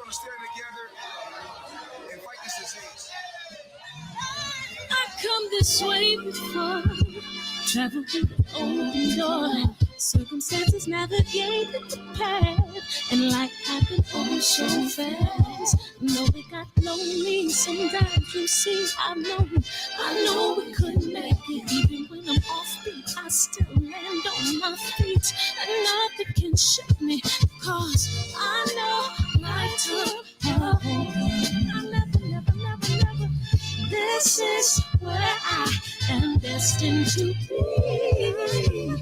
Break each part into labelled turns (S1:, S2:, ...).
S1: gonna stand together and fight this disease.
S2: I come this way before, travel through the open door. Circumstances navigated the path, and life happened all so fast. No, it got lonely. Sometimes you see, I know we couldn't make it. Even when I'm offbeat, I still land on my feet, and nothing can shake me, cause I know life took a hold of me. I never. This is where I am destined to be.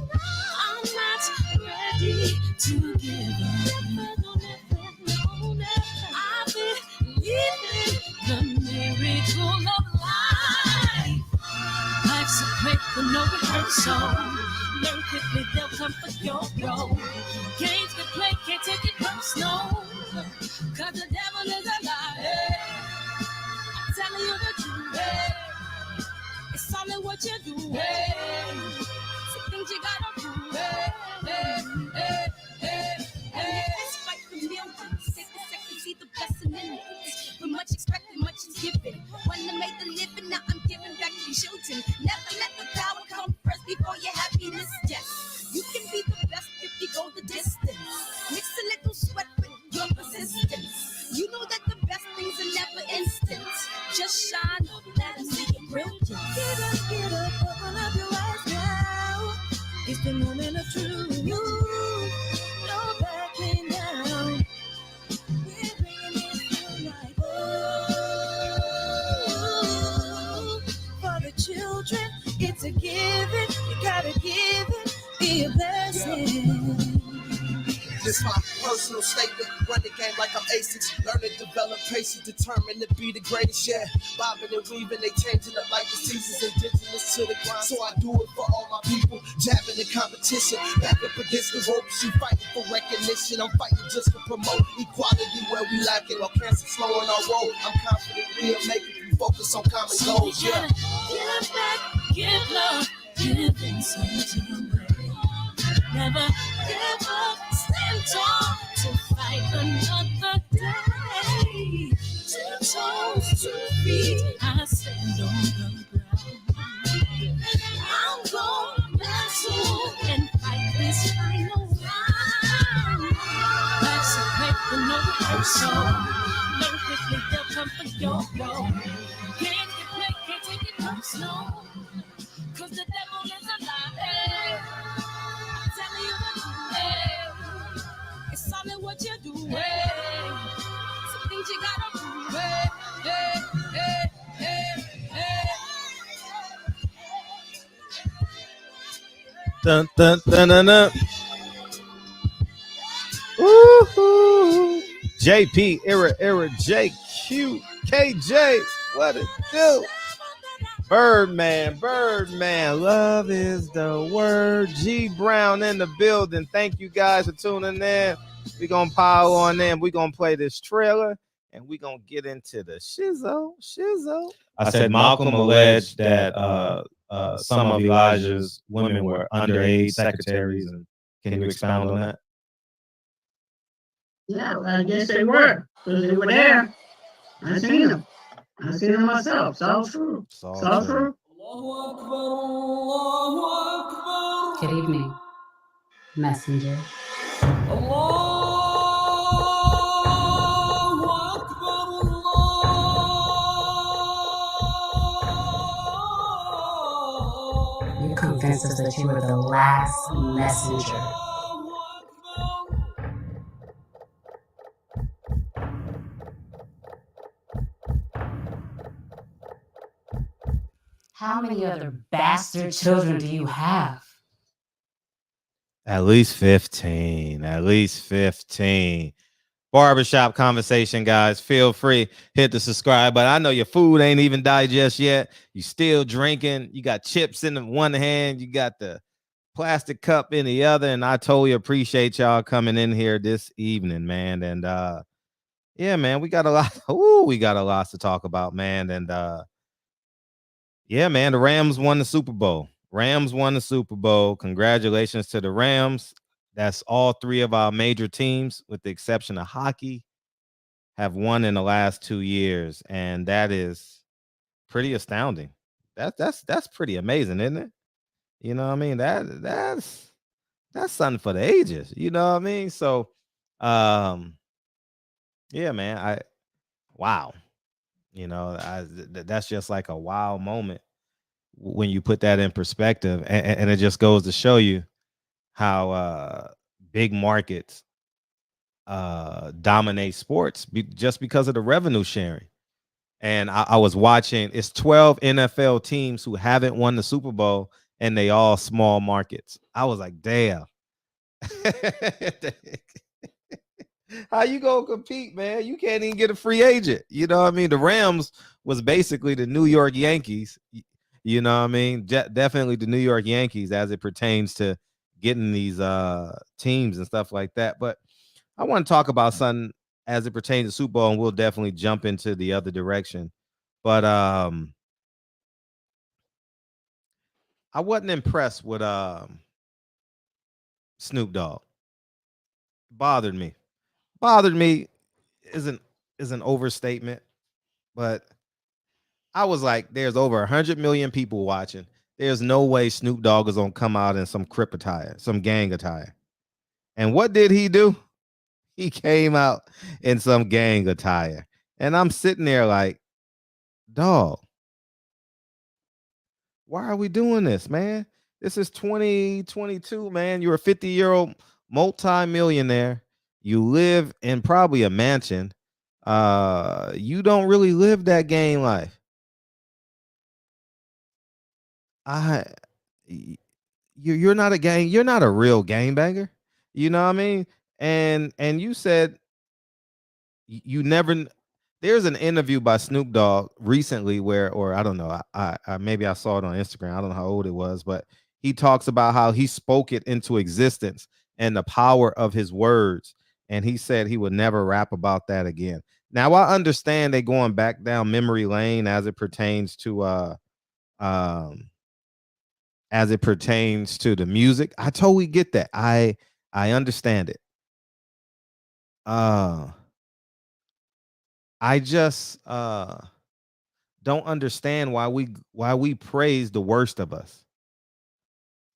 S2: I'm not ready to give up. No. I believe in the miracle of life. Life's a quick but no rehearsal. Learn quickly, they'll come for your role. Games can play, can't take it personal. Cause the devil is a liar. I'm telling you the truth. It's all in what you do. Some things you gotta do. It's fight for millions. Take a second, see the blessing in it. But much expected, much is given. When I made the living, now I'm giving back to children. Never let the power come first before your happiness. Yes, you can be the best if you go the distance. Mix a little sweat with your persistence. You know that the best things are never instant. Just shine, let us see your brilliance. Get up, open up your eyes now. It's the moment of truth. No backing down. We're bringing it to life. For the children, it's a given. You gotta give it, be a blessing.
S3: This my personal statement. Run the game like I'm aces. Learn to develop patience, determined to be the greatest. Yeah, bobbing and weaving, they changing up like the seasons. Indigenous to the grind, so I do it for all my people. Jabbing the competition, back up against the ropes. You fighting for recognition. I'm fighting just to promote equality where we lacking. While cancer slowing our road, I'm confident we'll make it. We focus on common goals. Yeah.
S2: Give back, give love, give something. Never give up, stand tall to fight another day. 2 toes, 2 feet, I stand on the ground. I'm going wrestle and fight this final round. Life's a great but no rehearsal. Learn quickly, they'll come for your role. Can't get play, can't take it personal. Cause the devil is a liar. Telling you the truth, it's all in what you do. Some things you gotta do.
S4: Dun dun dun dun dun. Woohoo! JP, era, JQ, KJ, what it do? Birdman, love is the word. G Brown in the building. Thank you guys for tuning in. We're going to pile on in. We're going to play this trailer, and we're going to get into the shizzo. I said Malcolm alleged that some of Elijah's women were underage secretaries. And can you expound on that?
S5: Yeah, well, I guess they were, because they were there. I seen them. I seen them myself. It's all true. It's all true.
S6: Good evening, messenger. You convinced us that you were the last messenger. How many other bastard children do you have?
S4: At least 15. Barbershop conversation, guys. Feel free, hit the subscribe button. I know your food ain't even digest yet. You still drinking. You got chips in the one hand. You got the plastic cup in the other. And I totally appreciate y'all coming in here this evening, man. And yeah, man, we got a lot. We got a lot to talk about, man. And yeah, man, the Rams won the Super Bowl. Congratulations to the Rams. That's all 3 of our major teams, with the exception of hockey. have won in the last 2 years, and that is pretty astounding. That's pretty amazing, isn't it? You know what I mean? That's something for the ages. You know what I mean? So, um, yeah, man. Wow. You know, that's just like a wow moment when you put that in perspective, and it just goes to show you how big markets dominate sports just because of the revenue sharing. And I was watching, it's 12 NFL teams who haven't won the Super Bowl, and they all small markets. I was like, damn. How you gonna compete, man? You can't even get a free agent. You know what I mean? The Rams was basically the New York Yankees. You know what I mean? Definitely the New York Yankees as it pertains to getting these teams and stuff like that. But I want to talk about something as it pertains to Super Bowl, and we'll definitely jump into the other direction. But I wasn't impressed with Snoop Dogg. Bothered me. Bothered me is an overstatement, but I was like, there's over 100 million people watching. There's no way Snoop Dogg is gonna come out in some crip attire, some gang attire. And what did he do? He came out in some gang attire. And I'm sitting there like, dog, why are we doing this, man? This is 2022, man. You're a 50-year-old multi-millionaire. You live in probably a mansion. You don't really live that gang life. I you're not a gang, you're not a real gangbanger. You know what I mean? And you said you never there's an interview by Snoop Dogg recently where, or I don't know, I maybe I saw it on Instagram. I don't know how old it was, but he talks about how he spoke it into existence and the power of his words. And he said he would never rap about that again. Now I understand they going back down memory lane as it pertains to um the music. I totally get that. I understand it. Uh I just don't understand why we praise the worst of us.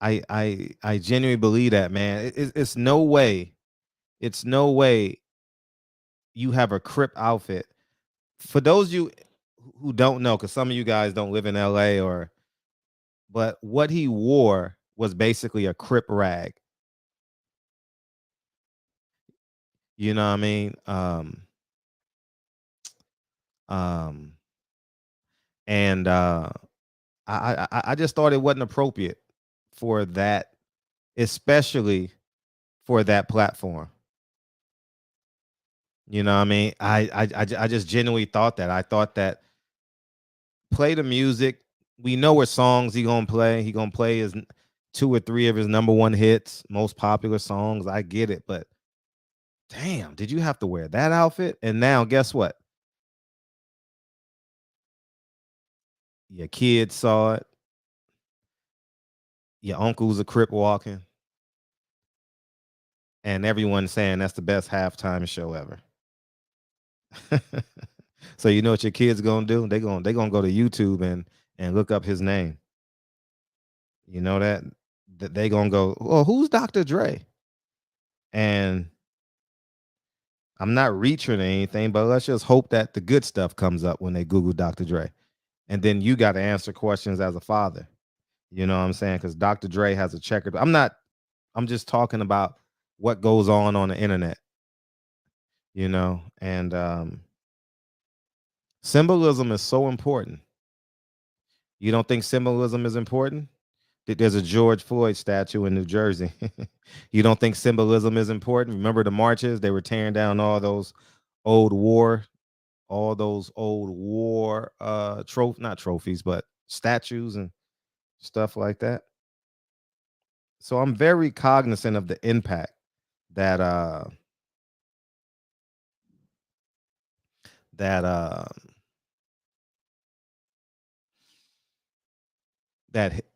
S4: I genuinely believe that, man. It's no way. It's no way you have a Crip outfit. For those of you who don't know, because some of you guys don't live in LA, but what he wore was basically a Crip rag. You know what I mean? Um, and I just thought it wasn't appropriate for that, especially for that platform. You know what I mean? I just genuinely thought that. I thought that play the music. We know what songs he gonna play. He gonna play his 2 or 3 of his number one hits, most popular songs. I get it, but damn, did you have to wear that outfit? And now guess what? Your kids saw it. Your uncle's a Crip walking. And everyone's saying that's the best halftime show ever. So you know what your kids gonna do? They gonna go to YouTube and look up his name. You know that they gonna go, well, who's Dr. Dre? And I'm not reaching or anything, but let's just hope that the good stuff comes up when they Google Dr. Dre. And then you got to answer questions as a father. You know what I'm saying? Because Dr. Dre has a checkered. I'm just talking about what goes on the internet. You know, and symbolism is so important. You don't think symbolism is important? There's a George Floyd statue in New Jersey. You don't think symbolism is important? Remember the marches? They were tearing down all those old war not trophies, but statues and stuff like that. So I'm very cognizant of the impact that that uh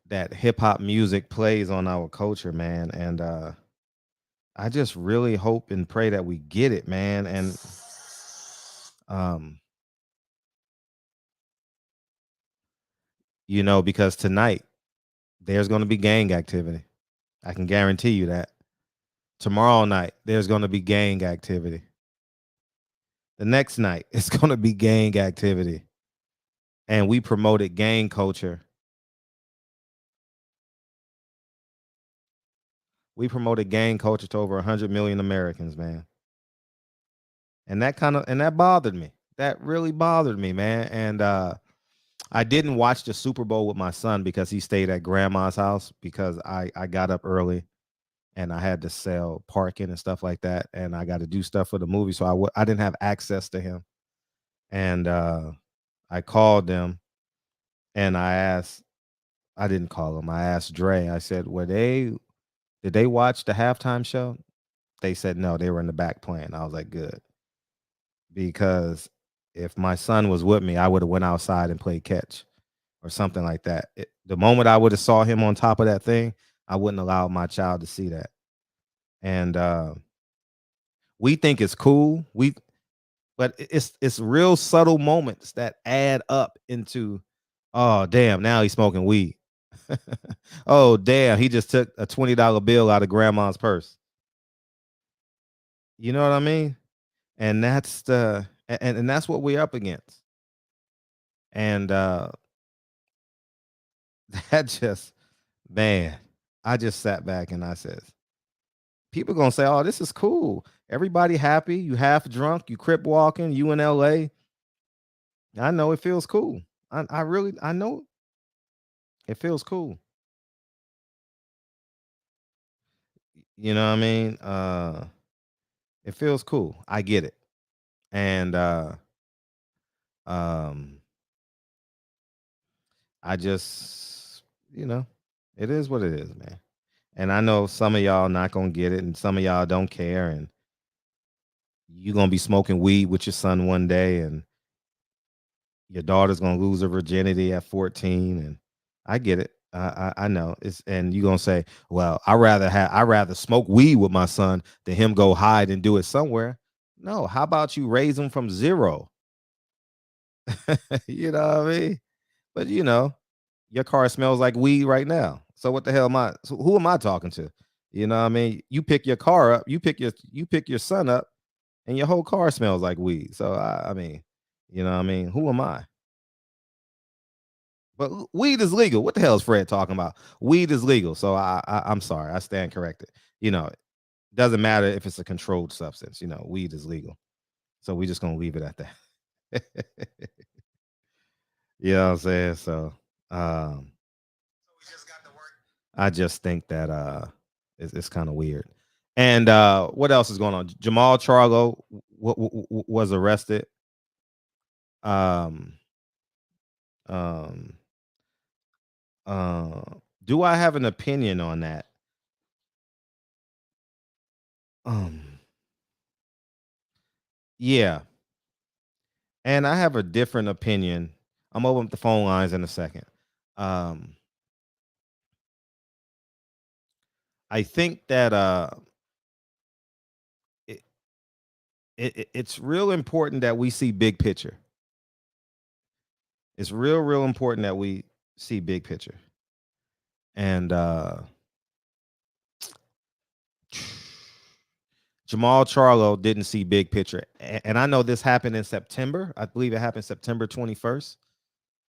S4: that hip hop music plays on our culture, man. And I just really hope and pray that we get it, man. And You know, because tonight there's going to be gang activity. I can guarantee you that. Tomorrow night there's going to be gang activity. The next night it's going to be gang activity. And we promoted gang culture. We promoted gang culture to over 100 million Americans, man. And that bothered me. That really bothered me, man. And I didn't watch the Super Bowl with my son because he stayed at grandma's house because I got up early and I had to sell parking and stuff like that. And I got to do stuff for the movie. So I didn't have access to him. And I called them and I didn't call them. I asked Dre, I said, did they watch the halftime show? They said no, they were in the back playing. I was like, good. Because if my son was with me, I would have went outside and played catch or something like that. The moment I would have saw him on top of that thing, I wouldn't allow my child to see that. And we think it's cool. But it's real subtle moments that add up into, oh damn, now he's smoking weed. Oh damn, he just took a $20 bill out of grandma's purse. You know what I mean? And that's and that's what we're up against. And that just, man, I just sat back and I said, people gonna say, oh, this is cool. Everybody happy, you half drunk, you crip walking, you in LA. I know it feels cool. I know it feels cool. You know what I mean? It feels cool. I get it. And um I just, it is what it is, man. And I know some of y'all not gonna get it, and some of y'all don't care, and you're gonna be smoking weed with your son one day, and your daughter's gonna lose her virginity at 14, and I get it. I know it's, and you're gonna say, well, I rather smoke weed with my son than him go hide and do it somewhere. No, how about you raise him from zero? You know what I mean? But your car smells like weed right now. So what the hell who am I talking to? You know what I mean? You pick your car up, you pick your son up, and your whole car smells like weed. So I mean, you know what I mean? Who am I? But weed is legal. What the hell is Fred talking about? Weed is legal. So I'm sorry. I stand corrected. It doesn't matter if it's a controlled substance. Weed is legal. So we just gonna leave it at that. You know what I'm saying? So I just think that it's kind of weird. And what else is going on? Jermall Charlo was arrested. Um, um, do I have an opinion on that? Yeah, and I have a different opinion. I'm open up the phone lines in a second. Um, I think that it, it's real important that we see big picture. It's real important that we see big picture. And Jermall Charlo didn't see big picture. And I know this happened in September. I believe it happened September 21st.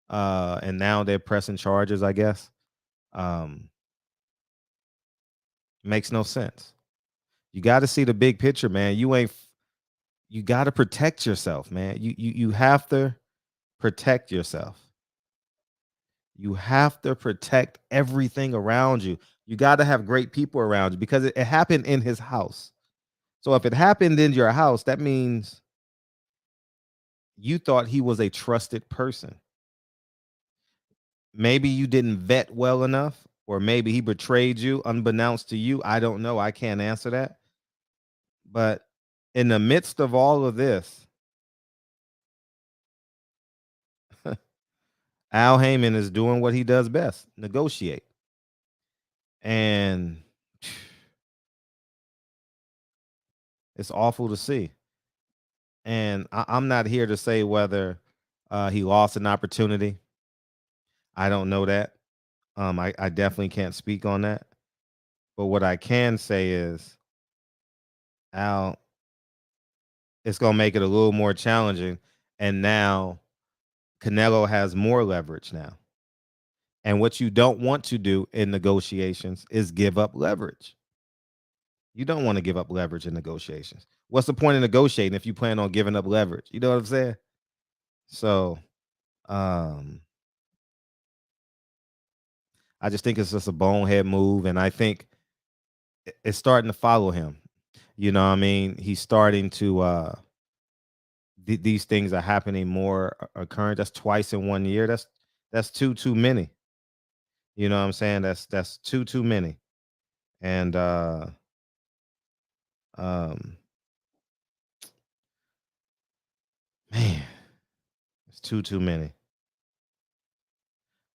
S4: And now they're pressing charges, I guess. Makes no sense. You got to see the big picture, man. You got to protect yourself, man. You have to protect yourself. You have to protect everything around you. You got to have great people around you because it happened in his house. So if it happened in your house, that means you thought he was a trusted person. Maybe you didn't vet well enough, or maybe he betrayed you unbeknownst to you. I don't know. I can't answer that. But in the midst of all of this, Al Heyman is doing what he does best, negotiate. And it's awful to see. And I'm not here to say whether he lost an opportunity. I don't know that. I definitely can't speak on that. But what I can say is, Al, it's going to make it a little more challenging. And now Canelo has more leverage now. And what you don't want to do in negotiations is give up leverage. You don't want to give up leverage in negotiations. What's the point of negotiating if you plan on giving up leverage? You know what I'm saying? So, I just think it's just a bonehead move, and I think it's starting to follow him. You know what I mean? He's starting to these things are happening more occurring. That's twice in 1 year. That's too many. You know what I'm saying? That's too many. And um man, it's too many.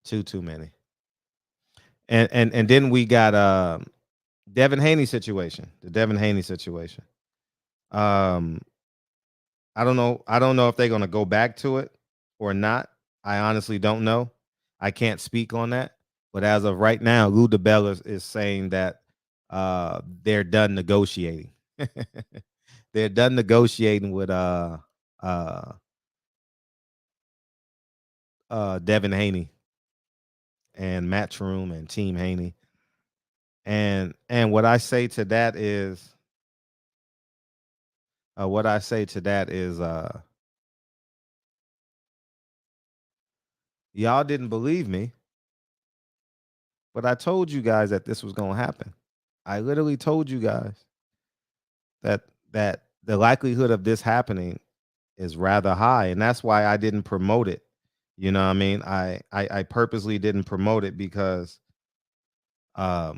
S4: Too many. And then we got Devin Haney situation. The Devin Haney situation. Um I don't know. I don't know if they're gonna go back to it or not. I honestly don't know. I can't speak on that. But as of right now, Lou DeBella is saying that they're done negotiating. They're done negotiating with Devin Haney and Matchroom and Team Haney. And what I say to that is y'all didn't believe me, but I told you guys that this was going to happen. I literally told you guys that the likelihood of this happening is rather high, and that's why I didn't promote it. You know what I mean? I purposely didn't promote it because I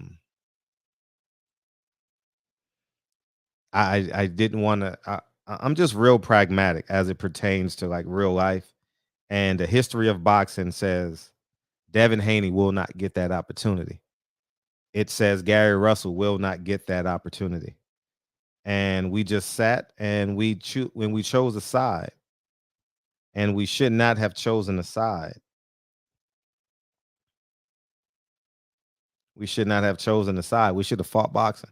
S4: didn't want to. I'm just real pragmatic as it pertains to like real life, and the history of boxing says Devin Haney will not get that opportunity. It says Gary Russell will not get that opportunity, and we just sat and when we chose a side, and we should not have chosen a side. We should not have chosen a side. We should have fought boxing.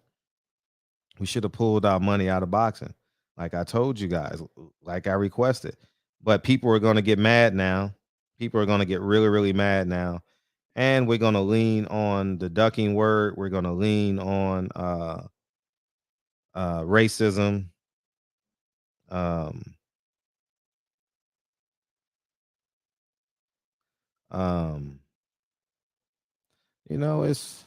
S4: We should have pulled our money out of boxing, like I told you guys, like I requested. But people are going to get mad now. People are going to get really, really mad now, and we're going to lean on the ducking word. We're going to lean on racism. Um, um, you know, it's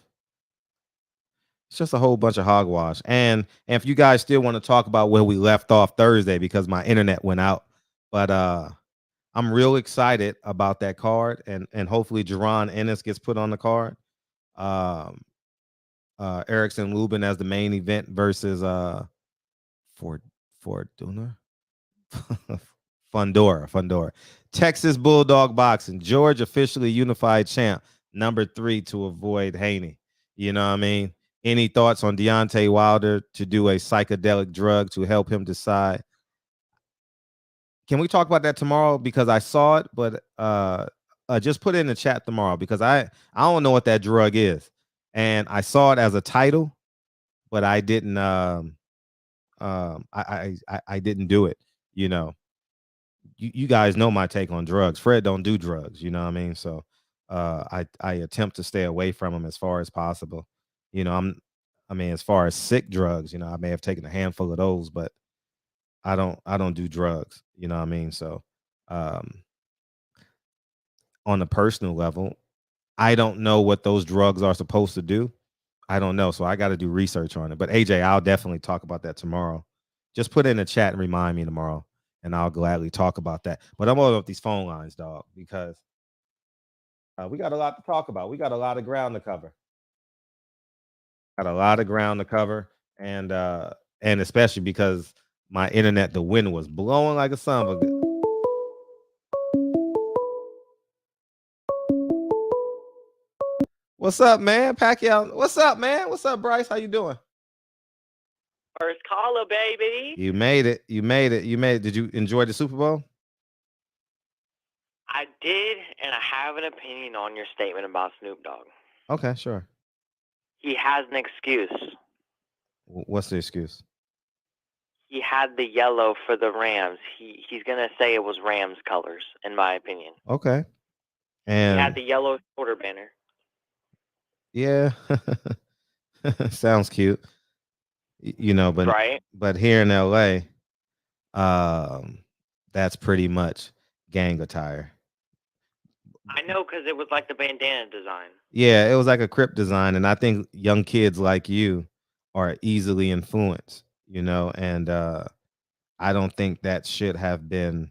S4: just a whole bunch of hogwash. And if you guys still want to talk about where we left off Thursday, because my internet went out, but I'm real excited about that card, and hopefully Jerron Ennis gets put on the card. Erickson Lubin as the main event versus Fortuna Fundora. Texas Bulldog Boxing. George officially unified champ, number 3 to avoid Haney. You know what I mean? Any thoughts on Deontay Wilder to do a psychedelic drug to help him decide? Can we talk about that tomorrow? Because I saw it, but just put it in the chat tomorrow, because I don't know what that drug is, and I saw it as a title, but I didn't I didn't do it. You know, you guys know my take on drugs. Fred don't do drugs. You know what I mean? So I attempt to stay away from them as far as possible. You know, as far as sick drugs, you know, I may have taken a handful of those, but I don't do drugs. You know what I mean? So on a personal level, I don't know what those drugs are supposed to do. I don't know. So I got to do research on it. But AJ, I'll definitely talk about that tomorrow. Just put it in the chat and remind me tomorrow, and I'll gladly talk about that. But I'm all up these phone lines, dog, because we got a lot to talk about. We got a lot of ground to cover. And especially because my internet, the wind was blowing like a son of a. What's up, man? Pacquiao. What's up, man? What's up, Bryce? How you doing?
S7: First caller, baby.
S4: You made it. You made it. You made it. Did you enjoy the Super Bowl?
S7: I did, and I have an opinion on your statement about Snoop Dogg.
S4: Okay, sure.
S7: He has an excuse.
S4: What's the excuse?
S7: He had the yellow for the Rams. He's going to say it was Rams colors, in my opinion.
S4: Okay.
S7: He
S4: And
S7: had the yellow shoulder banner.
S4: yeah, sounds cute. You know, but
S7: Right.
S4: But here in LA, that's pretty much gang attire.
S7: I know, because it was like the bandana design.
S4: Yeah, it was like a Crip design, and I think young kids like you are easily influenced, you know, and I don't think that should have been.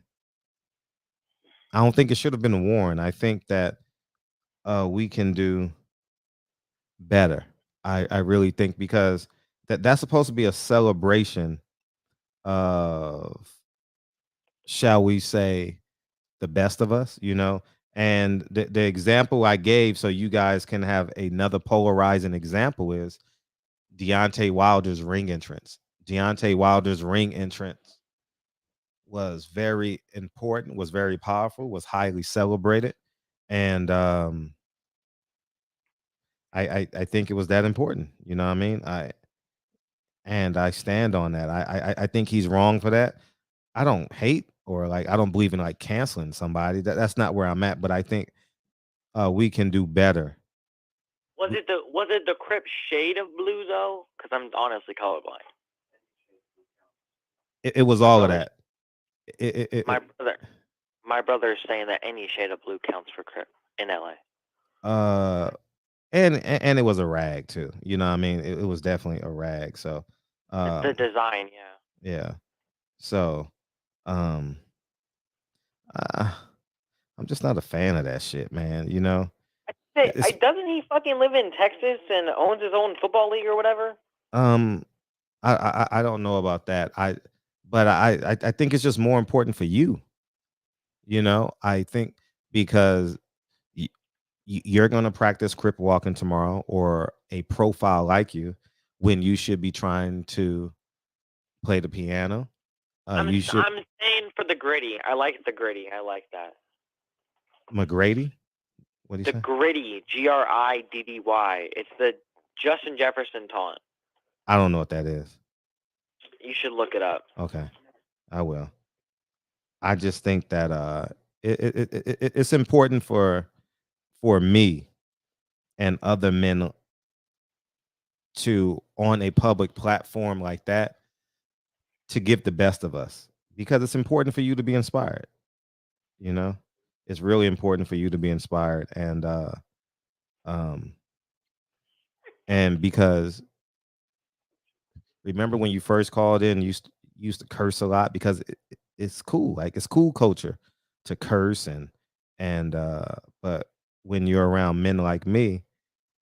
S4: I don't think it should have been worn. I think that we can do better. I really think, because that's supposed to be a celebration of, shall we say, the best of us, you know. And the example I gave, so you guys can have another polarizing example, is Deontay Wilder's ring entrance. Deontay Wilder's ring entrance was very important, was very powerful, was highly celebrated, and I think it was that important. You know what I mean? I stand on that. I think he's wrong for that. I don't hate, or like, I don't believe in like canceling somebody. That's not where I'm at. But I think we can do better.
S7: Was it the Crip shade of blue though? Because I'm honestly colorblind.
S4: It was all of that.
S7: My brother is saying that any shade of blue counts for Crip in LA.
S4: And it was a rag too. You know what I mean? It was definitely a rag. So
S7: the design, yeah.
S4: Yeah. So I'm just not a fan of that shit, man. You know?
S7: Doesn't he fucking live in Texas and owns his own football league or whatever?
S4: I don't know about that. But I think it's just more important for you. You know, I think because you're going to practice Crip walking tomorrow, or a profile like you, when you should be trying to play the piano.
S7: I'm saying for the gritty. I like the gritty. I like that.
S4: McGrady? What do you say?
S7: The gritty, Griddy. It's the Justin Jefferson taunt.
S4: I don't know what that is.
S7: You should look it up.
S4: Okay, I will. I just think that it's important for me and other men to, on a public platform like that, to give the best of us, because it's important for you to be inspired. You know, it's really important for you to be inspired, and because remember when you first called in, you used to curse a lot, because it's cool. Like, it's cool culture to curse, and but when you're around men like me,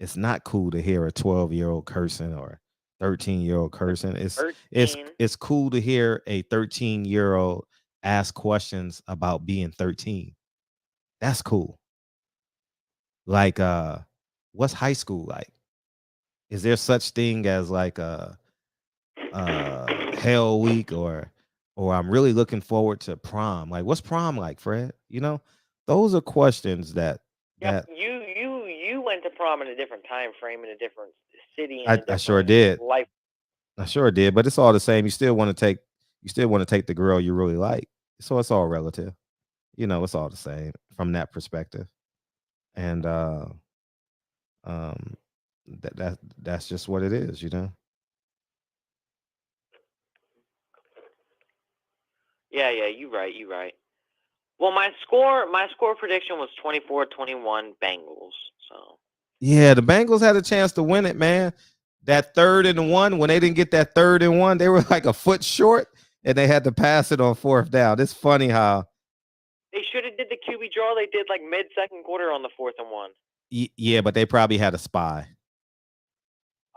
S4: it's not cool to hear a 12-year-old cursing, or 13-year-old cursing. It's cool to hear a 13-year-old ask questions about being 13. That's cool. Like, what's high school like? Is there such thing as like a hell week, or I'm really looking forward to prom? Like, what's prom like, Fred? You know, those are questions that
S7: you went to prom in a different time frame, in a different city.
S4: I sure did.
S7: Life.
S4: I sure did, but it's all the same. You still want to take the girl you really like. So it's all relative. You know, it's all the same from that perspective. And that's just what it is, you know.
S7: Yeah, you're right. Well, my score prediction was 24-21 Bengals. So
S4: yeah, the Bengals had a chance to win it, man. That 3rd and 1, when they didn't get that 3rd and 1, they were like a foot short, and they had to pass it on 4th down. It's funny how
S7: they should have did the QB draw. They did like mid-second quarter on the 4th and 1.
S4: Yeah, but they probably had a spy.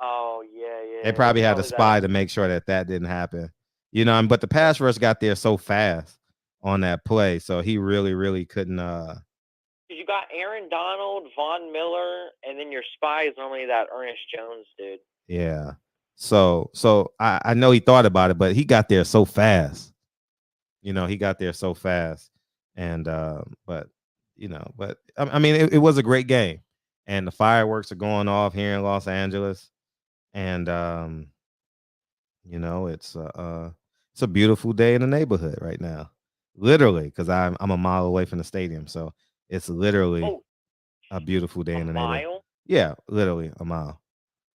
S7: Oh yeah.
S4: They probably had a spy to make sure that didn't happen. You know, but the pass rush got there so fast on that play, so he really couldn't.
S7: You got Aaron Donald, Von Miller, and then your spy is normally that Ernest Jones dude.
S4: Yeah. So I know he thought about it, but he got there so fast. He got there so fast. And but I mean, it was a great game. And the fireworks are going off here in Los Angeles. And it's a beautiful day in the neighborhood right now. Literally, because I'm a mile away from the stadium. So it's literally a beautiful day in the neighborhood.
S7: Mile?
S4: Yeah, literally a mile.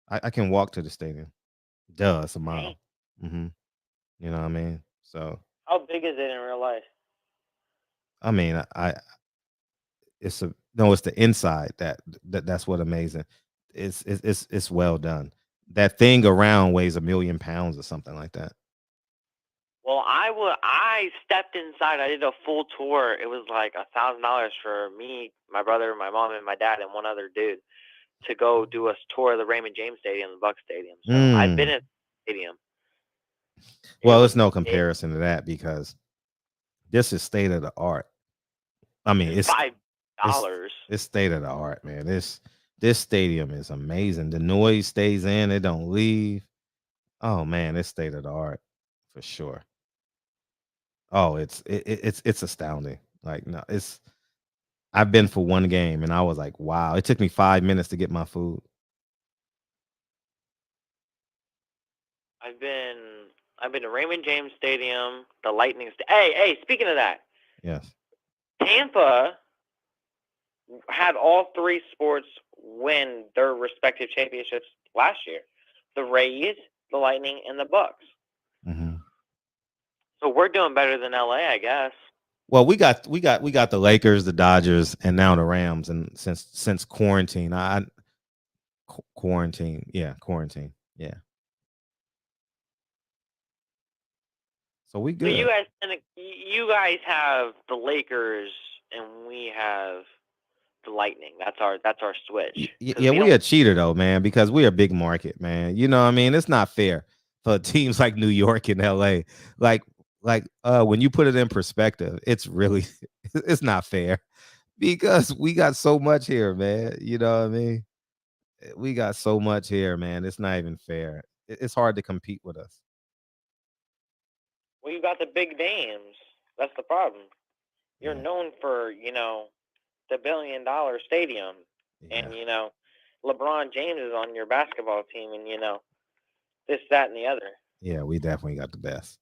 S4: I can walk to the stadium. Duh, it's a mile. Mm-hmm. You know what I mean? So
S7: how big is it in real life?
S4: I mean, it's the inside that's what amazing. It's well done. That thing around weighs 1,000,000 pounds or something like that.
S7: Well, I stepped inside. I did a full tour. It was like $1,000 for me, my brother, my mom, and my dad, and one other dude to go do a tour of the Raymond James Stadium, the Bucs Stadium. So I've been at the stadium.
S4: Well, it's no comparison to that because this is state of the art. I mean, it's $5. It's state of the art, man. This stadium is amazing. The noise stays in; it don't leave. Oh man, it's state of the art for sure. Oh, it's astounding. Like no, I've been for one game and I was like, wow. It took me 5 minutes to get my food.
S7: I've been to Raymond James Stadium, the Lightning. Hey, speaking of that,
S4: yes,
S7: Tampa had all three sports win their respective championships last year: the Rays, the Lightning, and the Bucs.
S4: Mm-hmm.
S7: So we're doing better than LA, I guess.
S4: Well, we got the Lakers, the Dodgers, and now the Rams. And since quarantine, quarantine, yeah. So we good.
S7: So you guys have the Lakers, and we have the Lightning. That's our switch.
S4: Yeah, we a cheater though, man, because we are a big market, man. You know what I mean? It's not fair for teams like New York and LA. Like when you put it in perspective, it's really it's not fair because we got so much here, man. You know what I mean? We got so much here, man. It's not even fair. It's hard to compete with us.
S7: Well, you got the big names. That's the problem. You're known for, the $1 billion stadium.
S4: Yeah.
S7: And, LeBron James is on your basketball team and, this, that, and the other.
S4: Yeah, we definitely got the best.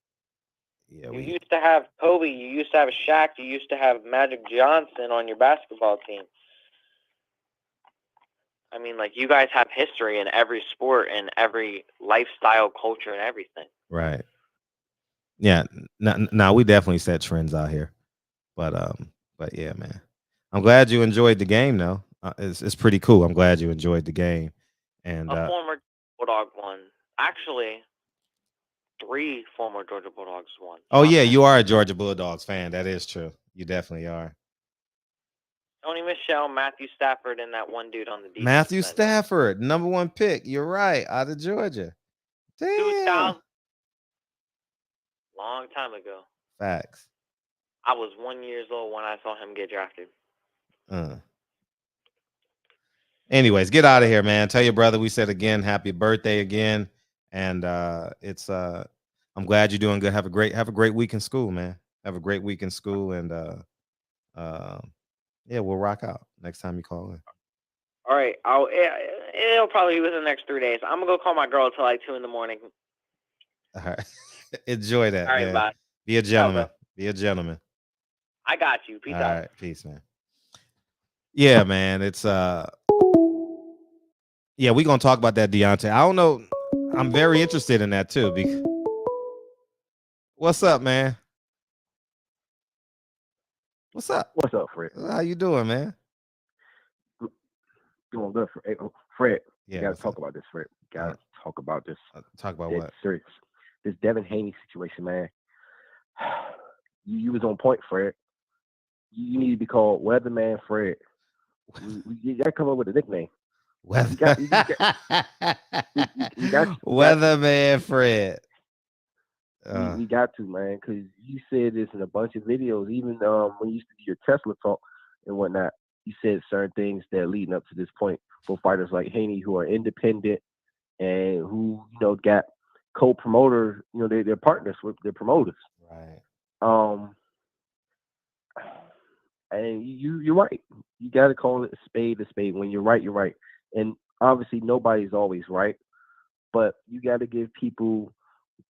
S4: Yeah,
S7: you used to have Kobe. You used to have Shaq. You used to have Magic Johnson on your basketball team. I mean, like, you guys have history in every sport and every lifestyle, culture, and everything.
S4: Right. Yeah. Now we definitely set trends out here. But yeah, man. I'm glad you enjoyed the game, though. It's pretty cool. I'm glad you enjoyed the game. And
S7: a former Bulldog won. Actually, 3 former Georgia Bulldogs won.
S4: Oh, yeah, you are a Georgia Bulldogs fan. That is true. You definitely are.
S7: Tony Michelle, Matthew Stafford, and that one dude on the defense.
S4: Matthew Stafford, number 1 pick. You're right, out of Georgia. Damn.
S7: 2000. Long time ago.
S4: Facts.
S7: I was 1 year old when I saw him get drafted.
S4: Anyways, get out of here, man. Tell your brother we said again, happy birthday again. And it's I'm glad you're doing good. Have a great week in school, man. Have a great week in school, and yeah, we'll rock out next time you call in.
S7: All right, it'll probably be within the next 3 days. I'm gonna go call my girl till like 2 a.m.
S4: All right, enjoy that.
S7: All right,
S4: man.
S7: bye.
S4: Be a gentleman. Be a gentleman.
S7: I got you. Peace out.
S4: All right, peace, man. Yeah, man. It's yeah, we're gonna talk about that Deontay. I don't know. I'm very interested in that too. What's up, man? What's up?
S8: What's up, Fred?
S4: How you doing, man?
S8: Doing good, Fred. Hey, Fred,
S4: Yeah,
S8: you gotta talk about this, Fred. You gotta talk about this.
S4: Talk about
S8: It's
S4: what?
S8: serious. This Devin Haney situation, man. You was on point, Fred. You need to be called Weatherman Fred. You gotta come up with a nickname.
S4: Weatherman Fred.
S8: We got to, man, because you said this in a bunch of videos. Even when you used to do your Tesla talk and whatnot, you said certain things that leading up to this point for fighters like Haney who are independent and who got co-promoters. They're partners with their promoters.
S4: Right.
S8: And you're right. You got to call it a spade. When you're right, you're right. And obviously, nobody's always right, but you got to give people,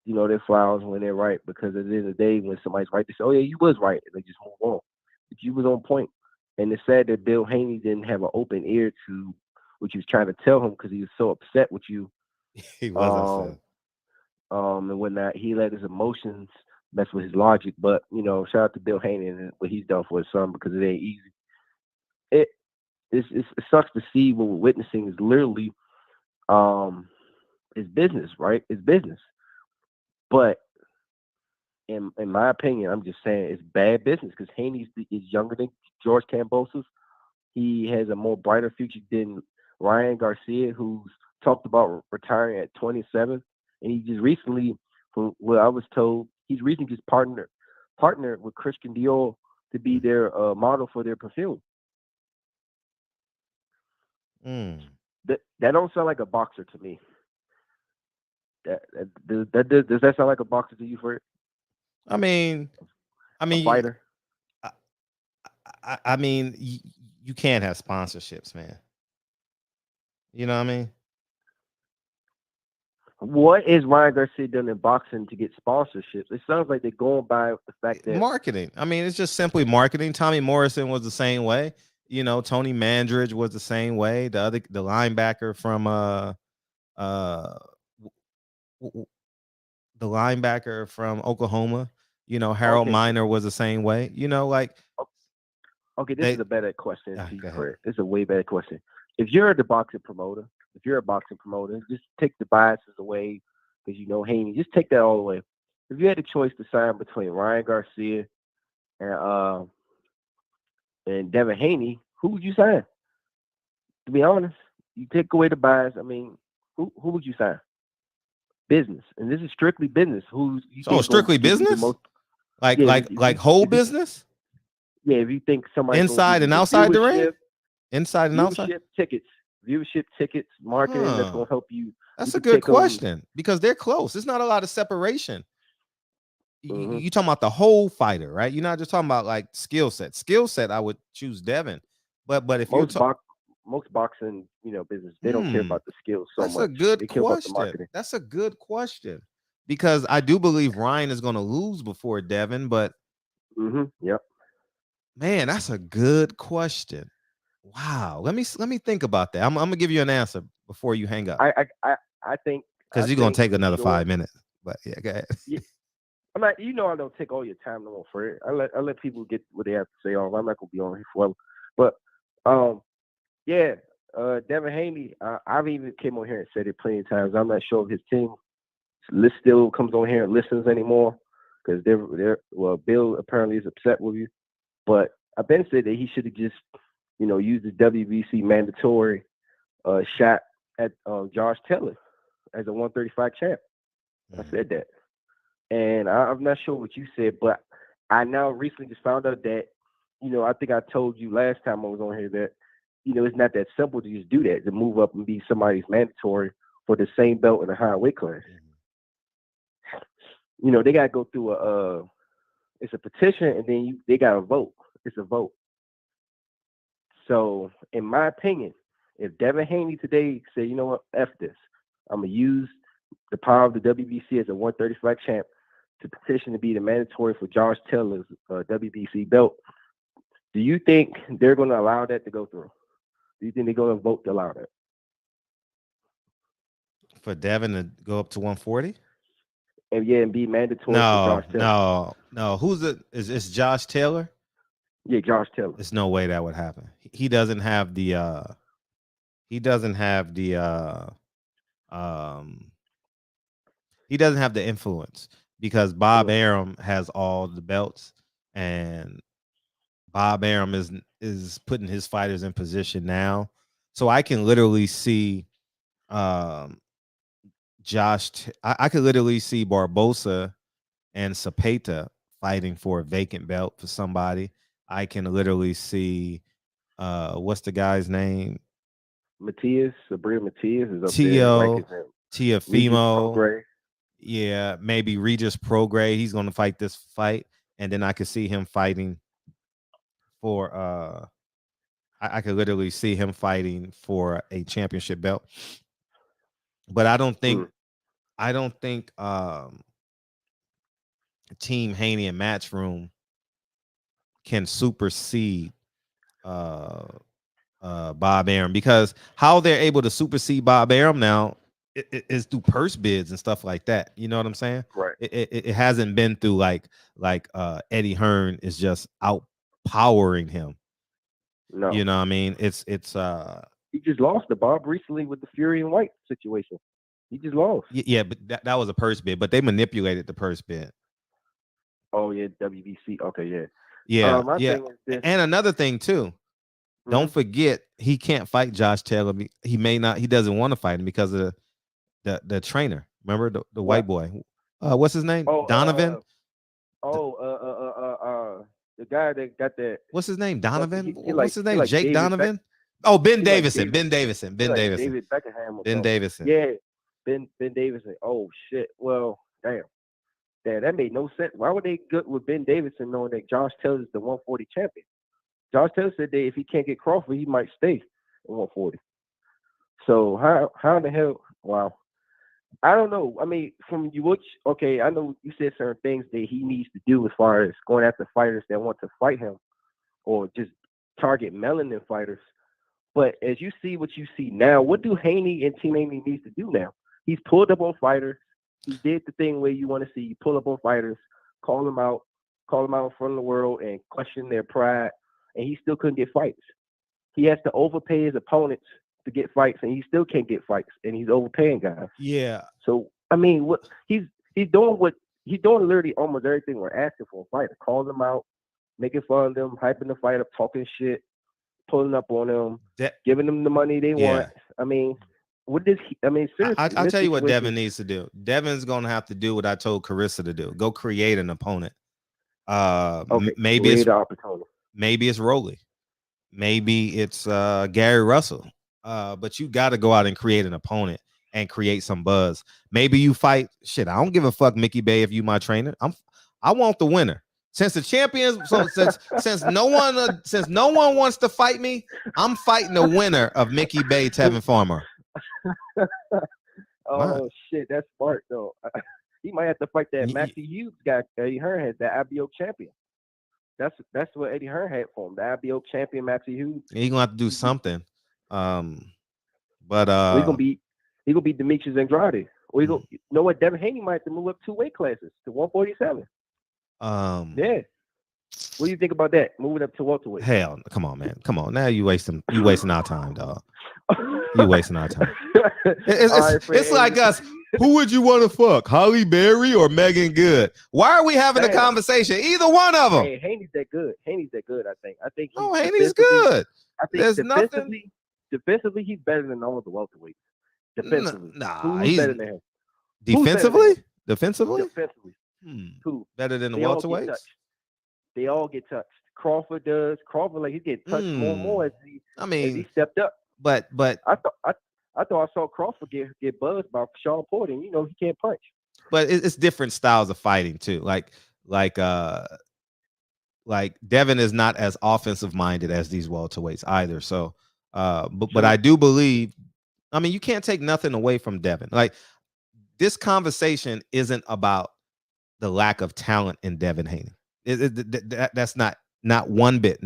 S8: their flowers when they're right, because at the end of the day, when somebody's right, they say, "Oh yeah, you was right," and they just move on. But you was on point. And it's sad that Bill Haney didn't have an open ear to what you was trying to tell him, because he was so upset with you.
S4: He was upset.
S8: And whatnot. He let his emotions mess with his logic. But shout out to Bill Haney and what he's done for his son, because it ain't easy. It sucks to see what we're witnessing is literally it's business, right? It's business. But in my opinion, I'm just saying it's bad business, because Haney is younger than George Kambosos. He has a more brighter future than Ryan Garcia, who's talked about retiring at 27. And he just recently, from what I was told, he's recently just partnered with Christian Dior to be their model for their perfume. That don't sound like a boxer to me. Does that sound like a boxer to you, Fred?
S4: I mean,
S8: a fighter.
S4: I mean, you can't have sponsorships, man. You know what I mean?
S8: What is Ryan Garcia done in boxing to get sponsorships? It sounds like they're going by the fact that
S4: marketing. I mean, it's just simply marketing. Tommy Morrison was the same way. Tony Mandridge was the same way. The linebacker from the linebacker from Oklahoma, Harold Miner was the same way.
S8: Okay, this is a better question to you, Fred. This is a way better question. If you're a boxing promoter, just take the biases away, because Haney. Just take that all away. If you had a choice to sign between Ryan Garcia and Devin Haney, who would you sign? To be honest, you take away the bias. I mean, who would you sign? Business, and this is strictly business.
S4: Strictly business? Like whole business?
S8: Yeah, if you think somebody
S4: inside and outside the ring, inside and outside
S8: viewership tickets, marketing that's gonna help you.
S4: That's a good question, because they're close. There's not a lot of separation. You talking about the whole fighter, right? You're not just talking about like skill set. Skill set, I would choose Devin, but if
S8: most boxing, business, they don't care about the skills so much.
S4: That's a good question. That's a good question, because I do believe Ryan is going to lose before Devin, but
S8: yep.
S4: Man, that's a good question. Wow. Let me think about that. I'm gonna give you an answer before you hang up.
S8: I think,
S4: because you're gonna take another 5 minutes. But yeah, go ahead.
S8: Yeah. I'm not. I don't take all your time no more, Fred. I let people get what they have to say. I'm not gonna be on here forever. But Devin Haney. I've even came on here and said it plenty of times. I'm not sure if his team still comes on here and listens anymore, because Bill apparently is upset with you. But I've been said that he should have just, used the WBC mandatory shot at Josh Taylor as a 135 champ. I said that. And I'm not sure what you said, but I now recently just found out that, I think I told you last time I was on here that, it's not that simple to just do that, to move up and be somebody's mandatory for the same belt in a higher weight class. They got to go through it's a petition, and then they got to vote. It's a vote. So, in my opinion, if Devin Haney today said, what, F this, I'm going to use the power of the WBC as a 135 champ to petition to be the mandatory for Josh Taylor's WBC belt, do you think they're going to allow that to go through? Do you think they're going to vote to allow that?
S4: For Devin to go up to 140?
S8: And be mandatory for Josh Taylor.
S4: No. Who's it? Is Josh Taylor?
S8: Yeah, Josh Taylor.
S4: There's no way that would happen. He doesn't have the he doesn't have the influence, because Bob Arum has all the belts, and Bob Arum is putting his fighters in position now. So I can literally see I could literally see Barbosa and Zapata fighting for a vacant belt for somebody. I can literally see what's the guy's name?
S8: Sabrina Matias is up
S4: Tio,
S8: there.
S4: Tiafimo. Yeah, maybe Regis Prograis. He's going to fight this fight, and then I could see him fighting for. I could literally see him fighting for a championship belt. But I don't think. Team Haney and Matchroom can supersede Bob Arum, because how they're able to supersede Bob Arum now is through purse bids and stuff like that. You know what I'm saying?
S8: Right.
S4: It hasn't been through like Eddie Hearn is just outpowering him.
S8: No.
S4: You know what I mean? It's
S8: he just lost to Bob recently with the Fury and White situation. He just lost.
S4: Yeah, but that was a purse bid, but they manipulated the purse bid.
S8: Oh yeah, WBC. Okay, yeah.
S4: Yeah,
S8: thing is this.
S4: And another thing too. Don't forget, he can't fight Josh Taylor. He may not. He doesn't want to fight him because of the trainer. Remember the white boy? What's his name? Donovan.
S8: The guy that got that.
S4: What's his name? Donovan.
S8: What's
S4: his name? Jake Donovan. Ben Davison. Ben Davison.
S8: David Beckham.
S4: Ben Davison.
S8: Yeah, Ben Davison. Oh shit. Well, damn, that made no sense. Why would they go with Ben Davison knowing that Josh Taylor is the 140 champion? Josh Taylor said that if he can't get Crawford, he might stay at 140. So how in the hell? Wow. I don't know. I mean, from you, okay, I know you said certain things that he needs to do as far as going after fighters that want to fight him or just target melanin fighters. But as you see what you see now, what do Haney and Team Haney needs to do now? He's pulled up on fighters. He did the thing where you want to see you pull up on fighters, call them out in front of the world and question their pride. And he still couldn't get fights. He has to overpay his opponents to get fights, and he still can't get fights, and he's overpaying guys.
S4: Yeah.
S8: So I mean, what he's doing literally almost everything we're asking for a fighter. Calling them out, making fun of them, hyping the fight up, talking shit, pulling up on them, giving them the money they want. I mean, what does he? I mean, seriously.
S4: I'll tell you what Devin needs to do. Devin's gonna have to do what I told Carissa to do. Go create an opponent. Maybe it's opportunity. Maybe it's Rolly. Maybe it's Gary Russell. But you got to go out and create an opponent and create some buzz. Maybe you fight. Shit, I don't give a fuck, Mickey Bay, if you my trainer. I want the winner. Since the champions, since no one wants to fight me, I'm fighting the winner of Mickey Bay, Tevin Farmer.
S8: Shit, that's smart though. He might have to fight that Maxie Hughes guy. Eddie Hearn has that IBO champion. That's what Eddie Hearn had for him. The IBO champion Maxie Hughes.
S4: He's gonna have to do something. But
S8: he gonna beat Demetrius Andrade. Or you know what? Devin Haney might have to move up 2 weight classes to 147. Yeah. What do you think about that? Moving up to welterweight.
S4: Hell, come on, man. Come on. Now you wasting our time, dog. You wasting our time. It's like us. Who would you want to fuck? Holly Berry or Megan Good? Why are we having a conversation? Either one of them.
S8: Hey, Haney's that good. I think.
S4: Haney's good.
S8: I think there's nothing. Defensively, he's better than all the welterweights. Defensively,
S4: he's better than him. Defensively.
S8: Who
S4: better than the welterweights?
S8: They all get touched. Crawford does. Crawford, like, he's getting touched more and more as he stepped up.
S4: But
S8: I thought I saw Crawford get buzzed by Sean Porter. And, he can't punch.
S4: But it's different styles of fighting too. Like Devin is not as offensive minded as these welterweights either. So, but I do believe. I mean, you can't take nothing away from Devin. Like, this conversation isn't about the lack of talent in Devin Haney. That's not one bit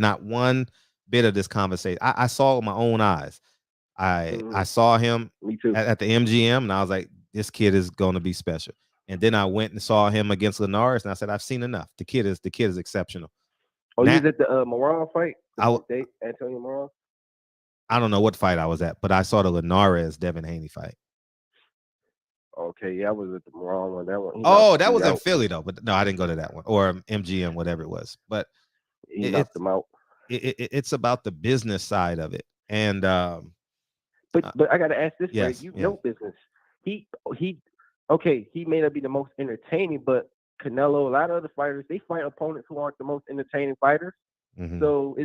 S4: of this conversation. I saw it with my own eyes. I saw him at the MGM, and I was like, this kid is going to be special. And then I went and saw him against Linares, and I said, I've seen enough. The kid is exceptional.
S8: Oh, you was at the Moran fight? Antonio Moran?
S4: I don't know what fight I was at, but I saw the Linares Devin Haney fight.
S8: Okay, yeah, I was at the Moran one. That one.
S4: That was in Philly though, but no, I didn't go to that one, or MGM, whatever it was. But
S8: he knocked them out.
S4: It's about the business side of it, and
S8: but I got to ask this, right? You know business. He may not be the most entertaining, but Canelo, a lot of other fighters, they fight opponents who aren't the most entertaining fighters. Mm-hmm. So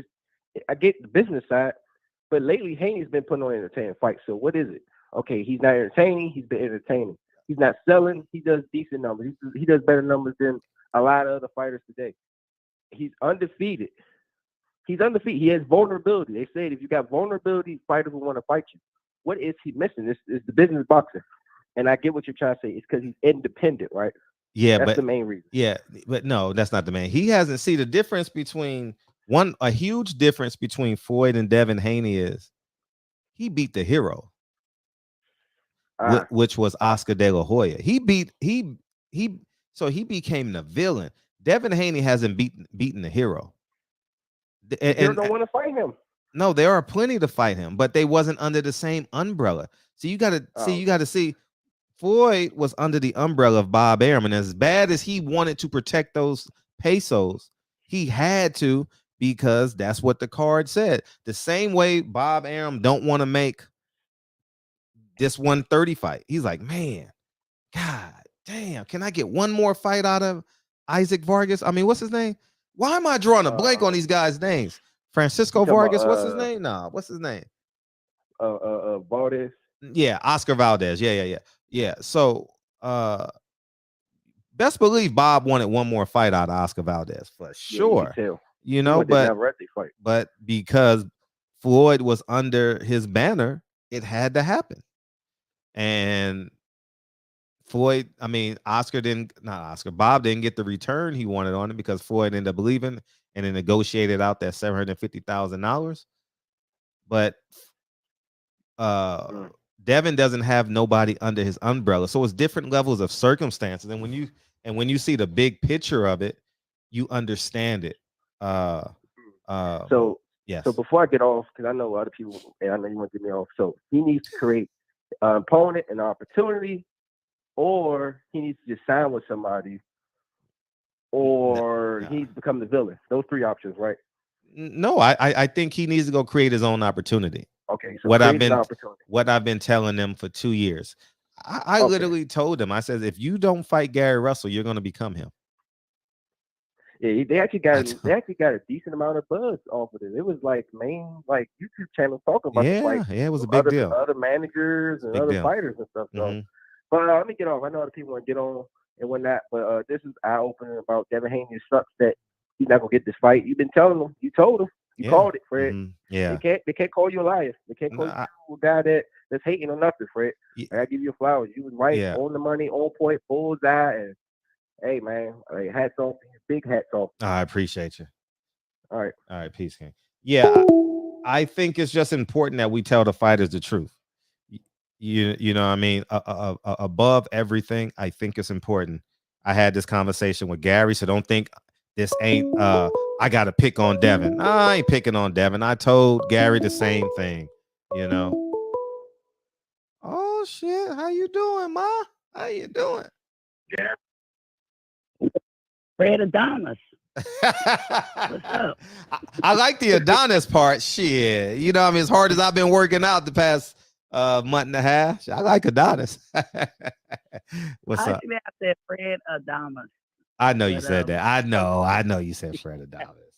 S8: I get the business side, but lately Haney's been putting on entertaining fights. So what is it? Okay, he's not entertaining. He's been entertaining. He's not selling. He does decent numbers. He does better numbers than a lot of other fighters today. He's undefeated. He's undefeated. He has vulnerability. They said if you got vulnerability, fighters will want to fight you. What is he missing? This is the business boxer. And I get what you're trying to say. It's because he's independent, right?
S4: Yeah,
S8: that's
S4: but
S8: the main reason.
S4: Yeah, but no, that's not the main. He hasn't seen the difference between a huge difference between Floyd and Devin Haney is he beat the hero, which was Oscar De La Hoya. So he became the villain. Devin Haney hasn't beaten the hero.
S8: And don't want to fight him.
S4: No, there are plenty to fight him, but they wasn't under the same umbrella. So you got to see. Floyd was under the umbrella of Bob Arum, and as bad as he wanted to protect those pesos, he had to, because that's what the card said. The same way Bob Arum don't want to make this 130 fight. He's like, man, God damn, can I get one more fight out of Isaac Vargas? I mean, what's his name? Why am I drawing a blank on these guys' names? Francisco Vargas, what's his name? No, what's his name?
S8: Valdez.
S4: Yeah, Oscar Valdez. Yeah. So best believe Bob wanted one more fight out of Oscar Valdez for sure. You know, but because Floyd was under his banner, it had to happen. And Bob didn't get the return he wanted on it because Floyd ended up leaving and then negotiated out that $750,000. But Devin doesn't have nobody under his umbrella, so it's different levels of circumstances. And when you see the big picture of it, you understand it.
S8: So
S4: yes.
S8: So before I get off, because I know other people, and I know you want to get me off. So he needs to create an opponent, an opportunity, or he needs to just sign with somebody, or he needs to become the villain. Those three options, right?
S4: No, I think he needs to go create his own opportunity.
S8: Okay, so
S4: what I've been telling them for 2 years. I literally told them, I said, if you don't fight Gary Russell, you're going to become him.
S8: Yeah, they actually got a decent amount of buzz off of it. It was like main YouTube channels talking about the fight.
S4: Yeah, it was a big deal.
S8: Other managers and other fighters and stuff. So, but let me get off. I know other people want to get on and whatnot, but this is eye opening about Devin Haney. It sucks that he's not gonna get this fight. You've been telling them. You told them. You called it, Fred.
S4: Yeah.
S8: They can't call you a liar. They can't call you a guy that's hating on nothing, Fred. I give you flowers. You was right on the money, on point, bullseye, and hey man, hats off, big hats off.
S4: I appreciate you.
S8: All right,
S4: peace, King. Yeah, I think it's just important that we tell the fighters the truth. You know what I mean? Above everything, I think it's important. I had this conversation with Gary, so don't think this ain't I gotta pick on Devin. I ain't picking on Devin. I told Gary the same thing, you know. Oh shit, how you doing, Ma? How you doing?
S5: Yeah. Fred Adonis. What's up?
S4: I like the Adonis part. Shit. You know what I mean? As hard as I've been working out the past month and a half, I like Adonis. What's up?
S5: Actually, I said Fred Adonis.
S4: I know you said that. I know you said Fred Adonis.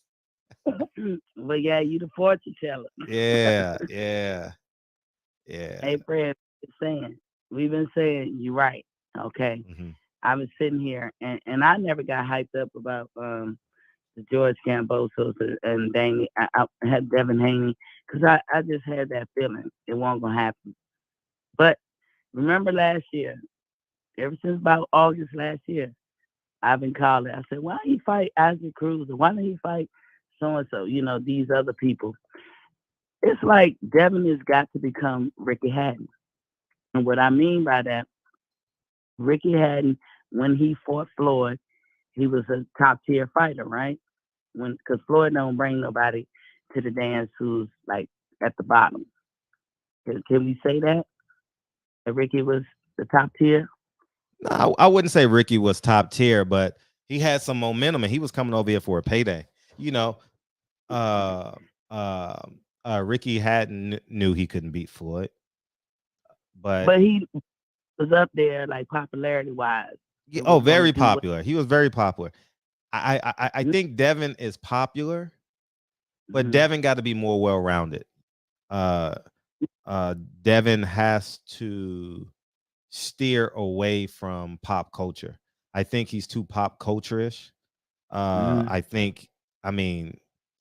S5: But yeah, you the fortune teller.
S4: Yeah.
S5: Hey, Fred, we've been saying you're right. Okay.
S4: Mm-hmm.
S5: I was sitting here and I never got hyped up about the George Kambosos and Danny. I had Devin Haney because I just had that feeling it wasn't gonna happen. But remember last year, ever since about August last year, I've been calling. I said, why don't he fight Isaac Cruz? Or why don't he fight so-and-so? You know, these other people. It's like Devin has got to become Ricky Hatton. And what I mean by that, Ricky Hatton, when he fought Floyd, he was a top-tier fighter, right? Because Floyd don't bring nobody to the dance who's, like, at the bottom. Can we say that? That Ricky was the top tier?
S4: No, I wouldn't say Ricky was top tier, but he had some momentum and he was coming over here for a payday. You know, Ricky Hatton knew he couldn't beat Floyd, but
S5: he was up there like popularity wise.
S4: Oh, very popular. He was very popular. I think Devin is popular, but Devin got to be more well rounded. Devin has to steer away from pop culture. I think he's too pop culture-ish. I think, I mean,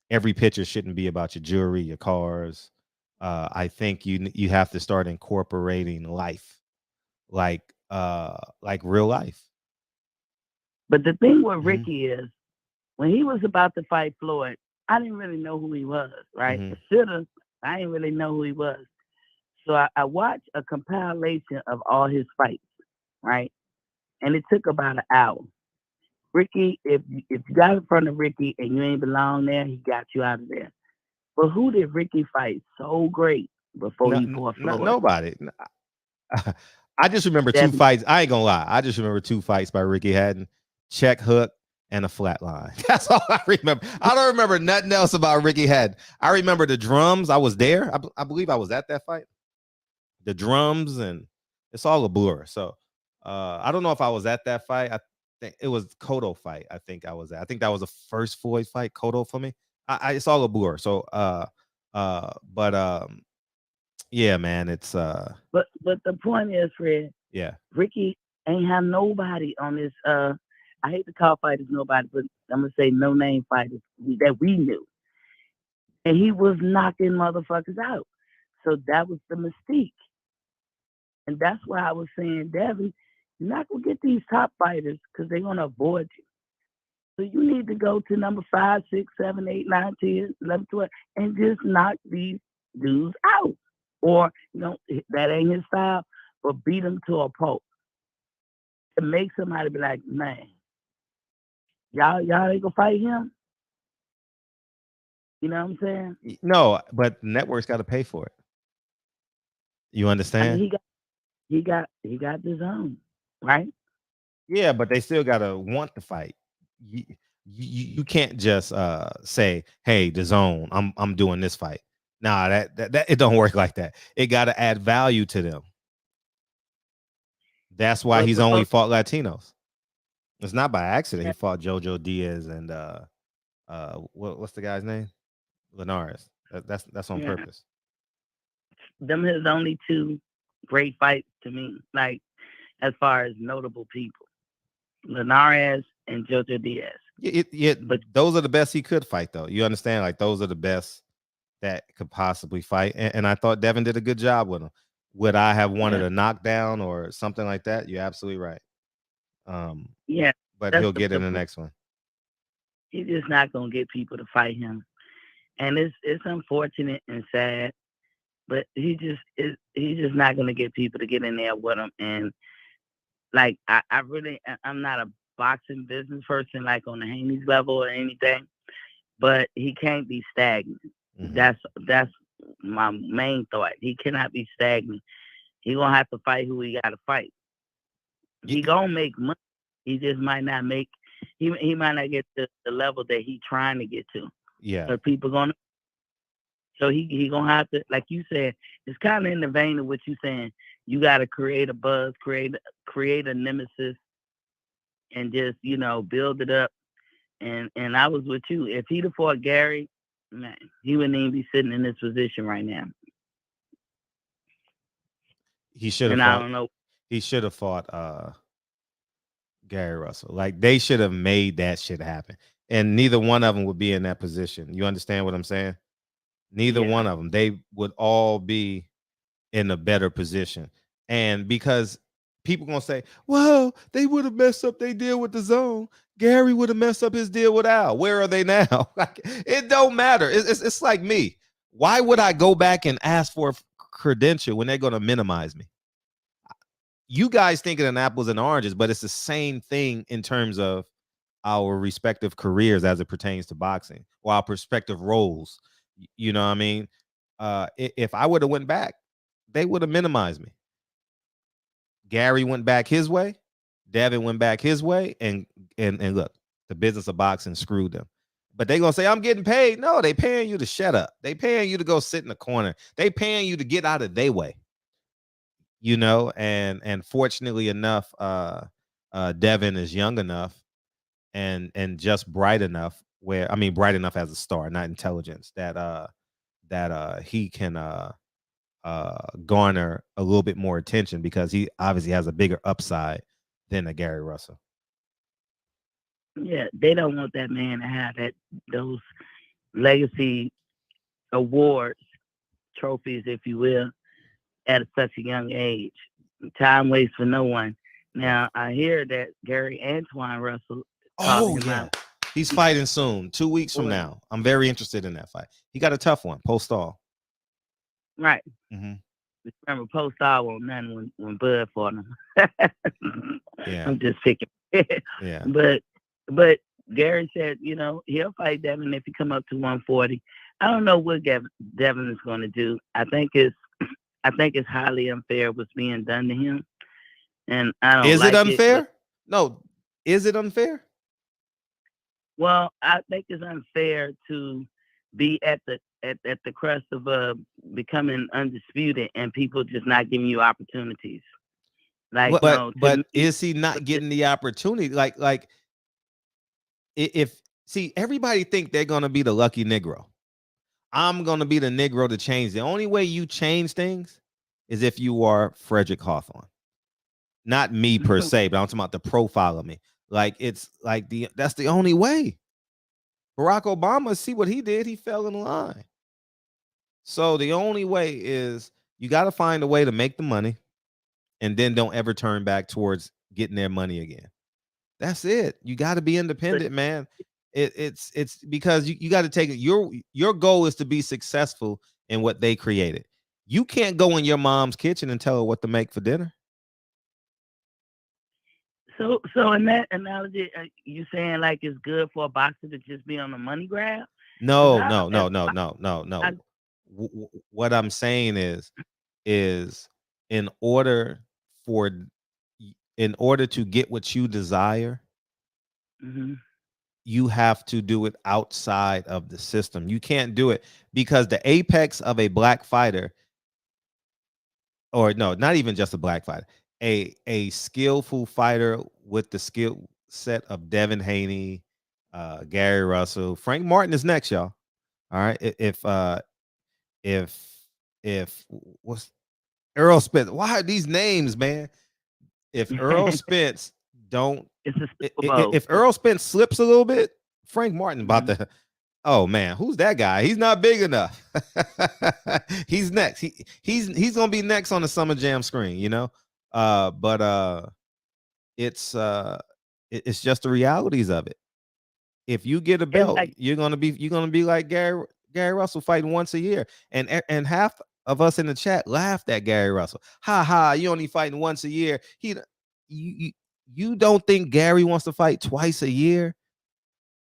S4: every picture shouldn't be about your jewelry, your cars. I think you have to start incorporating life, like real life.
S5: But the thing with Ricky is, when he was about to fight Floyd, I didn't really know who he was, right? I didn't really know who he was. So I watched a compilation of all his fights, right? And it took about an hour. Ricky, if you got in front of Ricky and you ain't belong there, he got you out of there. But who did Ricky fight so great before he fought Floyd?
S4: Nobody. I just remember two fights. I ain't gonna lie. I just remember two fights by Ricky Hatton: check hook and a flat line. That's all I remember. I don't remember nothing else about Ricky Hatton. I remember the drums. I was there. I believe I was at that fight. The drums, and it's all a blur. So I don't know if I was at that fight. I think it was Cotto fight. I think I was at. I think that was the first Floyd fight, Cotto, for me. It's all a blur. So yeah, man, it's
S5: But the point is, Fred,
S4: yeah,
S5: Ricky ain't have nobody on this I hate to call fighters nobody, but I'm gonna say no name fighters that we knew. And he was knocking motherfuckers out. So that was the mystique. And that's why I was saying, Devin, you're not gonna get these top fighters because they're gonna avoid you. So you need to go to number 5, 6, 7, 8, 9, 10, 11, 12, and just knock these dudes out. Or, that ain't his style, but beat them to a pulp. To make somebody be like, man, y'all ain't gonna fight him? You know what I'm saying?
S4: No, but the network's got to pay for it. You understand?
S5: I mean, he got his own, right?
S4: Yeah, but they still got to want to fight. You can't just say, "Hey, the zone, I'm doing this fight." Nah, that it don't work like that. It got to add value to them. That's why he's only fought Latinos. It's not by accident he fought Jojo Diaz and what's the guy's name? Linares. That's on purpose.
S5: Them his only two great fights to me, like as far as notable people, Linares and Jojo Diaz.
S4: But those are the best he could fight, though. You understand? Like, those are the best that could possibly fight. And I thought Devin did a good job with him. Would I have wanted a knockdown or something like that? You're absolutely right.
S5: Yeah,
S4: but he'll get in the next one.
S5: He's just not gonna get people to fight him, and it's unfortunate and sad. But he's just not gonna get people to get in there with him. And like I'm not a boxing business person like on the Haney's level or anything, but he can't be stagnant. That's my main thought. He cannot be stagnant. He gonna have to fight who he gotta fight. He gonna make money. He just might not make. He might not get to the level that he trying to get to.
S4: Yeah.
S5: But people gonna. So he gonna have to, like you said, it's kind of in the vein of what you saying. You got to create a buzz, create a nemesis, and just build it up. And I was with you. If he'd have fought Gary, man, he wouldn't even be sitting in this position right now.
S4: He should have. I don't know. He should have fought Gary Russell. Like, they should have made that shit happen, and neither one of them would be in that position. You understand what I'm saying? Neither one of them. They would all be in a better position. And because people going to say, well, they would have messed up their deal with the zone. Gary would have messed up his deal with Al. Where are they now? Like, it don't matter. It's like me. Why would I go back and ask for a credential when they're going to minimize me? You guys think of an apples and oranges, but it's the same thing in terms of our respective careers as it pertains to boxing, or our respective roles. You know what I mean? If I would have went back, they would have minimized me. Gary went back his way. Devin went back his way. And look, the business of boxing screwed them. But they going to say, I'm getting paid. No, they paying you to shut up. They paying you to go sit in the corner. They paying you to get out of their way. And fortunately enough, Devin is young enough and just bright enough bright enough as a star, not intelligence, that he can garner a little bit more attention because he obviously has a bigger upside than a Gary Russell.
S5: Yeah, they don't want that man to have those legacy awards, trophies, if you will, at such a young age. Time waits for no one. Now, I hear that Gary Antoine Russell calling him out.
S4: He's fighting soon, 2 weeks from now. I'm very interested in that fight. He got a tough one, Postal.
S5: Right.
S4: Mm-hmm.
S5: Remember, Postal won't none when Bud fought him.
S4: Yeah.
S5: I'm just picking.
S4: Yeah.
S5: But Gary said, he'll fight Devin if he come up to 140. I don't know what Devin is going to do. I think it's highly unfair what's being done to him, and I don't.
S4: Is
S5: like
S4: it unfair?
S5: It,
S4: no. Is it unfair?
S5: Well, I think it's unfair to be at the crest of becoming undisputed and people just not giving you opportunities. Like,
S4: but is he not getting the opportunity? Like, if everybody think they're gonna be the lucky Negro. I'm gonna be the Negro to change. The only way you change things is if you are Frederick Hawthorne. Not me per se, but I'm talking about the profile of me. Like, it's like that's the only way. Barack Obama, see what he did? He fell in line. So the only way is you got to find a way to make the money and then don't ever turn back towards getting their money again. That's it. You got to be independent, man. It's because you got to take it. Your goal is to be successful in what they created. You can't go in your mom's kitchen and tell her what to make for dinner.
S5: So in that analogy, you saying like it's good for a boxer to just be on a money grab?
S4: No. What I'm saying is in order to get what you desire,
S5: mm-hmm.
S4: you have to do it outside of the system. You can't do it because the apex of a black fighter, or no, not even just a black fighter, a skillful fighter with the skill set of Devin Haney, Gary Russell, Frank Martin is next, y'all. All right. If what's Earl Spence? Why are these names, man? If Earl Spence don't, if Earl Spence slips a little bit, Frank Martin about to. Oh man, who's that guy? He's not big enough. He's next. He's gonna be next on the Summer Jam screen, but it's just the realities of it. If you get a belt, you're gonna be like Gary Russell fighting once a year, and half of us in the chat laughed at Gary Russell. Ha ha! You only fighting once a year. You don't think Gary wants to fight twice a year?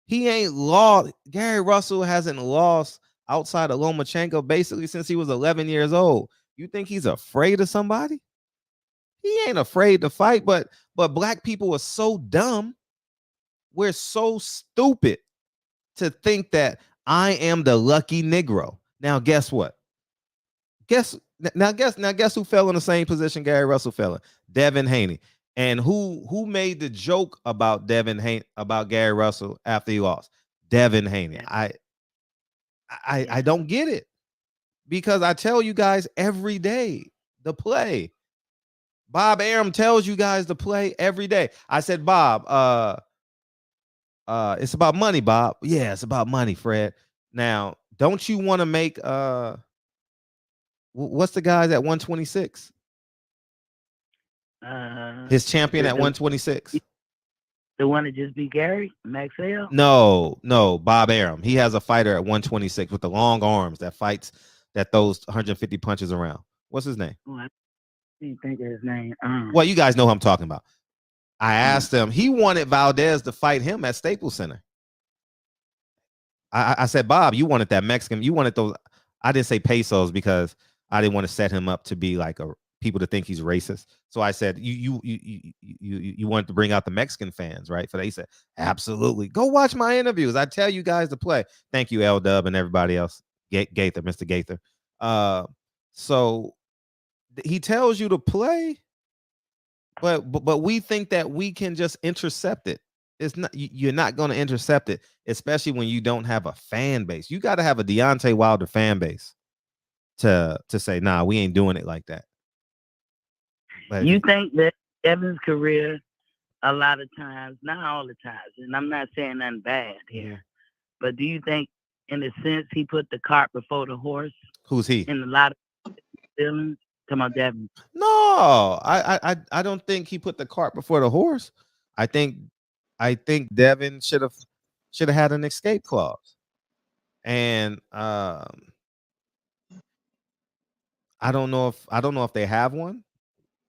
S4: He ain't lost. Gary Russell hasn't lost outside of Lomachenko basically since he was 11 years old. You think he's afraid of somebody? He ain't afraid to fight, but black people are so dumb. We're so stupid to think that I am the lucky Negro. Now, guess what? Guess who fell in the same position Gary Russell fell in? Devin Haney. And who made the joke about Devin Haney, about Gary Russell after he lost? Devin Haney. I don't get it, because I tell you guys every day the play. Bob Arum tells you guys to play every day. I said, Bob, it's about money, Bob. Yeah, it's about money, Fred. Now, don't you want to make what's the guys at 126? His champion at 126.
S5: The one that just beat Gary, Maxwell?
S4: No, Bob Arum. He has a fighter at 126 with the long arms that throws 150 punches around. What's his name?
S5: Oh, I didn't think of his name.
S4: Well, you guys know who I'm talking about. I asked him. He wanted Valdez to fight him at Staples Center. I said, Bob, you wanted that Mexican. You wanted those. I didn't say pesos because I didn't want to set him up to be like people to think he's racist. So I said, you wanted to bring out the Mexican fans, right? For that, he said, absolutely. Go watch my interviews. I tell you guys to play. Thank you, L Dub and everybody else. Gaither, Mr. Gaither. So he tells you to play, but we think that we can just intercept it. It's not. You're not going to intercept it, especially when you don't have a fan base. You got to have a Deontay Wilder fan base. to say, nah, we ain't doing it like that. But
S5: You think that Devin's career, a lot of times, not all the times, and I'm not saying nothing bad here, but do you think, in a sense, he put the cart before the horse?
S4: Who's he?
S5: In a lot of feelings? Come on, Devin.
S4: No, I don't think he put the cart before the horse. I think Devin should have had an escape clause. And I don't know if they have one.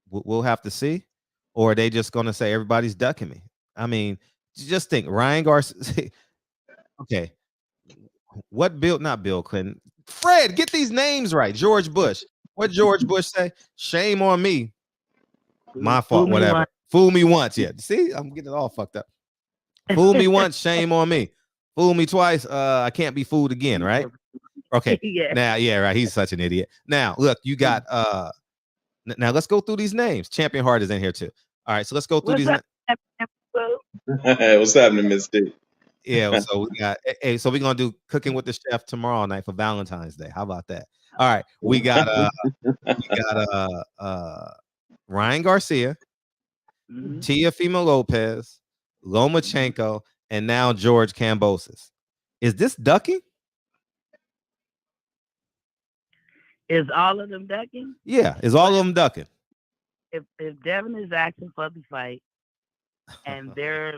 S4: We'll have to see. Or are they just gonna say everybody's ducking me? I mean, just think Ryan Garcia. Okay. What Bill, not Bill Clinton. Fred, get these names right. George Bush. What George Bush say? Shame on me. My fault, whatever. Fool me once. Yeah. See, I'm getting it all fucked up. Fool me once, shame on me. Fool me twice, I can't be fooled again, right? Okay.
S5: Yeah.
S4: Now, yeah, right. He's such an idiot. Now, look, you got now let's go through these names. Champion Heart is in here too. All right, so let's go through these.
S9: What's happening, Miss D?
S4: Yeah, so we got so we're gonna do cooking with the chef tomorrow night for Valentine's Day. How about that? All right, we got Ryan Garcia, Teofimo Lopez, Lomachenko, and now George Kambosos. Is this ducking?
S5: Is all of them ducking?
S4: Yeah, is all of them ducking?
S5: If Devin is asking for the fight and they're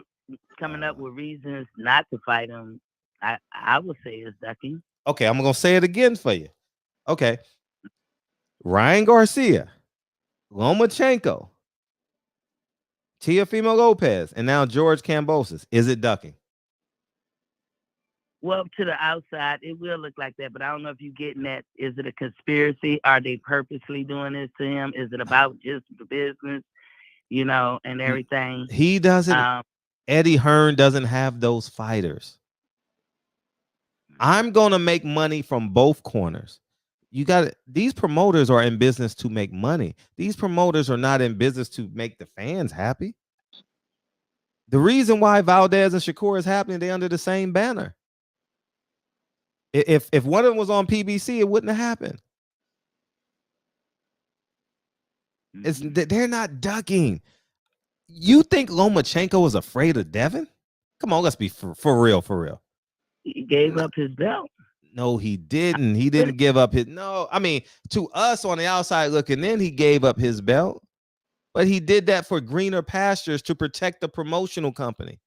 S5: coming up with reasons not to fight him, I would say it's ducking.
S4: Okay, I'm gonna say it again for you. Okay, Ryan Garcia, Lomachenko, Teofimo Lopez, and now George Kambosos. Is it ducking?
S5: Well, to the outside, it will look like that, but I don't know if you're getting that. Is it a conspiracy? Are they purposely doing this to him? Is it about just the business, and everything?
S4: He doesn't. Eddie Hearn doesn't have those fighters. I'm going to make money from both corners. You got it. These promoters are in business to make money. These promoters are not in business to make the fans happy. The reason why Valdez and Shakur is happening, they're under the same banner. If one of them was on PBC, it wouldn't have happened. They're not ducking. You think Lomachenko was afraid of Devin? Come on, let's be for real.
S5: He gave up his belt.
S4: No, he didn't. He didn't give up his. No, I mean, to us on the outside looking in, he gave up his belt, but he did that for greener pastures to protect the promotional company.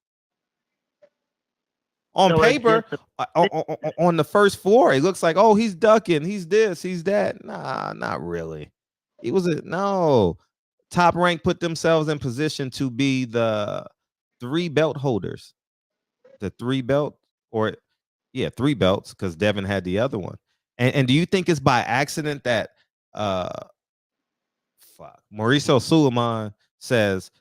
S4: On paper, on the first floor, it looks like, oh, he's ducking, he's this, he's that. Nah, not really. It was no. Top Rank put themselves in position to be the 3 belt holders. The 3 belt, or yeah, 3 belts, because Devin had the other one. And do you think it's by accident that Mauricio Suleiman says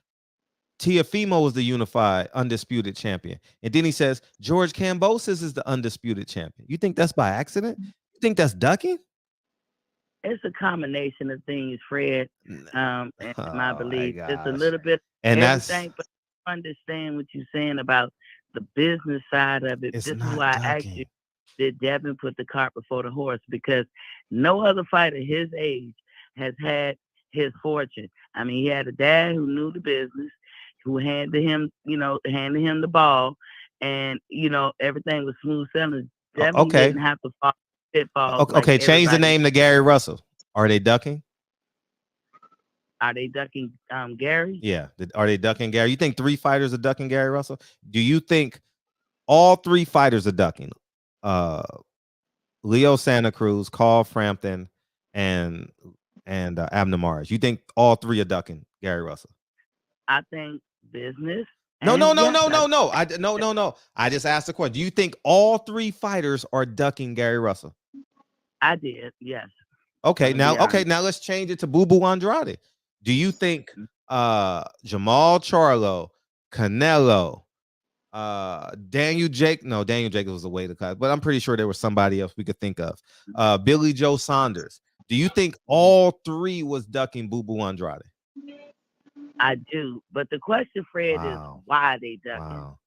S4: Teofimo is the unified undisputed champion, and then he says George Kambosos is the undisputed champion? You think that's by accident? You think that's ducking?
S5: It's a combination of things, Fred. And my belief, it's a little bit
S4: and
S5: everything, but understand what you're saying about the business side of it. This is why I asked you, did Devin put the cart before the horse? Because no other fighter his age has had his fortune. I mean, he had a dad who knew the business, who handed him the ball, and everything was smooth sailing. Devin didn't have to fall pitfalls.
S4: Okay, change the name to Gary Russell. Are they ducking?
S5: Are they ducking Gary?
S4: Yeah. Are they ducking Gary? You think 3 fighters are ducking Gary Russell? Do you think all 3 fighters are ducking? Leo Santa Cruz, Carl Frampton, and Abner Mares. You think all 3 are ducking Gary Russell?
S5: I think business.
S4: No. I just asked the question. Do you think all 3 fighters are ducking Gary Russell?
S5: I did, yes.
S4: Okay, now let's change it to Boo Boo Andrade. Do you think Jermall Charlo, Canelo, Daniel Jacobs was a way to cut, but I'm pretty sure there was somebody else we could think of. Billy Joe Saunders. Do you think all 3 was ducking Boo Boo Andrade?
S5: I do, but the question, Fred, is why are they ducking?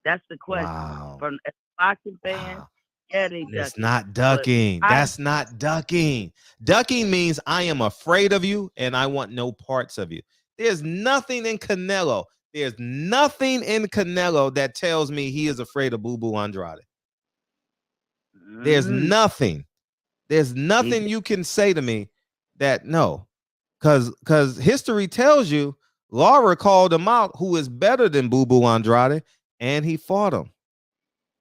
S5: That's the question. From a boxing fan, Yeah, they
S4: It's
S5: ducking.
S4: not ducking. That's not ducking. Ducking means I am afraid of you and I want no parts of you. There's nothing in Canelo. There's nothing in Canelo that tells me he is afraid of Boo Boo Andrade. There's nothing. There's nothing you can say to me that no. Because history tells you Laura called him out, who is better than Boo Boo Andrade, and he fought him.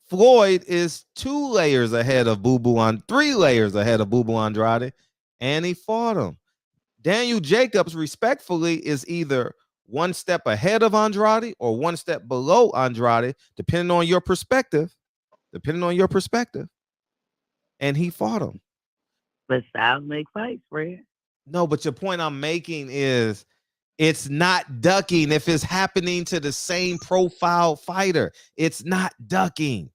S4: Floyd is 2 layers ahead of 3 layers ahead of Boo Boo Andrade, and he fought him. Daniel Jacobs, respectfully, is either 1 step ahead of Andrade or 1 step below Andrade, depending on your perspective. And he fought him.
S5: But styles make fights, Fred.
S4: No, but your point I'm making is it's not ducking if it's happening to the same profile fighter. It's not ducking.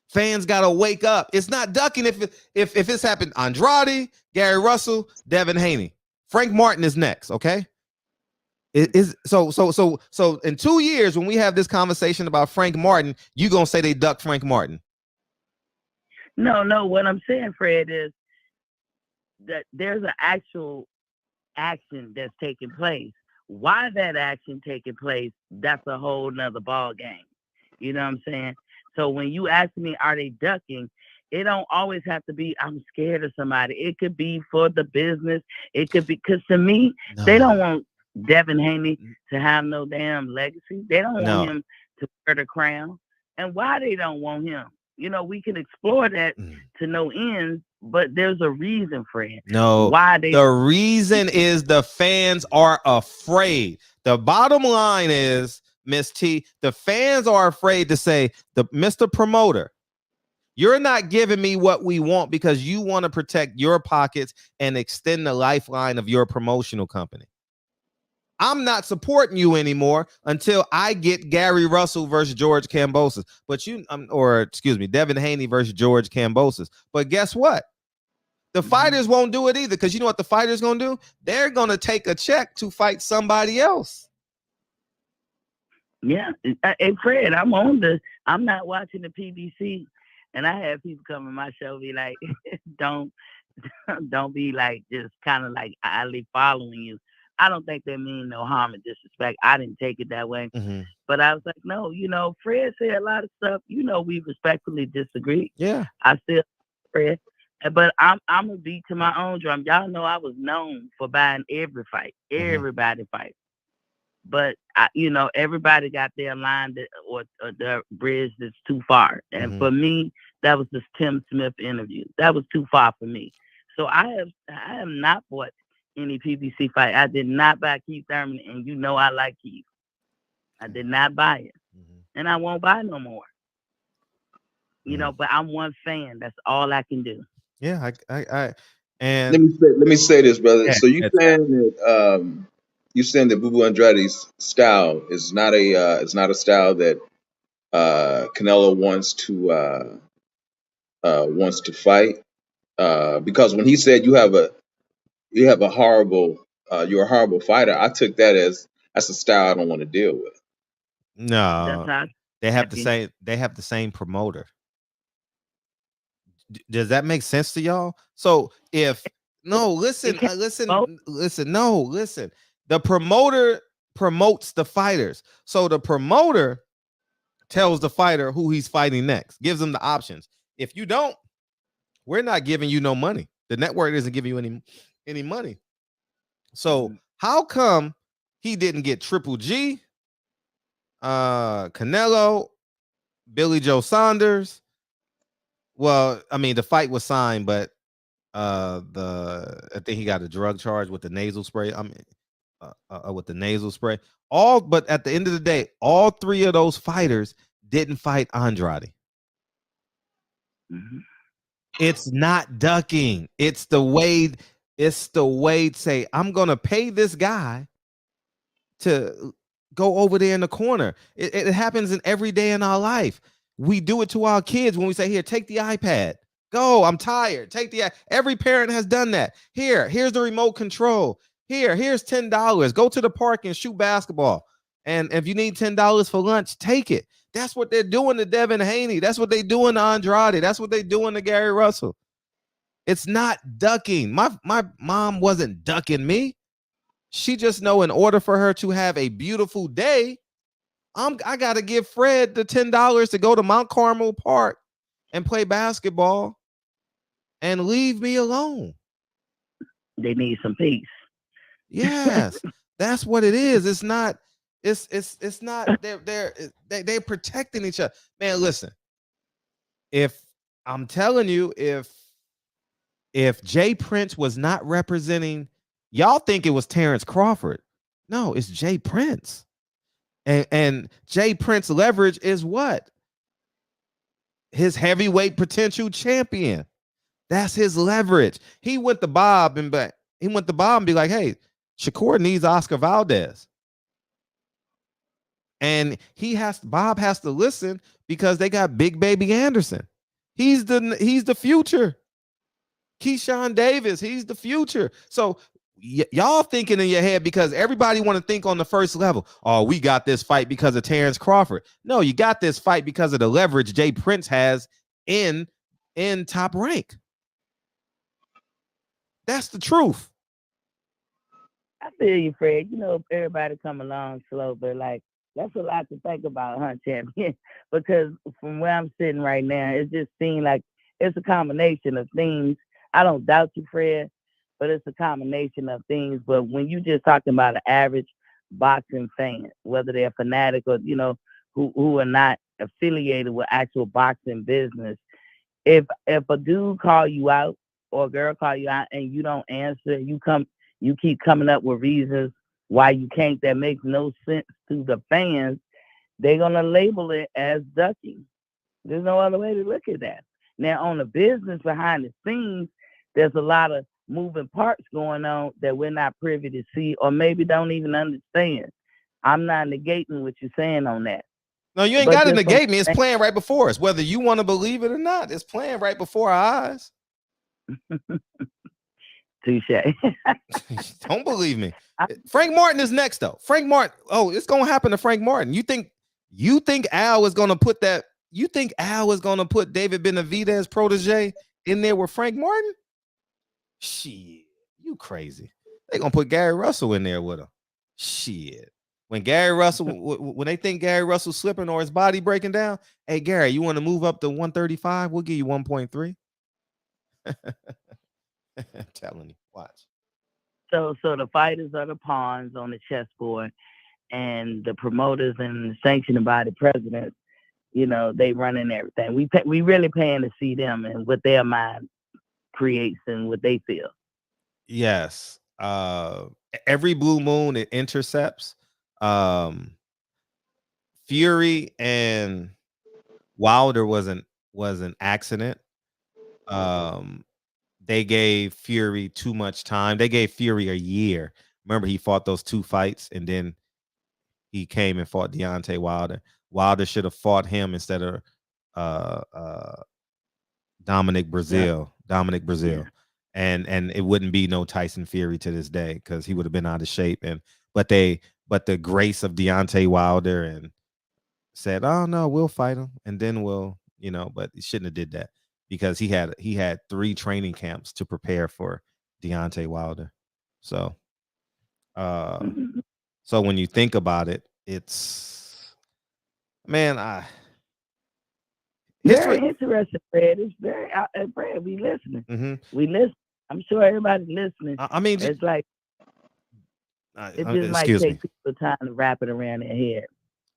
S4: Fans gotta wake up. It's not ducking if it's happened. Andrade, Gary Russell, Devin Haney, Frank Martin is next. Okay, it is so. In 2 years, when we have this conversation about Frank Martin, you gonna say they ducked Frank Martin?
S5: No. What I'm saying, Fred, is that there's an actual action that's taking place. Why that action taking place, that's a whole nother ball game. You know what I'm saying? So when you ask me, are they ducking? It don't always have to be, I'm scared of somebody. It could be for the business. It could be, because to me, they don't want Devin Haney to have no damn legacy. They don't want him to wear the crown. And why they don't want him? You know, we can explore that to no end, but there's a reason, Fred.
S4: No,
S5: why they?
S4: The reason is the fans are afraid. The bottom line is, Miss T, the fans are afraid to say, Mr. Promoter, you're not giving me what we want because you want to protect your pockets and extend the lifeline of your promotional company. I'm not supporting you anymore until I get Gary Russell versus George Kambosos. But Devin Haney versus George Kambosos. But guess what? The fighters won't do it either, because you know what the fighters gonna do? They're gonna take a check to fight somebody else.
S5: Yeah, and Fred, I'm not watching the PBC, and I have people come on my show be like, don't be like just kind of like idly following you. I don't think they mean no harm and disrespect. I didn't take it that way, but I was like, no, Fred said a lot of stuff. We respectfully disagree.
S4: Yeah,
S5: I still Fred, but I'm gonna beat to my own drum. Y'all know I was known for buying every fight, everybody fight. But everybody got their line or the bridge that's too far. And for me, that was this Tim Smith interview. That was too far for me. So I have not bought any PBC fight. I did not buy Keith Thurman, and I like Keith. I did not buy it, and I won't buy no more. But I'm one fan. That's all I can do.
S4: Yeah, and
S9: let me say this, brother.
S4: Yeah,
S9: so you saying that Boo Boo Andrade's style is not a style that Canelo wants to fight, because when he said you're a horrible fighter, I took that as that's a style I don't want to deal with.
S4: No, they have the same promoter. Does that make sense to y'all? So listen. The promoter promotes the fighters. So the promoter tells the fighter who he's fighting next, gives them the options. If you don't, we're not giving you no money. The network isn't giving you any money. So how come he didn't get Triple G, Canelo, Billy Joe Saunders? Well, I mean, the fight was signed, but I think he got a drug charge with the nasal spray. With the nasal spray. But at the end of the day, all 3 of those fighters didn't fight Andrade. It's not ducking. It's the way to say, I'm gonna pay this guy to go over there in the corner. It happens in every day in our life. We do it to our kids when we say, here, take the iPad. Go, I'm tired. Every parent has done that. Here's the remote control. Here's $10. Go to the park and shoot basketball. And if you need $10 for lunch, take it. That's what they're doing to Devin Haney. That's what they doing to Andrade. That's what they doing to Gary Russell. It's not ducking. My mom wasn't ducking me. She just know in order for her to have a beautiful day, I gotta give Fred the $10 to go to Mount Carmel Park and play basketball and leave me alone.
S5: They need some peace.
S4: Yes, that's what it is. It's not. It's not. They're protecting each other. Man, listen. If I'm telling you, if Jay Prince was not representing, y'all think it was Terrence Crawford. No, it's Jay Prince. And Jay Prince leverage is what? His heavyweight potential champion. That's his leverage. He went to Bob and be like, hey, Shakur needs Oscar Valdez. And Bob has to listen because they got Big Baby Anderson. He's the future. Keyshawn Davis, he's the future. So y'all thinking in your head because everybody want to think on the first level. Oh, we got this fight because of Terrence Crawford. No, you got this fight because of the leverage Jay Prince has in Top Rank. That's the truth.
S5: I feel you, Fred. You know, everybody come along slow, but like that's a lot to think about, huh, champion? Because from where I'm sitting right now, it just seems like it's a combination of things. I don't doubt you, Fred, but it's a combination of things. But when you just talking about an average boxing fan, whether they're fanatic or, you know, who are not affiliated with actual boxing business, if a dude call you out or a girl call you out and you don't answer, you keep coming up with reasons why you can't, that makes no sense to the fans, they're going to label it as ducking. There's no other way to look at that. Now, on the business behind the scenes, there's a lot of moving parts going on that we're not privy to see or maybe don't even understand. I'm not negating what you're saying on that.
S4: No, you ain't got to negate me. It's playing right before us. Whether you want to believe it or not, it's playing right before our eyes.
S5: Touche.
S4: Don't believe me. Frank Martin is next, though. Frank Martin. Oh, it's going to happen to Frank Martin. You think Al is going to put that? You think Al is going to put David Benavidez protege in there with Frank Martin? Shit, you crazy. They going to put Gary Russell in there with him. Shit. When Gary Russell, when they think Gary Russell's slipping or his body breaking down, hey, Gary, you want to move up to 135? We'll give you 1.3. I'm telling you, watch.
S5: So the fighters are the pawns on the chessboard, and the promoters and the sanctioning body presidents, you know, they running everything. We really paying to see them and what their mind creates and what they feel.
S4: Yes. Every blue moon it intercepts. Fury and Wilder was an accident. They gave Fury too much time. They gave Fury a year. Remember, he fought those 2 fights and then he came and fought Deontay Wilder. Wilder should have fought him instead of Dominic Brazil. Yeah. Dominic Brazil. Yeah. And it wouldn't be no Tyson Fury to this day because he would have been out of shape. But the grace of Deontay Wilder and said, oh no, we'll fight him and then we'll, you know, but he shouldn't have did that because he had 3 training camps to prepare for Deontay Wilder. So so when you think about it, it's, man,
S5: very interesting, Fred. It's very, Fred, we listening.
S4: Mm-hmm.
S5: We listen. I'm sure everybody's listening.
S4: I mean,
S5: it's like, it just might take people time to wrap it around their head.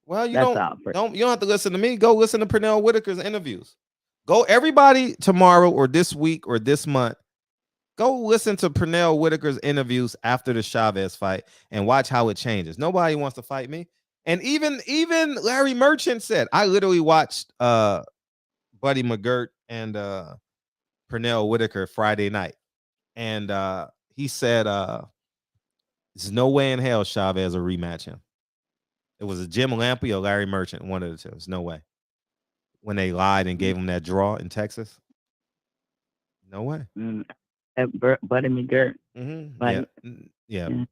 S4: Well, you don't have to listen to me. Go listen to Pernell Whitaker's interviews. Go, everybody, tomorrow or this week or this month, go listen to Pernell Whitaker's interviews after the Chavez fight and watch how it changes. Nobody wants to fight me. And even Larry Merchant said, I literally watched Buddy McGirt and Pernell Whitaker Friday night. And he said, there's no way in hell Chavez will rematch him. It was a Jim Lampley or Larry Merchant, one of the two. There's no way. When they lied and gave him that draw in Texas. No way.
S5: Buddy McGirt.
S4: Mm-hmm. Yeah. I'm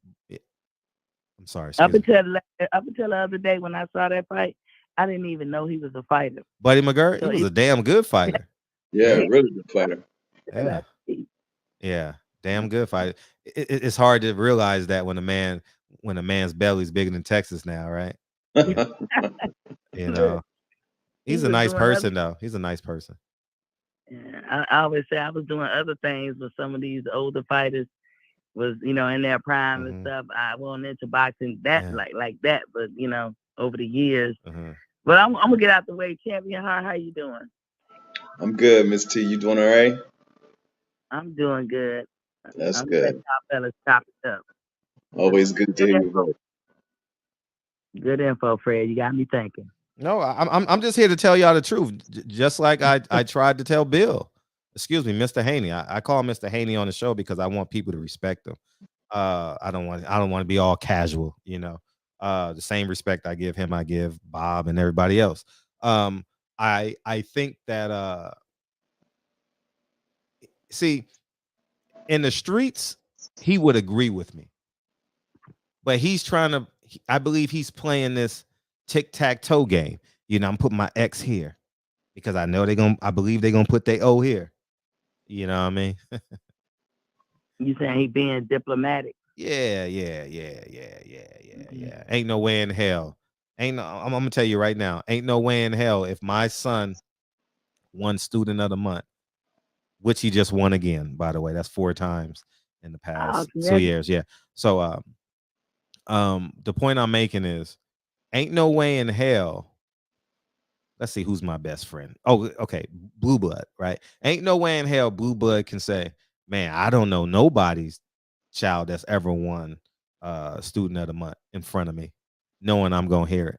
S4: sorry.
S5: Up until the other day when I saw that fight, I didn't even know he was a fighter.
S4: Buddy McGirt,
S5: So
S4: he was a damn good fighter.
S9: Yeah, really good fighter.
S4: Yeah. Yeah, damn good fighter. It's hard to realize that when a man's belly's bigger than Texas now, right? You know, he's a nice person though. He's a nice person.
S5: Yeah, I always say I was doing other things with some of these older fighters was, in their prime and stuff. I wasn't into boxing like that, but over the years. But I'm gonna get out the way. Champion, how you doing?
S9: I'm good, Miss T. You doing all right?
S5: I'm doing good.
S9: That's good.
S5: Top fellas, top it up.
S9: Always good to hear your voice.
S5: Good info, Fred. You got me thinking.
S4: No, I'm just here to tell y'all the truth. Just like I tried to tell Bill. Excuse me, Mr. Haney. I call Mr. Haney on the show because I want people to respect him. I don't want to be all casual, The same respect I give him, I give Bob and everybody else. I think that see, in the streets, he would agree with me. But I believe he's playing this tic-tac-toe game. I'm putting my X here because I know I believe they're gonna put their O here. You know what I mean?
S5: You saying he being diplomatic?
S4: Yeah. Ain't no way in hell. I'm gonna tell you right now, ain't no way in hell if my son won Student of the Month, which he just won again, by the way. That's 4 times in the past 2 years. Yeah. So the point I'm making is ain't no way in hell. Let's see who's my best friend. Oh, okay. Blue Blood, right? Ain't no way in hell Blue Blood can say, man, I don't know nobody's child that's ever won Student of the Month in front of me, knowing I'm gonna hear it.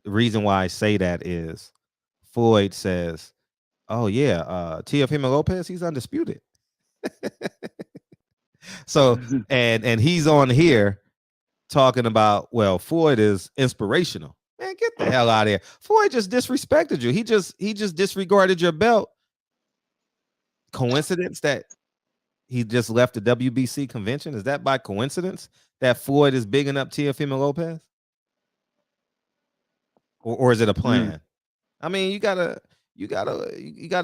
S4: The reason why I say that is Floyd says, oh yeah, Teofimo Lopez, he's undisputed. So and he's on here talking about, well, Floyd is inspirational. Man, get the hell out of here. Floyd just disrespected you. He just disregarded your belt. Coincidence that he just left the WBC convention? Is that by coincidence that Floyd is bigging up Teofimo Lopez? Or is it a plan? I mean, you gotta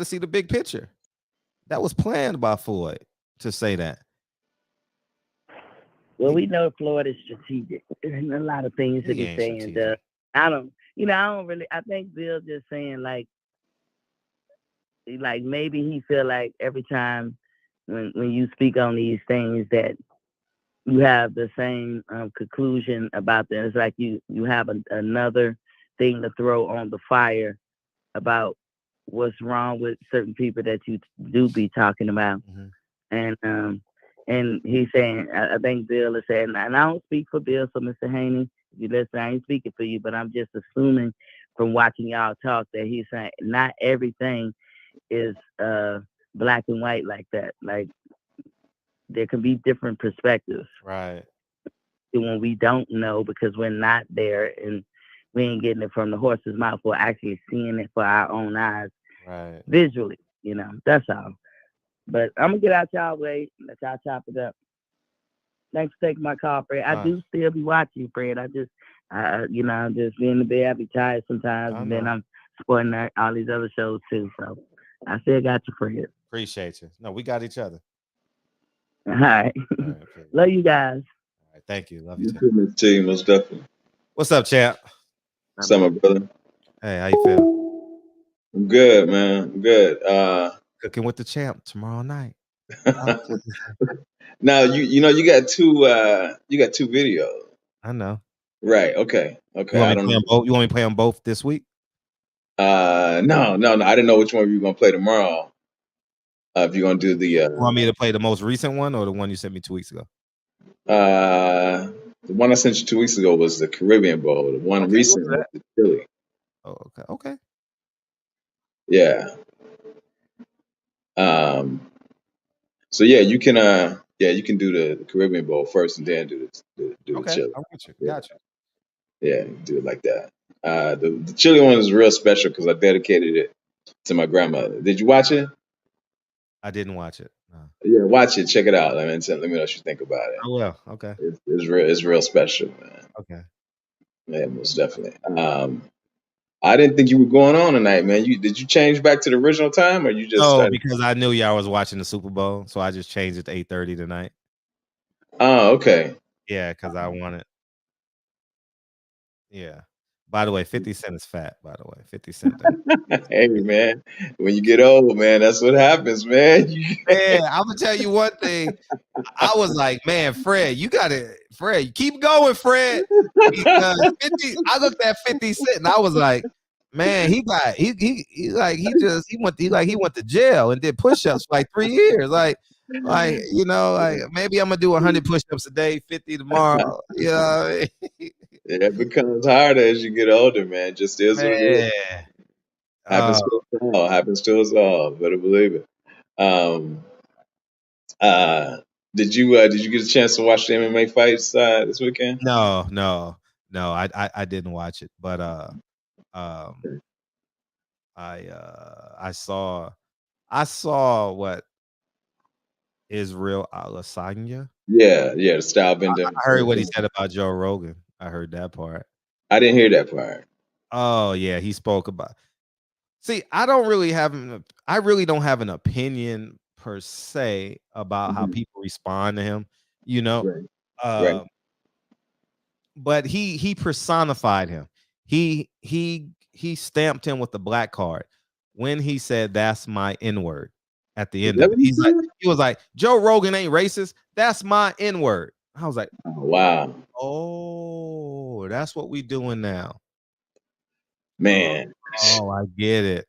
S4: see the big picture. That was planned by Floyd to say that.
S5: Well, we know Floyd is strategic. There's a lot of things that he's saying. I think Bill's just saying like maybe he feel like every time when you speak on these things that you have the same conclusion about them. It's like you have another thing to throw on the fire about what's wrong with certain people that you do be talking about. And he's saying, I think Bill is saying, and I don't speak for Bill, so Mr. Haney, if you listen, I ain't speaking for you, but I'm just assuming from watching y'all talk that he's saying not everything is black and white like that. Like there can be different perspectives.
S4: Right.
S5: When we don't know because we're not there and we ain't getting it from the horse's mouth, we're actually seeing it for our own eyes,
S4: right,
S5: visually, that's all. But I'm gonna get out y'all way, let y'all chop it up. Thanks for taking my call, Fred. I do still be watching you, Fred. I'm just be in the bed. I be tired sometimes, and then I'm supporting all these other shows too. So I still got you, Fred.
S4: Appreciate you. No, we got each other.
S5: All right. Okay. Love you guys.
S4: All right, thank you. Love you
S9: too. Most definitely.
S4: What's up, champ?
S9: What's up, my brother?
S4: Hey, how you feel?
S9: I'm good, man. I'm good.
S4: Cooking with the champ tomorrow night.
S9: Now you got two videos.
S4: I know.
S9: Right. Okay.
S4: You want me to play them both this week?
S9: No. I didn't know which one you were gonna play tomorrow. If you're gonna do the
S4: you want me to play the most recent one or the one you sent me 2 weeks ago?
S9: The one I sent you 2 weeks ago was the Caribbean Bowl. The one recent was the Chile.
S4: Oh, okay.
S9: Yeah. So yeah, you can do the Caribbean Bowl first and then do the Chile.
S4: I got you. Gotcha.
S9: Yeah, do it like that. The Chile one is real special because I dedicated it to my grandmother. Did you watch it?
S4: I didn't watch it. No.
S9: Yeah, watch it. Check it out. Let me know what you think about it.
S4: I will. Okay.
S9: It's real special, man.
S4: Okay.
S9: Yeah, most definitely. I didn't think you were going on tonight, man. Did you change back to the original time, or you just
S4: No,
S9: started?
S4: because I knew y'all was watching the Super Bowl, so I just changed it to 8:30 tonight.
S9: Oh, okay.
S4: Yeah, because I wanted. Yeah. By the way, 50 Cent is fat. By the way, 50 Cent.
S9: Hey, man, when you get old, man, that's what happens, man.
S4: Man, I'm gonna tell you one thing. I was like, man, Fred, Fred, keep going, Fred. Because 50, I looked at 50 Cent and I was like, man, he went to jail and did push-ups for like 3 years. Like, maybe I'm gonna do 100 push-ups a day, 50 tomorrow. You know what I mean?
S9: It becomes harder as you get older, man. Just is what it is.
S4: Man.
S9: Happens to us all. Happens to us all. Better believe it. Um, uh, did you get a chance to watch the MMA fights this weekend?
S4: No, I didn't watch it, but um, I saw what Israel Adesanya.
S9: Yeah, the style bender.
S4: I heard what he said about Joe Rogan. I heard that part.
S9: I didn't hear that part.
S4: Oh yeah, he spoke about. See, I really don't have an opinion per se about how people respond to him, you know.
S9: Right.
S4: But he personified him. He stamped him with the black card when he said that's my N-word at the end of it. He was like, Joe Rogan ain't racist. That's my N-word. I was like,
S9: oh, wow.
S4: Oh, that's what we doing now.
S9: Man.
S4: Oh, I get it.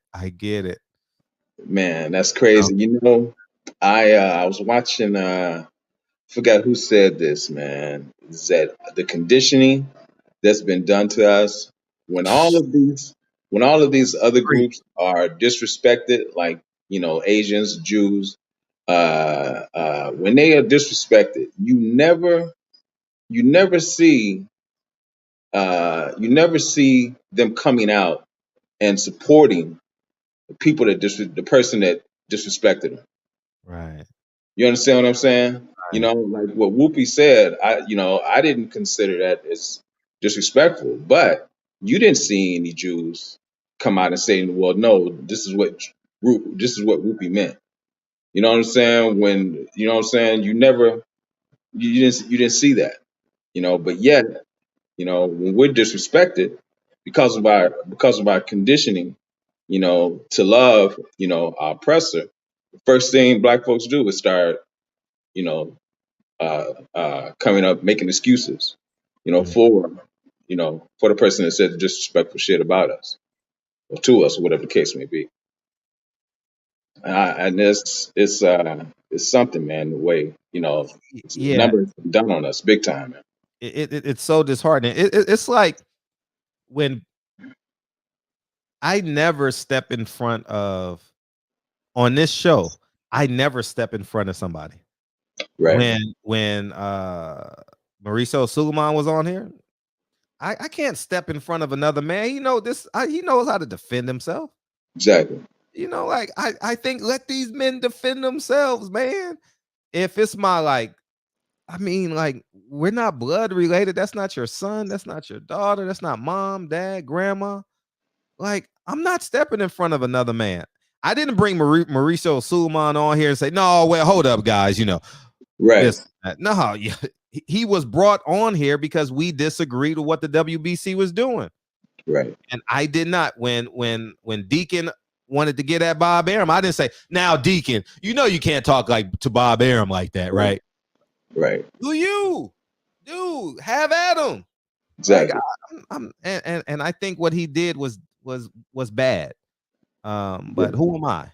S9: Man, that's crazy. You know, I was watching forgot who said this, man. Is that the conditioning that's been done to us when all of these other groups are disrespected, like, Asians, Jews, when they are disrespected, you never see them coming out and supporting the people the person that disrespected them.
S4: Right.
S9: You understand what I'm saying? Like what Whoopi said, I didn't consider that as disrespectful, but you didn't see any Jews come out and say, well, no, this is what Whoopi meant. You know what I'm saying? You didn't see that, but yet, when we're disrespected because of our conditioning, to love, our oppressor, the first thing black folks do is start, you know, coming up making excuses, for the person that said the disrespectful shit about us or to us, or whatever the case may be. And it's something, man. The way the numbers done on us big time, man.
S4: It's so disheartening. It's like when I never step in front of on this show. I never step in front of somebody.
S9: Right.
S4: When Mauricio Suleiman was on here, I can't step in front of another man. He knows how to defend himself.
S9: Exactly.
S4: Like I think let these men defend themselves, man. If it's my we're not blood related. That's not your son. That's not your daughter. That's not mom, dad, grandma. Like, I'm not stepping in front of another man. I didn't bring Mauricio Suleiman on here and say, no, well, hold up, guys.
S9: Right.
S4: No, he was brought on here because we disagreed with what the WBC was doing.
S9: Right.
S4: And I did not. When Deacon wanted to get at Bob Arum, I didn't say, now, Deacon, you can't talk to Bob Arum like that, right?
S9: Right.
S4: Dude, have at him.
S9: Exactly.
S4: And I think what he did was bad. But who am I?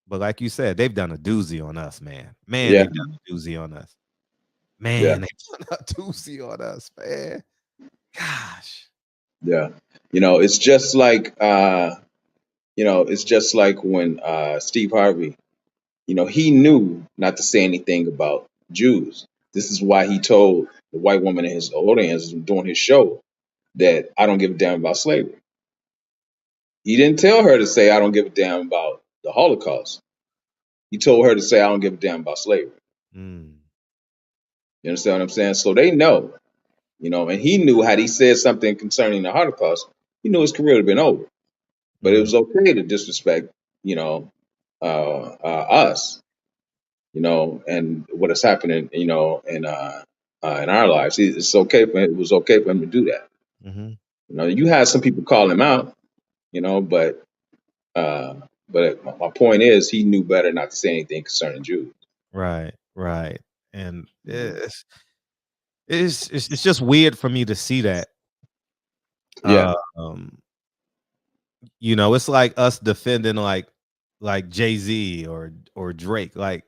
S4: But like you said, they've done a doozy on us, man. They've done a doozy on us. They've done a doozy on us, man. Gosh.
S9: Yeah. It's just like when Steve Harvey, he knew not to say anything about Jews. This is why he told the white woman in his audience during his show that I don't give a damn about slavery. He didn't tell her to say I don't give a damn about the Holocaust. He told her to say I don't give a damn about slavery. You understand what I'm saying? So they know you know, and he knew had he said something concerning the Holocaust, he knew his career would have been over. But it was okay to disrespect, you know, us, you know, and what is happening, you know, in our lives. It's okay for him, it was okay for him to do that.
S4: Mm-hmm.
S9: You know, you had some people call him out, you know, but my point is he knew better not to say anything concerning Jews.
S4: Right, right. And it's just weird for me to see that.
S9: Yeah.
S4: You know, it's like us defending like Jay-Z or Drake. Like,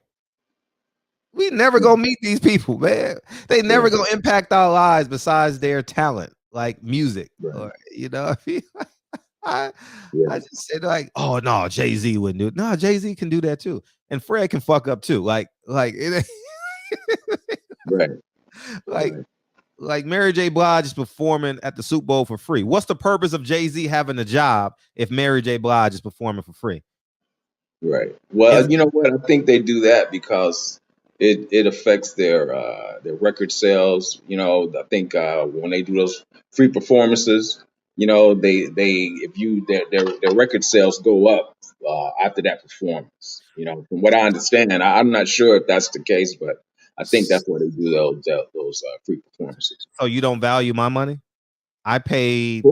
S4: we never gonna meet these people, man. They never gonna impact our lives besides their talent, like music. Or, you know, I just said like, oh no, Jay-Z wouldn't do it. No, Jay-Z can do that too. And Fred can fuck up too. Like it
S9: Right.
S4: like Mary J. Blige is performing at the Super Bowl for free. What's the purpose of Jay-Z having a job if Mary J. Blige is performing for free?
S9: Right. Well, you know what? I think they do that because it affects their record sales. You know, I think when they do those free performances, you know, their record sales go up after that performance. You know, from what I understand, I'm not sure if that's the case, but I think that's why they do those free performances.
S4: So you don't value my money? I paid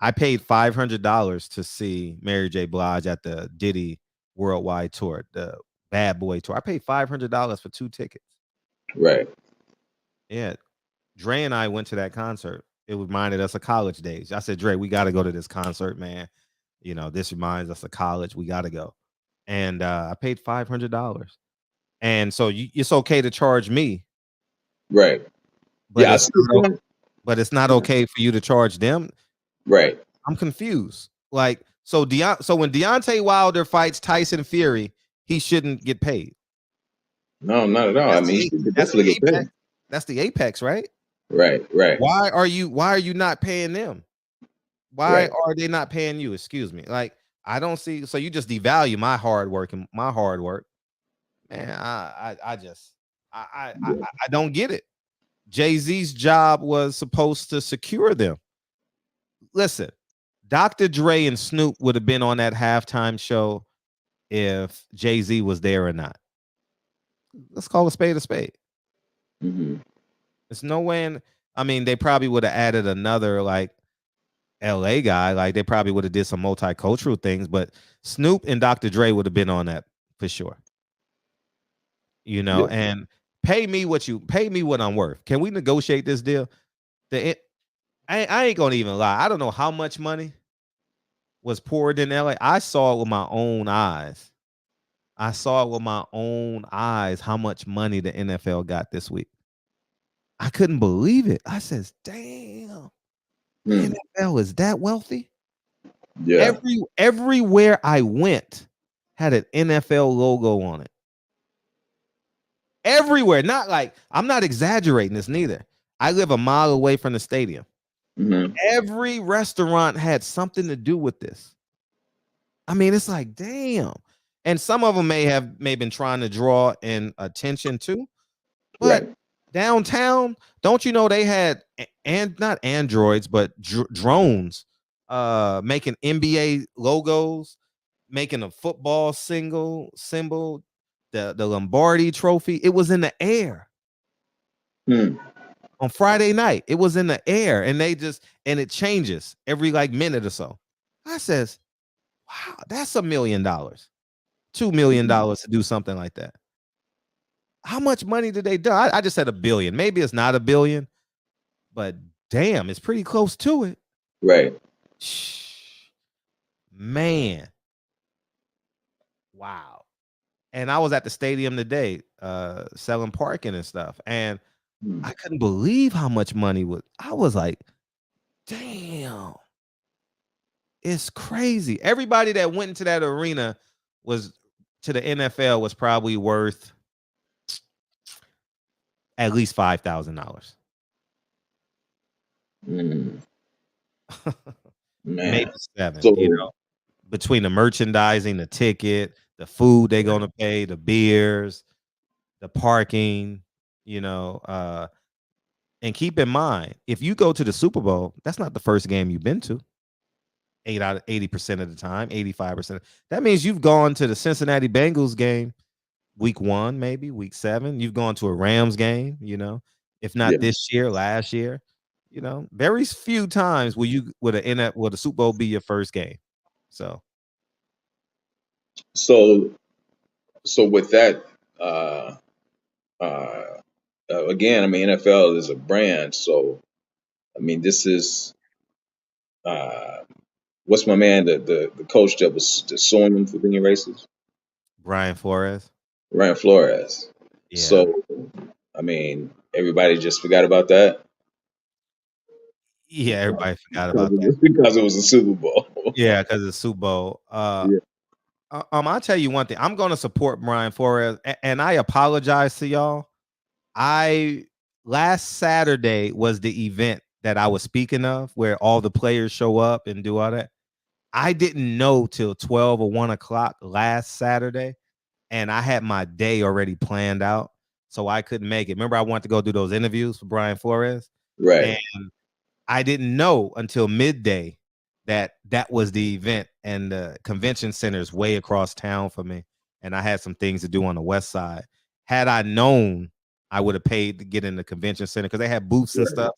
S4: $500 to see Mary J. Blige at the Diddy Worldwide Tour, the Bad Boy Tour. I paid $500 for 2 tickets.
S9: Right.
S4: Yeah. Dre and I went to that concert. It reminded us of college days. I said, Dre, we got to go to this concert, man. You know, this reminds us of college. We got to go. And I paid $500. And so it's okay to charge me.
S9: Right.
S4: But it's not okay for you to charge them.
S9: Right.
S4: I'm confused. Like, so when Deontay Wilder fights Tyson Fury, he shouldn't get paid.
S9: No, not at all. I mean, he should definitely get paid.
S4: That's the apex, right?
S9: Right.
S4: Why are you not paying them? Why are they not paying you? Excuse me. Like, I don't see. So you just devalue my hard work and my hard work. Man, I don't get it. Jay-Z's job was supposed to secure them. Listen, Dr. Dre and Snoop would have been on that halftime show if Jay-Z was there or not. Let's call a spade a spade.
S9: Mm-hmm.
S4: There's no way they probably would have added another like LA guy. Like, they probably would have did some multicultural things, but Snoop and Dr. Dre would have been on that for sure. You know, and pay me what I'm worth. Can we negotiate this deal? I ain't gonna even lie. I don't know how much money was poured in LA. I saw it with my own eyes. How much money the NFL got this week. I couldn't believe it. I says, damn, the NFL is that wealthy?
S9: Yeah.
S4: Everywhere I went had an NFL logo on it. Everywhere. Not like, I'm not exaggerating this neither. I live a mile away from the stadium.
S9: Mm-hmm.
S4: Every restaurant had something to do with this. I mean, it's like, damn. And some of them may have been trying to draw in attention too. But downtown, don't you know they had not androids, but drones making NBA logos, making a football symbol, the Lombardi trophy. It was in the air. On Friday night, it was in the air, and it changes every like minute or so. I says, wow, that's $1 million, $2 million to do something like that. How much money did they do? I just said $1 billion. Maybe it's not $1 billion, but damn, it's pretty close to it.
S9: Right.
S4: Man. Wow. And I was at the stadium today, selling parking and stuff, and I couldn't believe how much money I was like, damn, it's crazy. Everybody that went into that arena to the NFL was probably worth at least $5,000. Maybe 7, you know, between the merchandising, the ticket, the food they're gonna pay, the beers, the parking, you know, And keep in mind, if you go to the Super Bowl, that's not the first game you've been to. 80% of the time, 85%. That means you've gone to the Cincinnati Bengals game week 1, maybe week 7. You've gone to a Rams game, if not this year, last year. Very few times will the Super Bowl be your first game. So
S9: with that, again, I mean, NFL is a brand, so I mean, this is what's my man, the coach that was suing him for being racist?
S4: Brian Flores.
S9: Brian Flores.
S4: Yeah.
S9: So, I mean, everybody just forgot about that.
S4: Yeah, everybody forgot about
S9: that because it was a Super Bowl.
S4: Yeah, because it's Super Bowl. I'll tell you one thing. I'm going to support Brian Flores, and I apologize to y'all. Last Saturday was the event that I was speaking of, where all the players show up and do all that. I didn't know till 12 or 1 o'clock last Saturday, and I had my day already planned out, so I couldn't make it. Remember, I wanted to go do those interviews for Brian Flores,
S9: right?
S4: And I didn't know until midday that was the event, and the convention center is way across town for me, and I had some things to do on the west side. Had I known, I would have paid to get in the convention center because they had booths and stuff,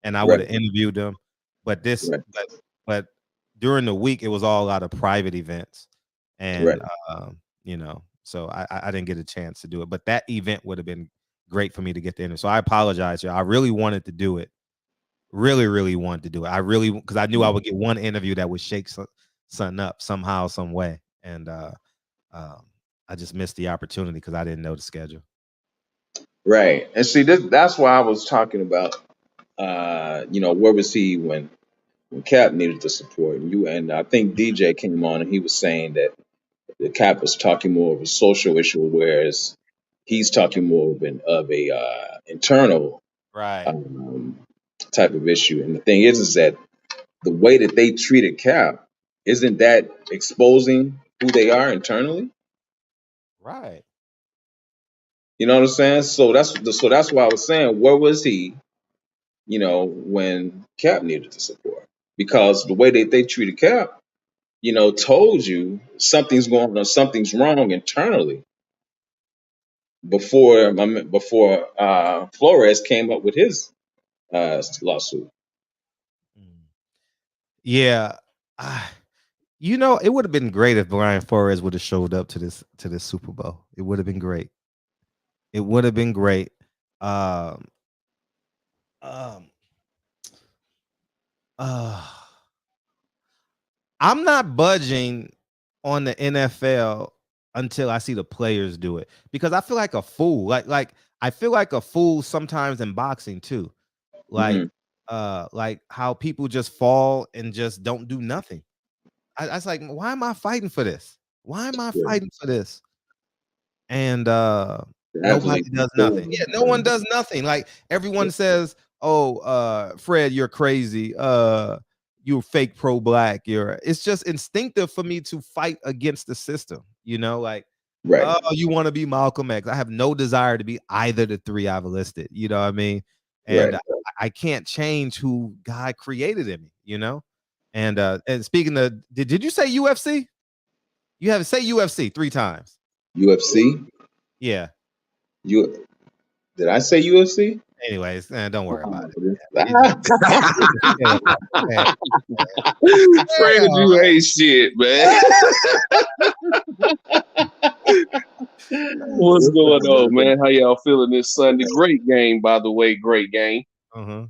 S4: and I would have interviewed them. But but during the week, it was all a lot of private events, and so I didn't get a chance to do it. But that event would have been great for me to get the interview. So I apologize, y'all. I really wanted to do it. Really, really wanted to do it. Because I knew I would get one interview that would shake something up somehow, some way. And I just missed the opportunity because I didn't know the schedule.
S9: Right. And see, that's why I was talking about, where was he when Cap needed the support? And I think DJ came on and he was saying that the Cap was talking more of a social issue, whereas he's talking more of a internal type of issue. And the thing is that the way that they treated Cap, isn't that exposing who they are internally?
S4: Right.
S9: You know what I'm saying? So that's why I was saying, where was he, when Cap needed the support? Because the way that they treated Cap, told you something's going on, something's wrong internally before Flores came up with his lawsuit.
S4: Yeah, it would have been great if Brian Flores would have showed up to this Super Bowl. It would have been great. It would have been great. I'm not budging on the NFL until I see the players do it, because I feel like a fool. Like I feel like a fool sometimes in boxing too. Like how people just fall and just don't do nothing. I was like, why am I fighting for this? Why am I fighting for this? And nobody does nothing. Yeah, no one does nothing. Like everyone says, "Oh, Fred, you're crazy. You're fake pro-black. It's just instinctive for me to fight against the system. Oh, you want to be Malcolm X. I have no desire to be either the three I've listed. You know what I mean? And I can't change who God created in me, And speaking of, did you say UFC? You have to say UFC 3 times.
S9: UFC?
S4: Yeah.
S9: Did I say UFC?
S4: Anyways, don't worry about it.
S10: Fred, you hate shit, man. What's going on, man? How y'all feeling this Sunday? Great game, by the way. Great game. I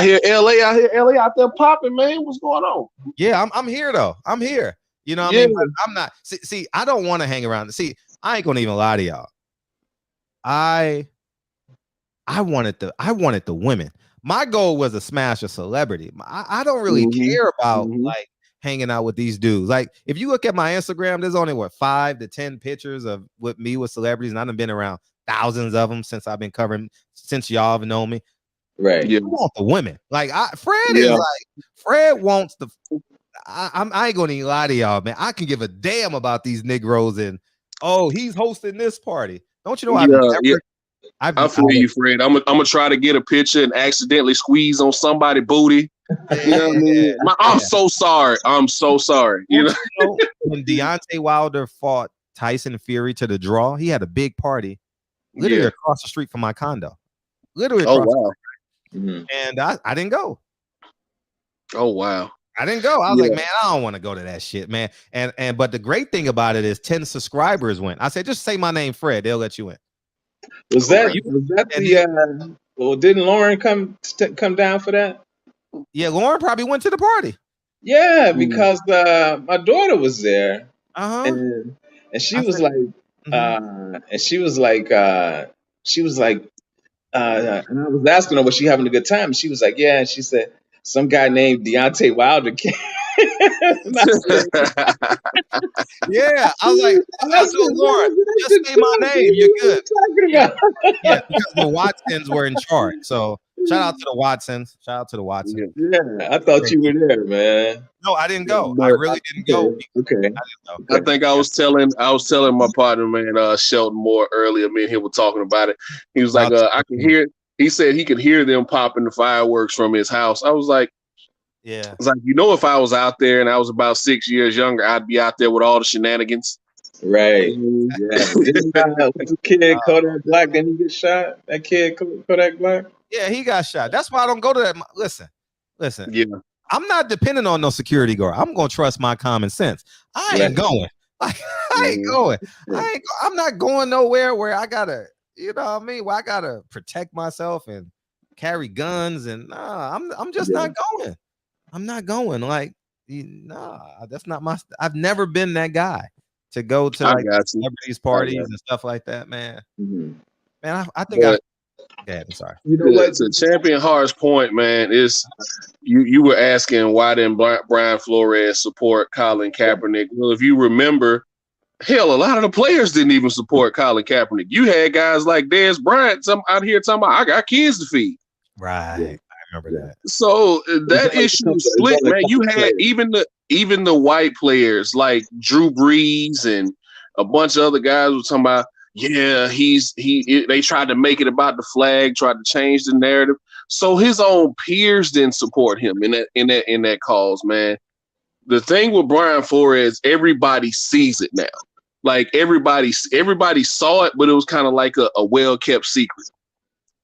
S10: hear LA out there popping, man. What's going on?
S4: Yeah, I'm here though. I'm here. You know what I mean? But I'm not. See, I don't want to hang around. See, I ain't gonna even lie to y'all. I wanted the women. My goal was to smash a celebrity. I don't really care about like hanging out with these dudes. Like if you look at my Instagram, there's only 5 to 10 pictures of with celebrities, and I've been around thousands of them since I've been covering, since y'all have known me.
S9: Right.
S4: I want the women. Like Fred is like, Fred wants the. I ain't gonna even lie to y'all, man. I can give a damn about these Negroes and he's hosting this party. Don't you know?
S10: I feel you, Fred. I'm gonna try to get a picture and accidentally squeeze on somebody's booty. You know what I mean? I'm so sorry. I'm so sorry. You know,
S4: when Deontay Wilder fought Tyson Fury to the draw, he had a big party literally across the street from my condo. Literally across the street. And I didn't go.
S10: Oh wow.
S4: I didn't go. I was like, man, I don't want to go to that shit, man. And but the great thing about it is 10 subscribers went. I said, just say my name, Fred. They'll let you in.
S9: Was that the well, didn't Lauren come down for that?
S4: Yeah, Lauren probably went to the party.
S9: Yeah, because my daughter was there. And she was like, and she was like, and I was asking her, was she having a good time? And she was like, yeah. And she said, some guy named Deontay Wilder came.
S4: Yeah, I was like, I told Lauren, just say my name, you're good. Yeah, because the Watsons were in charge. So shout out to the Watsons. Shout out to the Watsons.
S9: Yeah, I thought you were there, man.
S4: No, I didn't go. I really didn't go.
S9: Okay.
S10: I think I was telling my partner, man, Shelton Moore earlier. Me and him were talking about it. He was like, I can hear. He said he could hear them popping the fireworks from his house. I was like,
S4: yeah.
S10: I was like, if I was out there and I was about 6 years younger, I'd be out there with all the shenanigans.
S9: Right. Yeah. Didn't the kid Kodak Black? Didn't he get shot? That kid Kodak Black?
S4: Yeah, he got shot. That's why I don't go to that. Listen.
S10: Yeah.
S4: I'm not depending on no security guard. I'm gonna trust my common sense. I ain't going. I ain't going. I'm not going nowhere where I gotta, you know what I mean? Where I gotta protect myself and carry guns and I'm just not going. I'm not going. Like, that's not my. I've never been that guy to go to like celebrities parties and stuff like that, man. Man, I think I'm sorry.
S10: You know what? To Champion Heart's point, man, is you were asking why didn't Brian Flores support Colin Kaepernick? Well, if you remember, hell, a lot of the players didn't even support Colin Kaepernick. You had guys like Dez Bryant out here talking about, I got kids to feed.
S4: Right. I remember that.
S10: So that issue split, man. You had even the white players like Drew Brees and a bunch of other guys were talking about, yeah, they tried to make it about the flag, tried to change the narrative. So his own peers didn't support him in that cause, man. The thing with Brian Flores, everybody sees it now. Like everybody saw it, but it was kind of like a well-kept secret.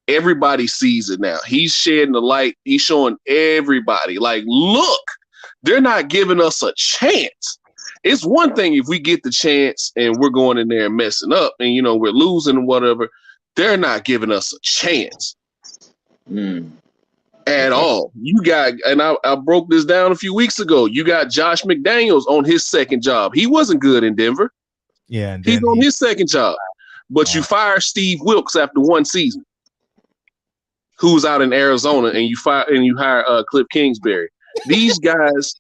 S10: Everybody sees it now. He's shedding the light. He's showing everybody, like, look, they're not giving us a chance. It's one thing if we get the chance and we're going in there and messing up and, we're losing and whatever. They're not giving us a chance at all. You got, and I broke this down a few weeks ago. You got Josh McDaniels on his second job. He wasn't good in Denver.
S4: Yeah. And
S10: he's on his second job. But you fire Steve Wilkes after one season, who's out in Arizona, and you hire Cliff Kingsbury. These guys,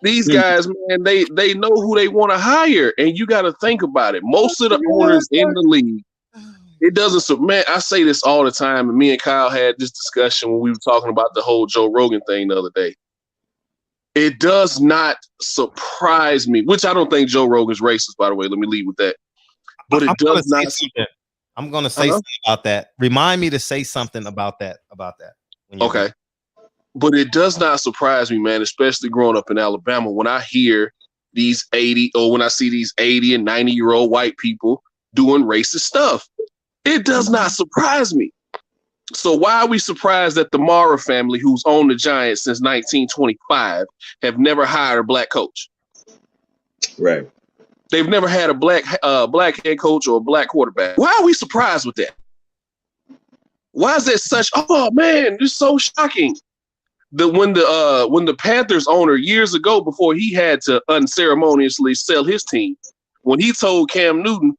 S10: man, they know who they want to hire, and you got to think about it. Most of the owners in the league, it doesn't. Man, I say this all the time, and me and Kyle had this discussion when we were talking about the whole Joe Rogan thing the other day. It does not surprise me, which I don't think Joe Rogan's racist, by the way. Let me leave with that. But it does not.
S4: I'm going to say something about that. Remind me to say something about that.
S10: Okay. But it does not surprise me, man, especially growing up in Alabama, when I hear these 80 or when I see these 80 and 90-year-old white people doing racist stuff. It does not surprise me. So why are we surprised that the Mara family, who's owned the Giants since 1925, have never hired a black coach?
S9: Right.
S10: They've never had a black head coach or a black quarterback. Why are we surprised with that? Why is that such? Oh man, it's so shocking. When the Panthers owner years ago, before he had to unceremoniously sell his team, when he told Cam Newton,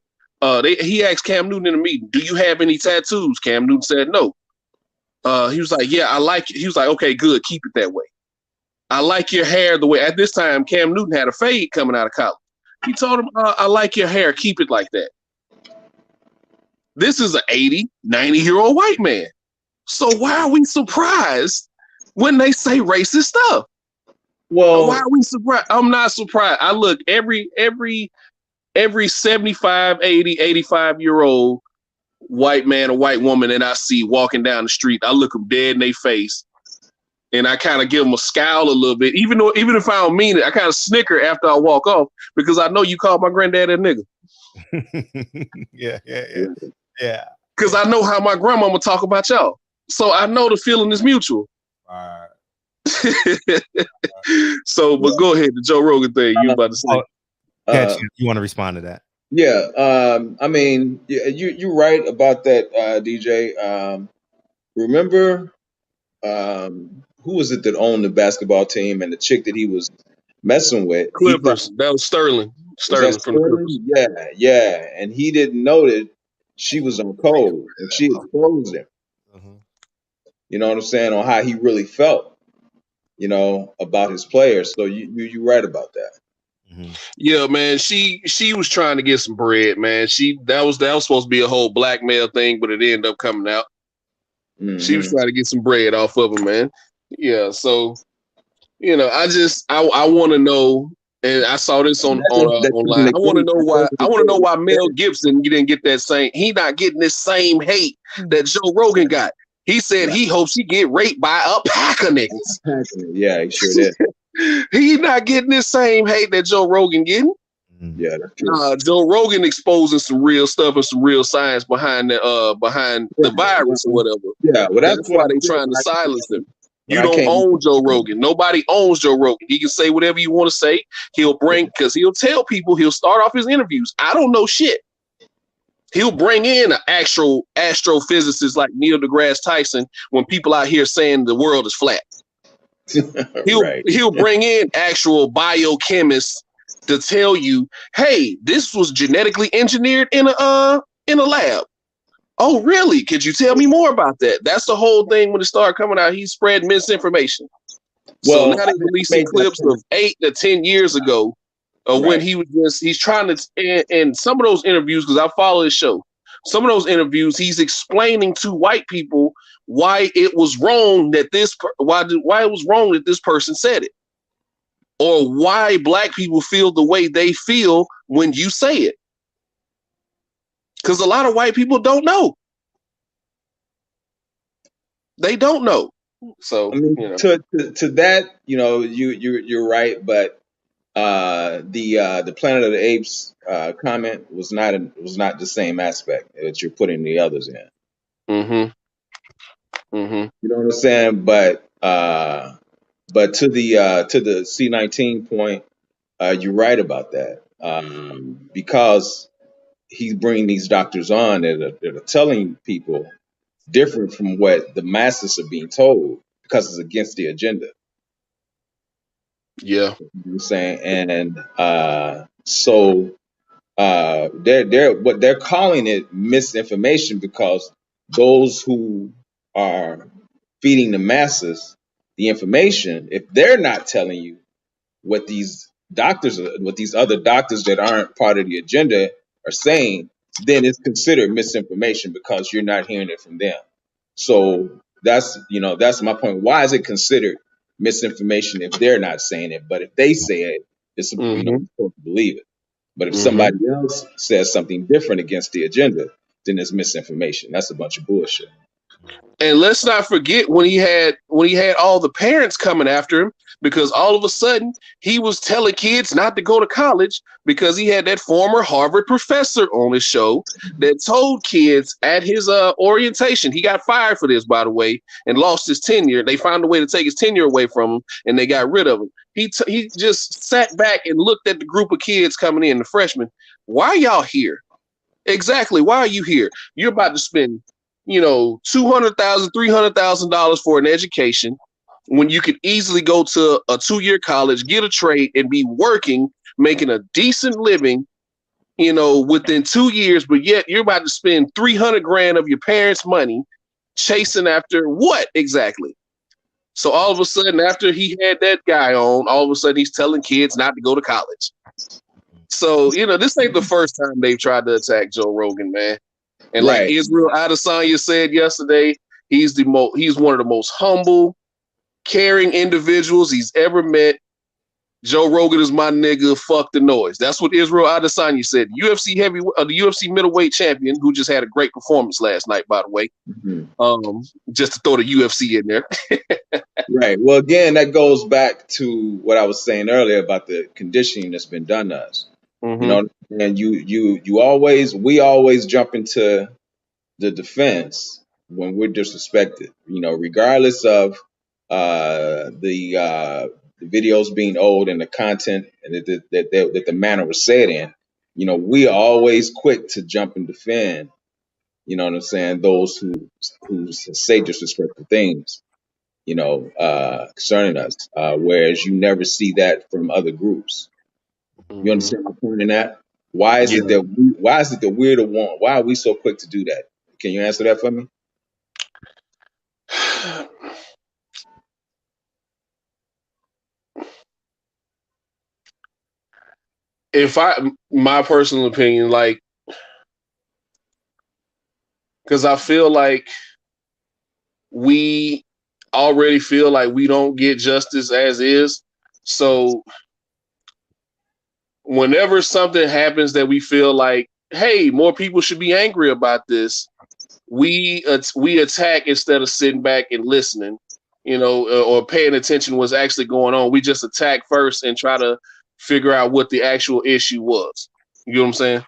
S10: he asked Cam Newton in a meeting, "Do you have any tattoos?" Cam Newton said no. He was like, "Yeah, I like it." He was like, "Okay, good, keep it that way. I like your hair the way." At this time, Cam Newton had a fade coming out of college. He told him, "I like your hair. Keep it like that." This is an 80, 90-year-old white man. So why are we surprised when they say racist stuff? Well, why are we surprised? I'm not surprised. I look every 75, 80, 85-year-old white man or white woman that I see walking down the street, I look them dead in their face, and I kind of give them a scowl a little bit. Even if I don't mean it, I kind of snicker after I walk off because I know you called my granddad a nigga.
S4: Yeah.
S10: Because I know how my grandmama talk about y'all, so I know the feeling is mutual.
S4: All right.
S10: So, but go ahead, the Joe Rogan thing you about to say.
S4: You want to respond to that?
S9: Yeah. I mean, you're right about that, DJ. Remember, who was it that owned the basketball team and the chick that he was messing with?
S10: Clippers. That was Sterling. Sterling from the Clippers.
S9: Yeah. And he didn't know that she was on code, and she exposed him. You know what I'm saying? On how he really felt, about his players. So you're right about that.
S10: Yeah, man. She was trying to get some bread, man. That was supposed to be a whole blackmail thing, but it ended up coming out. She was trying to get some bread off of him, man. Yeah, so I want to know, and I saw this on online. I want to know why. I want to know why Mel Gibson didn't get that same. He not getting this same hate that Joe Rogan got. He said he hopes he get raped by a pack of niggas.
S9: Yeah, he sure did.
S10: He not getting this same hate that Joe Rogan getting.
S9: Yeah, that's true.
S10: Joe Rogan exposing some real stuff and some real science behind the virus or whatever.
S9: Yeah, well,
S10: that's why they trying to silence him. You don't own Joe Rogan. Nobody owns Joe Rogan. He can say whatever you want to say. He'll tell people, he'll start off his interviews, I don't know shit. He'll bring in an actual astrophysicist like Neil deGrasse Tyson when people out here saying the world is flat. He'll bring in actual biochemists to tell you, hey, this was genetically engineered in a lab. Oh, really? Could you tell me more about that? That's the whole thing when it started coming out. He spread misinformation. So now they're releasing clips of 8 to 10 years ago of when he's trying to, and some of those interviews, because I follow his show, some of those interviews, he's explaining to white people why it was wrong that why it was wrong that this person said it, or why black people feel the way they feel when you say it. Because a lot of white people don't know. They don't know. So
S9: I mean, to that, you're right, but the Planet of the Apes comment was not the same aspect that you're putting the others in. You know what I'm saying? But to the C19 point, you're right about that, because he's bringing these doctors on that are telling people different from what the masses are being told because it's against the agenda.
S10: Yeah.
S9: You know what I'm saying? And so they're calling it misinformation because those who are feeding the masses the information, if they're not telling you what these other doctors that aren't part of the agenda are saying, then it's considered misinformation because you're not hearing it from them. So that's my point. Why is it considered misinformation if they're not saying it? But if they say it, it's you're supposed to believe it. But if somebody else says something different against the agenda, then it's misinformation. That's a bunch of bullshit.
S10: And let's not forget when he had all the parents coming after him, because all of a sudden he was telling kids not to go to college because he had that former Harvard professor on his show that told kids at his orientation. He got fired for this, by the way, and lost his tenure. They found a way to take his tenure away from him, and they got rid of him. He just sat back and looked at the group of kids coming in, the freshmen. Why are y'all here? Exactly. Why are you here? You're about to spend $200,000, $300,000 for an education when you could easily go to a 2-year college, get a trade, and be working, making a decent living, within 2 years. But yet you're about to spend $300,000 of your parents' money chasing after what exactly? So all of a sudden, after he had that guy on, all of a sudden he's telling kids not to go to college. So, this ain't the first time they've tried to attack Joe Rogan, man. And like Israel Adesanya said yesterday, he's one of the most humble, caring individuals he's ever met. Joe Rogan is my nigga. Fuck the noise. That's what Israel Adesanya said. UFC the UFC middleweight champion, who just had a great performance last night, by the way.
S9: Mm-hmm.
S10: Just to throw the UFC in there.
S9: Right. Well, again, that goes back to what I was saying earlier about the conditioning that's been done to us.
S10: Mm-hmm.
S9: You know, and we always jump into the defense when we're disrespected. You know, regardless of the videos being old and the content and that the manner was said in. You know, we are always quick to jump and defend. You know what I'm saying? Those who say disrespectful things. You know, concerning us, whereas you never see that from other groups. You understand my point in that? Why is it that we're the one? Why are we so quick to do that? Can you answer that for me?
S10: My personal opinion, like, because I feel like we already feel like we don't get justice as is. So whenever something happens that we feel like, hey, more people should be angry about this, we attack instead of sitting back and listening, you know, or paying attention to what's actually going on. We just attack first and try to figure out what the actual issue was. You know what I'm saying?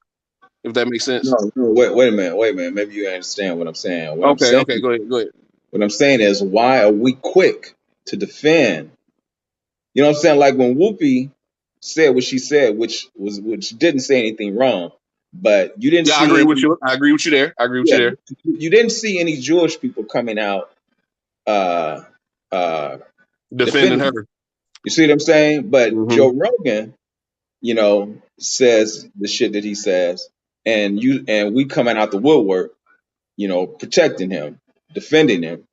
S10: If that makes sense.
S9: No, wait a minute. Maybe you understand what I'm saying.
S10: Okay, go ahead.
S9: What I'm saying is, why are we quick to defend? You know what I'm saying? Like when Whoopi said what she said, which didn't say anything wrong, but you didn't see.
S10: I agree with you. I agree with you there.
S9: You didn't see any Jewish people coming out
S10: defending her.
S9: You see what I'm saying? But Joe Rogan, you know, says the shit that he says, and we coming out the woodwork, you know, protecting him, defending him.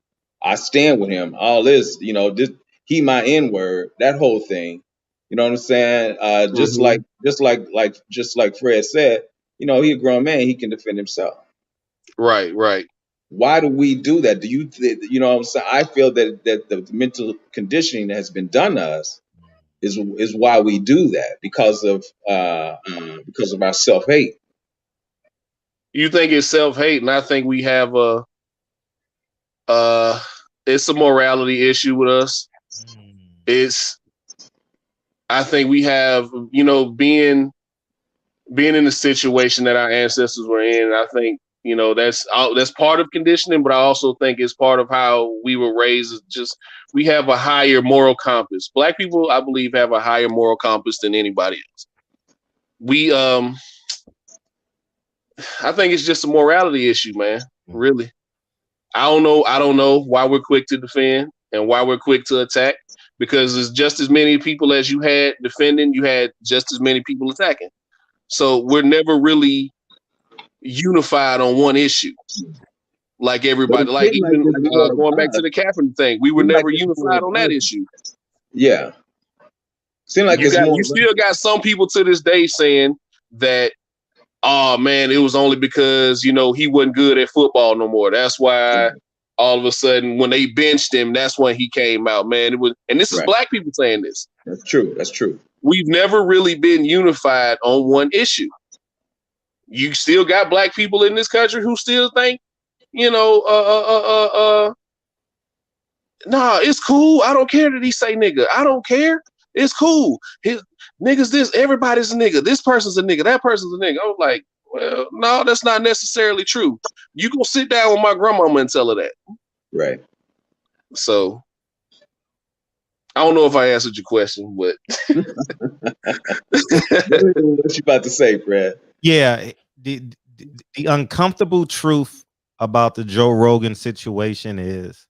S9: I stand with him. All this, you know, he my N-word, that whole thing. You know what I'm saying? Just like Fred said, you know, he a grown man, he can defend himself.
S10: Right.
S9: Why do we do that? Do you know what I'm saying? I feel that the mental conditioning that has been done to us is why we do that, because of our self-hate.
S10: You think it's self-hate, and I think we have it's a morality issue with us. I think we have, you know, being in the situation that our ancestors were in. I think, you know, that's part of conditioning, but I also think it's part of how we were raised. Just we have a higher moral compass. Black people, I believe, have a higher moral compass than anybody else. I think it's just a morality issue, man. Really. I don't know why we're quick to defend and why we're quick to attack, because there's just as many people as you had defending, you had just as many people attacking. So we're never really unified on one issue. Like everybody, like even going back to the Kaepernick thing, we were never unified on that issue.
S9: Yeah. Seems like
S10: you still got some people to this day saying that, oh man, it was only because, you know, he wasn't good at football no more. That's why all of a sudden when they benched him, that's when he came out, man. It was, and this is black people saying this.
S9: That's true.
S10: We've never really been unified on one issue. You still got black people in this country who still think, you know, nah, it's cool. I don't care that he say nigga. I don't care. It's cool. His niggas, everybody's a nigga. This person's a nigga. That person's a nigga. I was like, well, no, that's not necessarily true. You go sit down with my grandmama and tell her that.
S9: Right.
S10: So I don't know if I answered your question, but
S9: what you about to say, Brad?
S4: Yeah, the uncomfortable truth about the Joe Rogan situation is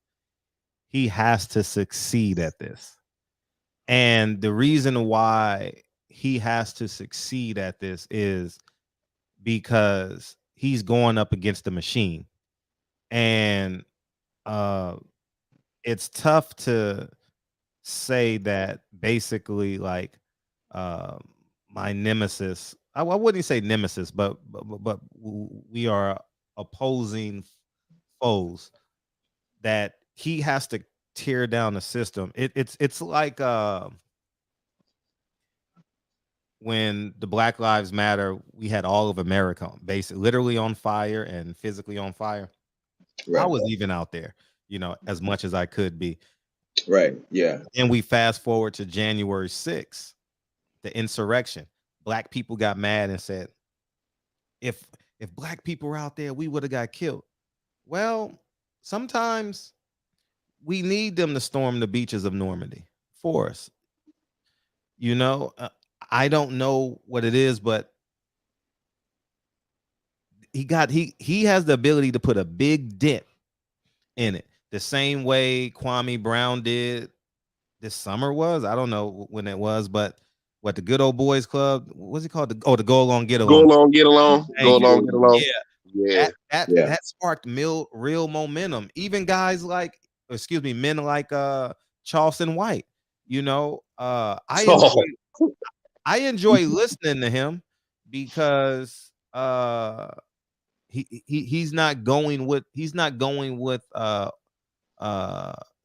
S4: he has to succeed at this. And the reason why he has to succeed at this is because he's going up against the machine. And it's tough to say that basically, like, my nemesis, I wouldn't say nemesis, but we are opposing foes, that he has to tear down the system. It's like when the Black Lives Matter, we had all of America basically literally on fire and physically on fire. I
S9: Right.
S4: was even out there, as much as I could be.
S9: Right. Yeah.
S4: And we fast forward to January 6th, the insurrection. Black people got mad and said, if black people were out there, we would have got killed. Well, sometimes we need them to storm the beaches of Normandy for us. I don't know what it is, but he has the ability to put a big dent in it, the same way Kwame Brown did this summer was. I don't know when it was, but what the Good Old Boys Club, what's it called? The Go Along Get Along.
S10: Go along, get along. Go along, get along.
S4: Yeah.
S10: Yeah.
S4: That sparked real momentum. Even guys like, men like Charleston White. I enjoy listening to him because he's not going with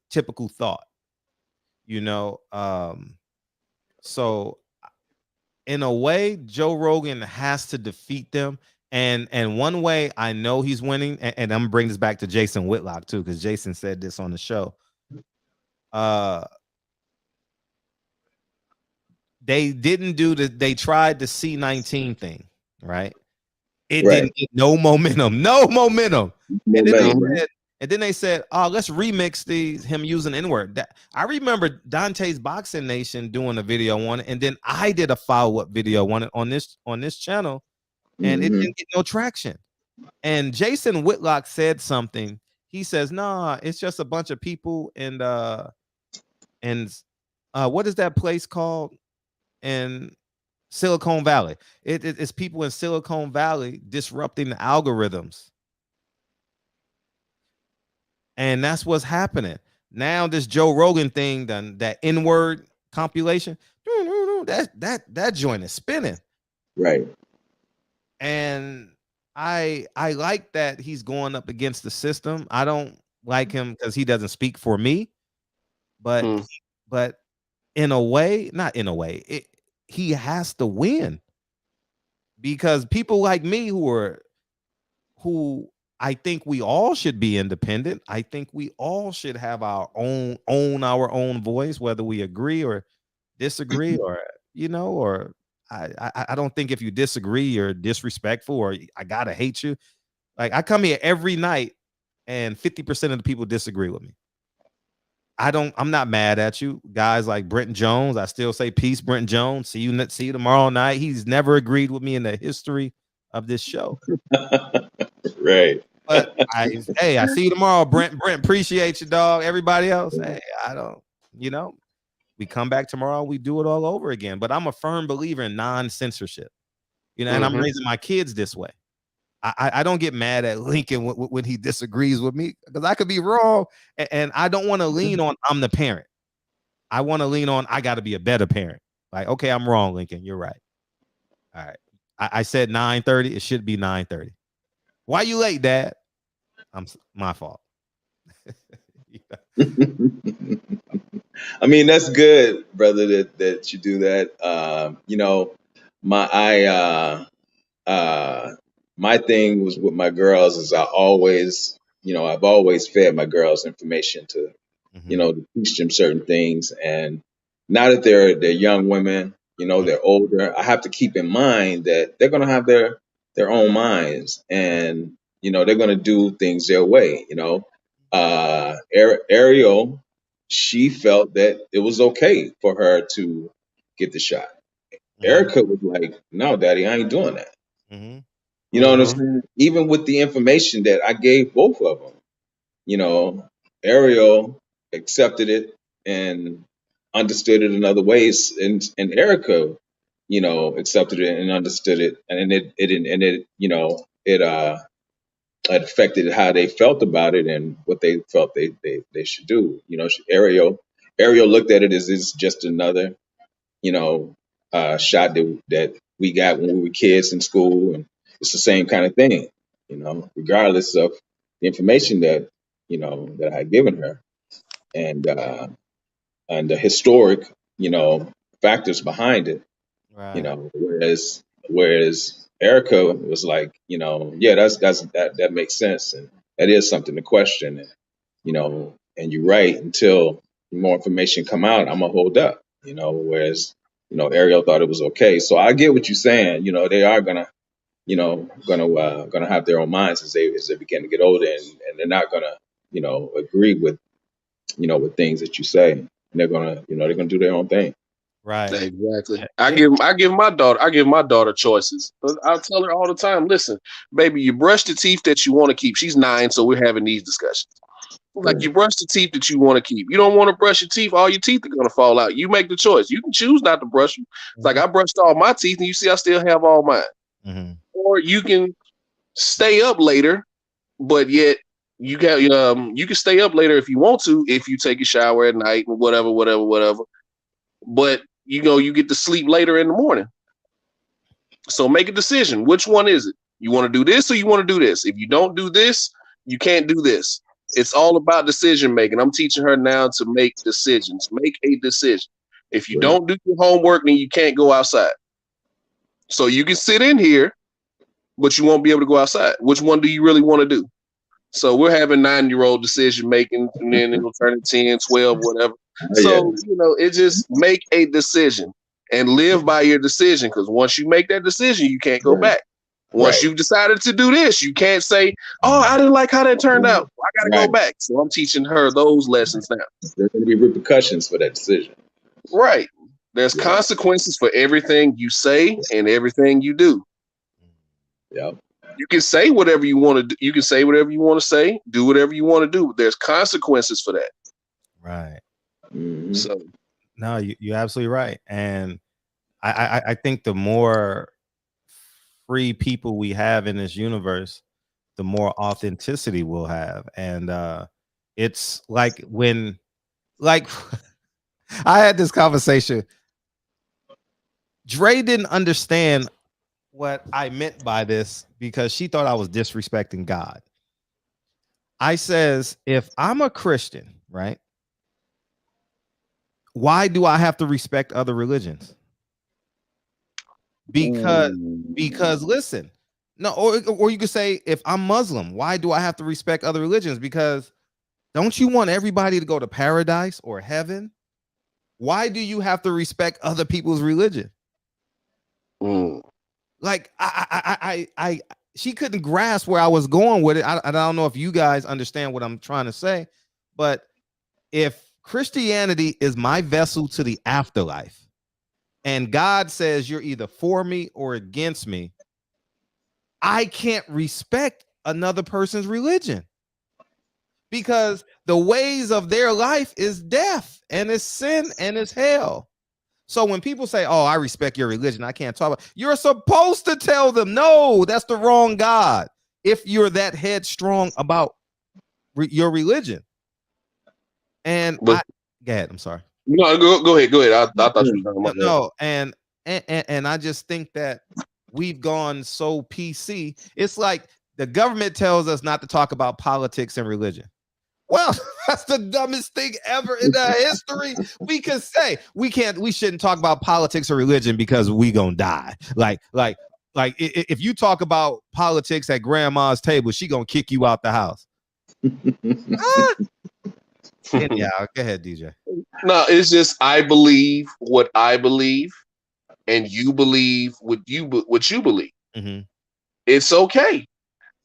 S4: typical thought. So in a way, Joe Rogan has to defeat them. And one way I know he's winning, and I'm gonna bring this back to Jason Whitlock too, because Jason said this on the show. They didn't do they tried the C19 thing, right? It didn't get no momentum. And then they said, oh, let's remix him using N-word. I remember Dante's Boxing Nation doing a video on it, and then I did a follow-up video on it on this channel, and it didn't get no traction. And Jason Whitlock said something. He says, nah, it's just a bunch of people and what is that place called in Silicon Valley? It's people in Silicon Valley disrupting the algorithms. And that's what's happening. Now this Joe Rogan thing, done that N-word compilation, that joint is spinning.
S9: Right.
S4: And I like that he's going up against the system. I don't like him because he doesn't speak for me. But in a way, not in a way, he has to win. Because people like me who I think we all should be independent. I think we all should have our own voice, whether we agree or disagree, or I don't think if you disagree, you're disrespectful, or I gotta hate you. Like, I come here every night and 50% of the people disagree with me. I'm not mad at you. Guys like Brenton Jones, I still say peace, Brenton Jones. See you tomorrow night. He's never agreed with me in the history of this show.
S9: Right.
S4: But I see you tomorrow, Brent. Brent, appreciate you, dog. Everybody else, hey, I don't, we come back tomorrow, we do it all over again. But I'm a firm believer in non-censorship, and I'm raising my kids this way. I don't get mad at Lincoln when he disagrees with me, because I could be wrong, and I don't want to lean on I'm the parent. I want to lean on I got to be a better parent. Like, okay, I'm wrong, Lincoln. You're right. All right. I said 9:30. It should be 9:30. Why you late, Dad? My fault.
S9: I mean, that's good, brother, that you do that. My thing was with my girls is I've always fed my girls information to teach them certain things. And now that they're young women, they're older, I have to keep in mind that they're going to have their own minds, and they're going to do things their way. Ariel, she felt that it was okay for her to get the shot. Erica was like, no, Daddy, I ain't doing that. You know what I'm saying? Even with the information that I gave both of them, Ariel accepted it and understood it in other ways, and Erica, accepted it and understood it, and it affected how they felt about it and what they felt they should do. Ariel looked at it as it's just another, shot that we got when we were kids in school, and it's the same kind of thing, regardless of the information that I had given her, and the historic, factors behind it. You
S4: Right.
S9: know, whereas Erica was like, you know, yeah, that makes sense, and that is something to question, and you know, and you're right. Until more information come out, I'm gonna hold up. You know, whereas you know Ariel thought it was okay. So I get what you're saying. You know, they are gonna gonna have their own minds as they begin to get older, and they're not gonna agree with with things that you say. And they're gonna do their own thing.
S4: Right.
S10: Exactly.
S4: Yeah.
S10: I give my daughter choices. I tell her all the time, listen, baby, you brush the teeth that you want to keep. She's 9, so we're having these discussions. Like, you brush the teeth that you want to keep. You don't want to brush your teeth, all your teeth are gonna fall out. You make the choice. You can choose not to brush them. It's like, I brushed all my teeth and you see I still have all mine.
S4: Mm-hmm.
S10: Or you can stay up later, but yet you can stay up later if you want to, if you take a shower at night and whatever. But you get to sleep later in the morning. So make a decision. Which one is it? You want to do this or you want to do this? If you don't do this, you can't do this. It's all about decision making. I'm teaching her now to make decisions. Make a decision. If you don't do your homework, then you can't go outside. So you can sit in here, but you won't be able to go outside. Which one do you really want to do? So we're having 9-year-old decision making, and then it'll turn to 10, 12, whatever. So, it just make a decision and live by your decision, because once you make that decision, you can't go back. Once you've decided to do this, you can't say, oh, I didn't like how that turned out. I got to go back. So I'm teaching her those lessons now.
S9: There's going to be repercussions for that decision.
S10: Right. There's consequences for everything you say and everything you do.
S9: Yeah.
S10: You can say whatever you want to do. You can say whatever you want to say, do whatever you want to do. But there's consequences for that.
S4: Right.
S9: Mm-hmm.
S10: So,
S4: no, you're absolutely right. And I think the more free people we have in this universe, the more authenticity we'll have. And it's like I had this conversation. Dre didn't understand what I meant by this because she thought I was disrespecting God. I says, if I'm a Christian, right? Why do I have to respect other religions? Because listen, no, or you could say, if I'm Muslim, why do I have to respect other religions? Because don't you want everybody to go to paradise or heaven? Why do you have to respect other people's religion? Like she couldn't grasp where I was going with it. I don't know if you guys understand what I'm trying to say, but if Christianity is my vessel to the afterlife, and God says you're either for me or against me, I can't respect another person's religion, because the ways of their life is death and it's sin and it's hell. So when people say, oh, I respect your religion, I can't talk about, you're supposed to tell them, no, that's the wrong God, if you're that headstrong about your religion. And go ahead, I'm sorry.
S10: No, go ahead. I thought you were talking about
S4: that. No, and I just think that we've gone so PC. It's like the government tells us not to talk about politics and religion. Well, that's the dumbest thing ever in the history. We could say we shouldn't talk about politics or religion because we gonna die. Like if you talk about politics at grandma's table, she gonna kick you out the house. Yeah, go ahead, DJ.
S10: No, it's just I believe what I believe, and you believe what you believe.
S4: Mm-hmm.
S10: It's okay.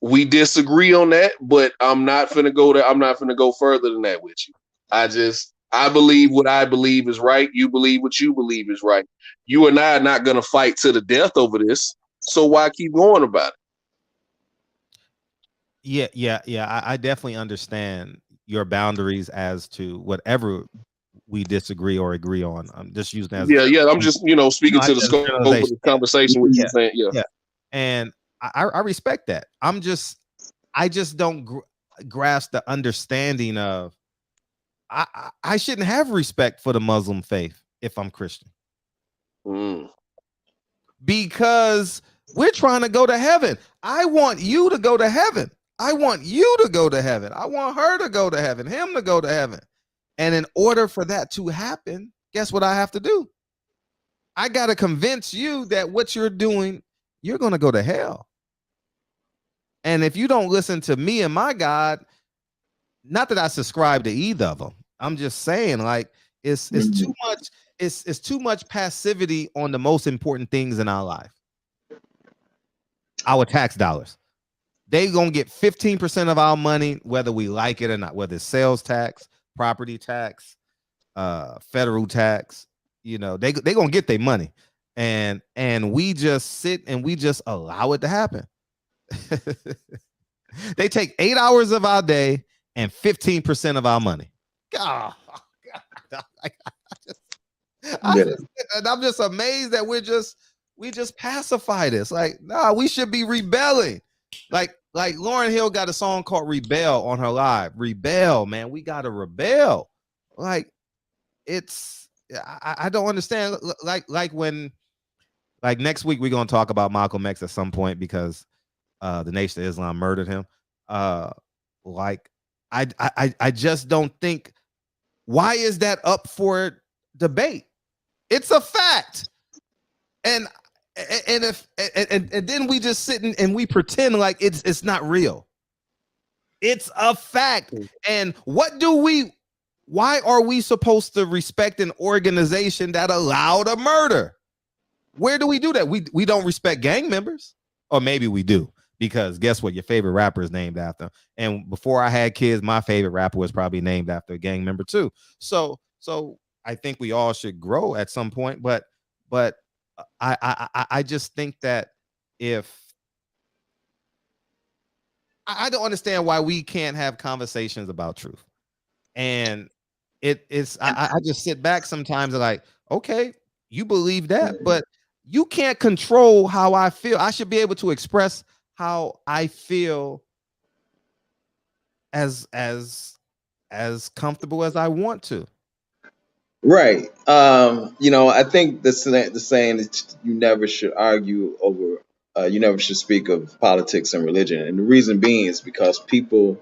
S10: We disagree on that, but I'm not finna go there. I'm not finna go further than that with you. I believe what I believe is right. You believe what you believe is right. You and I are not gonna fight to the death over this. So why keep going about
S4: Yeah.
S10: it?
S4: I definitely understand your boundaries as to whatever we disagree or agree on. I'm just using as
S10: I'm just speaking to the scope of the conversation with you saying
S4: and I respect that. I just don't grasp the understanding of I shouldn't have respect for the Muslim faith if I'm Christian, because we're trying to go to heaven. I want you to go to heaven. I want you to go to heaven. I want her to go to heaven, him to go to heaven. And in order for that to happen, guess what I have to do? I got to convince you that what you're doing, you're going to go to hell. And if you don't listen to me and my God, not that I subscribe to either of them, I'm just saying, like, it's too much. It's too much passivity on the most important things in our life. Our tax dollars. They gonna get 15% of our money, whether we like it or not, whether it's sales tax, property tax, federal tax. You know, they gonna get their money, and we just sit and we just allow it to happen. They take 8 hours of our day and 15% of our money. God, I'm just amazed that we just pacify this. Like, nah, we should be rebelling. Like Lauryn Hill got a song called Rebel on her live. Rebel, man. We gotta rebel. Like, it's I don't understand. Like when next week we're gonna talk about Malcolm X at some point because the Nation of Islam murdered him. Like I just don't think, why is that up for debate? It's a fact. And then we just sit and we pretend like it's not real. It's a fact. And why are we supposed to respect an organization that allowed a murder? Where do we do that? We don't respect gang members, or maybe we do, because guess what? Your favorite rapper is named after. And before I had kids, my favorite rapper was probably named after a gang member too. So I think we all should grow at some point, but I just think that if I don't understand why we can't have conversations about truth. And I just sit back sometimes and like, okay, you believe that, but you can't control how I feel. I should be able to express how I feel as comfortable as I want to.
S9: Right. I think the saying that you never should argue over, you never should speak of politics and religion. And the reason being is because people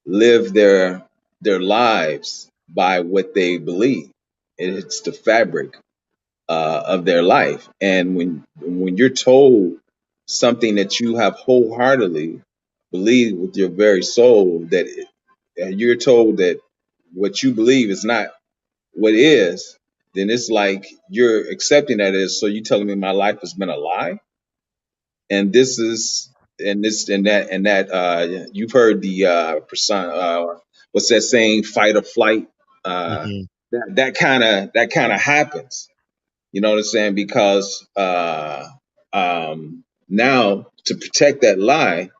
S9: live their lives by what they believe. It's the fabric of their life. And when you're told something that you have wholeheartedly believed with your very soul, that you're told that what you believe is not what is, then it's like you're accepting that as, so you telling me my life has been a lie? And this is and this and that you've heard the what's that saying, fight or flight? That kind of happens. You know what I'm saying? Because now to protect that lie,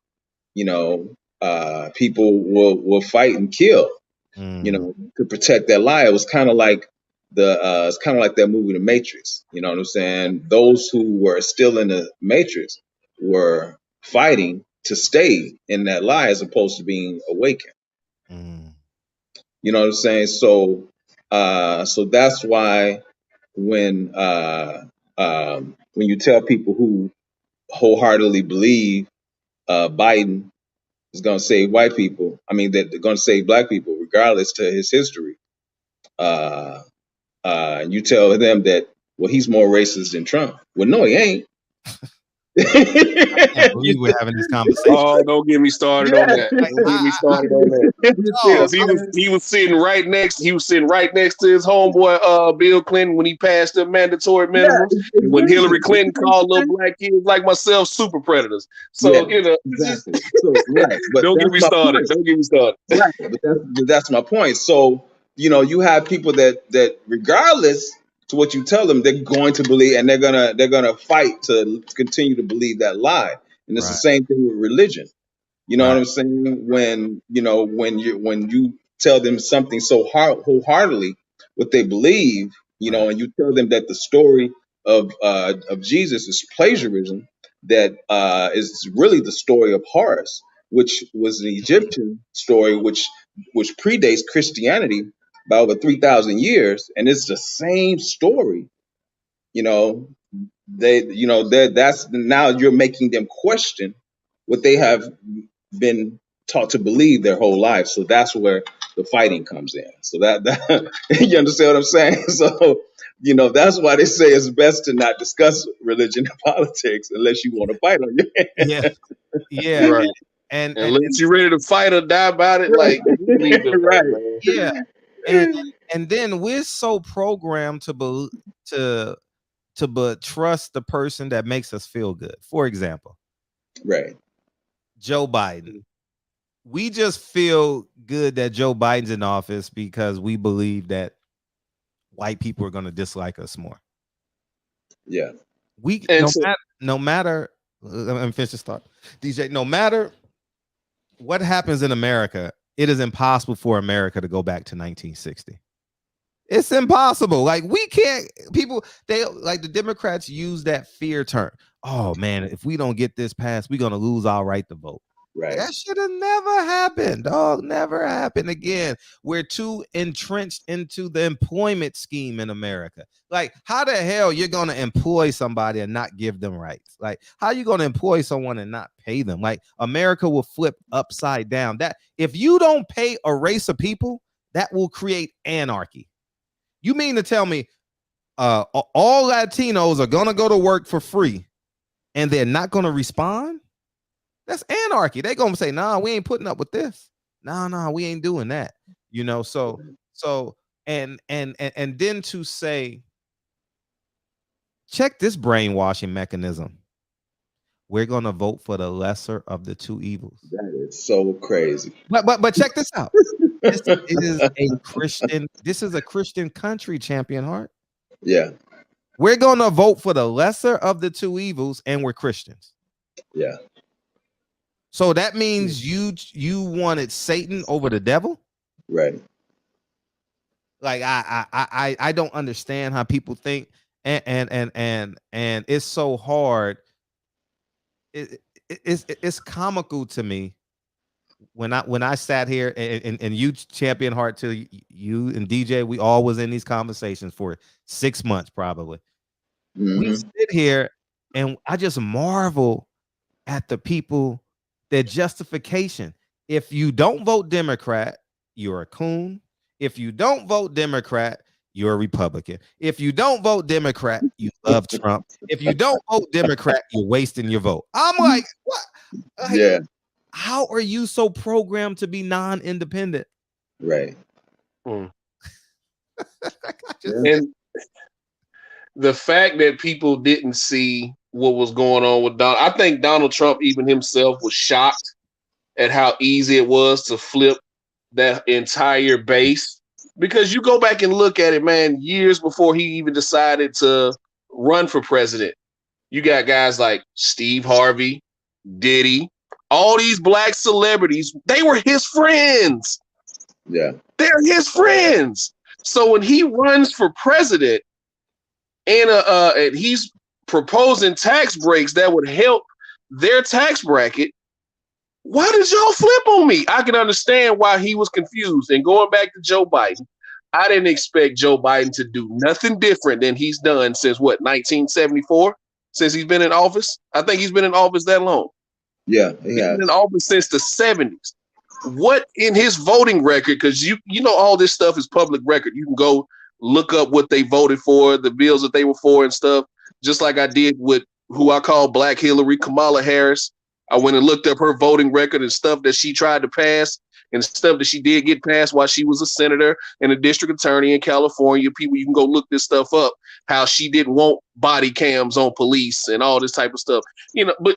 S9: people will fight and kill. To protect that lie. It was kind of like it's kind of like that movie, The Matrix. You know what I'm saying? Those who were still in the Matrix were fighting to stay in that lie as opposed to being awakened. You know what I'm saying? So that's why when you tell people who wholeheartedly believe Biden is going to save white people, I mean that they're going to save black people regardless to his history, you tell them that, well, he's more racist than Trump. Well, no, he ain't.
S4: I can't believe we're having this conversation.
S10: Oh, don't get me started on that. Don't get me started on that. Because he was sitting right next. He was sitting right next to his homeboy Bill Clinton when he passed the mandatory minimums. Yeah, when Hillary Clinton called little black kids like myself super predators. So exactly.
S9: But
S10: don't get me started. Point. Don't get me started.
S9: Right, but that's my point. So you have people that regardless to what you tell them, they're going to believe, and they're gonna fight to continue to believe that lie. And it's the same thing with religion. You know what I'm saying? When you tell them something so wholeheartedly, what they believe, and you tell them that the story of Jesus is plagiarism, that is really the story of Horus, which was an Egyptian story, which predates Christianity by over 3,000 years, and it's the same story. That's now you're making them question what they have been taught to believe their whole life. So that's where the fighting comes in. So that you understand what I'm saying? So You know, that's why they say it's best to not discuss religion and politics unless you want to fight on your
S4: Yeah,
S9: hands.
S4: yeah,
S10: Right.
S4: and
S10: Unless you're ready to fight or die about it, like just leave it
S9: Right.
S10: alone, man.
S4: yeah, and then we're so programmed to but trust the person that makes us feel good. For example,
S9: Right.
S4: Joe Biden. We just feel good that Joe Biden's in office because we believe that white people are going to dislike us more.
S9: Yeah.
S4: We
S10: And
S4: no matter let me finish this thought, DJ. No matter what happens in America, it is impossible for America to go back to 1960. It's impossible. Like we can't. People, they like the Democrats use that fear term. Oh man, if we don't get this passed, we're gonna lose our right to vote.
S9: Right.
S4: That should have never happened, dog. Never happened again. We're too entrenched into the employment scheme in America. Like, how the hell you're gonna employ somebody and not give them rights? Like, how you gonna employ someone and not pay them? Like, America will flip upside down. That if you don't pay a race of people, that will create anarchy. You mean to tell me all Latinos are gonna go to work for free and they're not gonna respond? That's anarchy. They're gonna say, nah, we ain't putting up with this. Nah, we ain't doing that. You know, so and then to say, check this brainwashing mechanism. We're gonna vote for the lesser of the two evils.
S9: That is so crazy.
S4: But check this out. This is a Christian country, Champion Heart.
S9: Yeah.
S4: We're gonna vote for the lesser of the two evils, and we're Christians.
S9: Yeah.
S4: So that means you wanted Satan over the devil?
S9: Right.
S4: Like I don't understand how people think, and it's so hard. It's comical to me when I sat here and you, Champion Heart, too, you and DJ, we all was in these conversations for 6 months probably.
S9: Mm-hmm.
S4: We sit here and I just marvel at the people, their justification. If you don't vote Democrat, you're a coon. If you don't vote Democrat, you're a Republican. If you don't vote Democrat, you love Trump. If you don't vote Democrat, you're wasting your vote. I'm like, what? Like,
S9: Yeah.
S4: How are you so programmed to be non-independent?
S9: Right.
S10: and the fact that people didn't see what was going on with Donald, I think Donald Trump even himself was shocked at how easy it was to flip that entire base. Because you go back and look at it, man, years before he even decided to run for president, you got guys like Steve Harvey, Diddy, all these black celebrities, they were his friends.
S9: Yeah.
S10: They're his friends. So when he runs for president and he's proposing tax breaks that would help their tax bracket, why did y'all flip on me? I can understand why he was confused. And going back to Joe Biden, I didn't expect Joe Biden to do nothing different than he's done since 1974, since he's been in office. I think he's been in office that long.
S9: Yeah,
S10: he's been in office since the 70s. What in his voting record, because you know all this stuff is public record. You can go look up what they voted for, the bills that they were for and stuff, just like I did with who I call Black Hillary, Kamala Harris. I went and looked up her voting record and stuff that she tried to pass and stuff that she did get passed while she was a senator and a district attorney in California. People, you can go look this stuff up, how she didn't want body cams on police and all this type of stuff. You know, but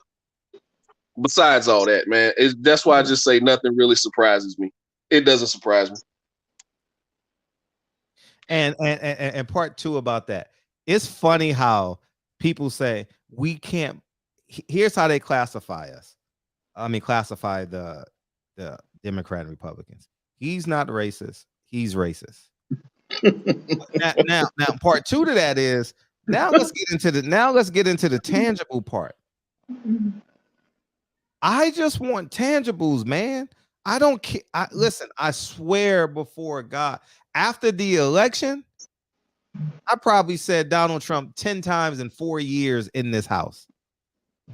S10: besides all that, man, that's why I just say nothing really surprises me. It doesn't surprise me.
S4: And part two about that, it's funny how people say we can't. Here's how they classify us. I mean, classify the Democrat and Republicans. He's not racist. He's racist. now, part two to that is now let's get into the tangible part. I just want tangibles, man. I don't care. Listen, I swear before God, after the election, I probably said Donald Trump 10 times in 4 years in this house.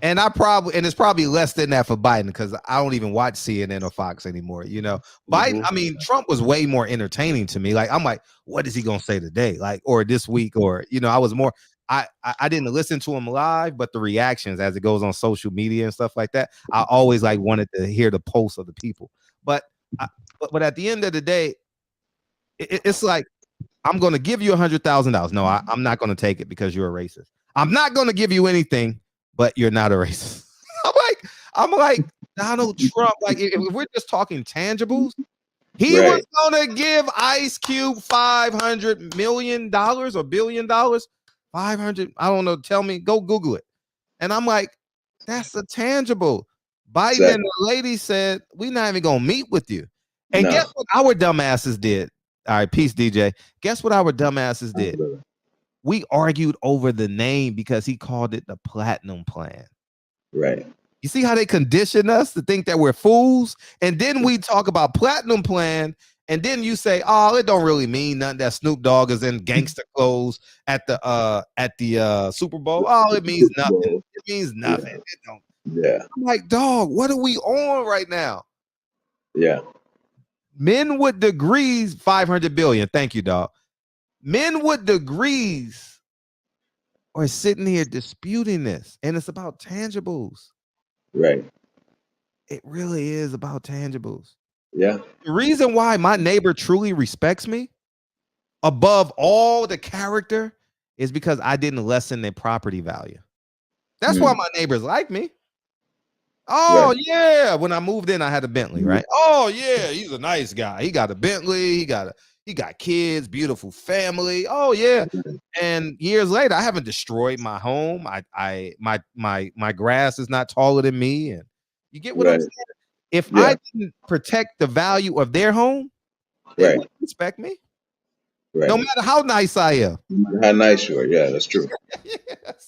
S4: And it's probably less than that for Biden because I don't even watch CNN or Fox anymore. You know, Biden, I mean, Trump was way more entertaining to me. Like, I'm like, what is he gonna say today? Like, or this week, or I was more. I didn't listen to him live, but the reactions as it goes on social media and stuff like that, I always like wanted to hear the pulse of the people. But at the end of the day, it's like, I'm going to give you $100,000. No, I'm not going to take it because you're a racist. I'm not going to give you anything, but you're not a racist. I'm like Donald Trump. Like, if we're just talking tangibles, he was going to give Ice Cube $500 million or $1 billion. 500. I don't know. Tell me. Go Google it. And I'm like, that's a tangible. Biden and the lady said, we're not even going to meet with you. And guess what our dumbasses did? All right, peace, DJ. Guess what our dumbasses did? We argued over the name because he called it the Platinum Plan.
S9: Right.
S4: You see how they condition us to think that we're fools? And then we talk about Platinum Plan, and then you say, oh, it don't really mean nothing that Snoop Dogg is in gangster clothes at the Super Bowl. Oh, it means nothing. It means nothing.
S9: Yeah.
S4: It don't.
S9: Yeah.
S4: I'm like, dog, what are we on right now?
S9: Yeah.
S4: Men with degrees, 500 billion. Thank you, dog. Men with degrees are sitting here disputing this, and it's about tangibles.
S9: Right.
S4: It really is about tangibles.
S9: Yeah.
S4: The reason why my neighbor truly respects me above all the character is because I didn't lessen their property value. That's why my neighbors like me. Oh, yeah. When I moved in, I had a Bentley, right? Oh, yeah. He's a nice guy. He got a Bentley. He got kids, beautiful family. Oh, yeah. And years later, I haven't destroyed my home. My grass is not taller than me. And you get what I'm saying? If I didn't protect the value of their home, they wouldn't respect me.
S9: Right.
S4: No matter how nice I am.
S9: No matter how nice you are. Yeah, that's true.
S4: Yeah, that's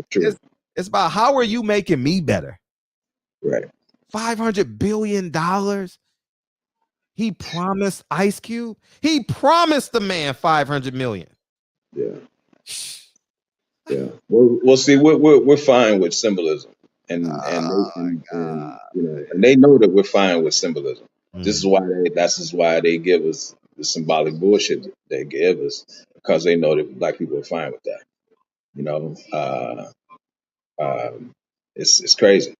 S4: true. It's about how are you making me better?
S9: Right.
S4: $500 billion. He promised Ice Cube. He promised the man 500 million.
S9: Yeah. Yeah. Well, see, we're fine with symbolism, and they know that we're fine with symbolism. This is why they give us the symbolic bullshit they give us, because they know that black people are fine with that. It's crazy.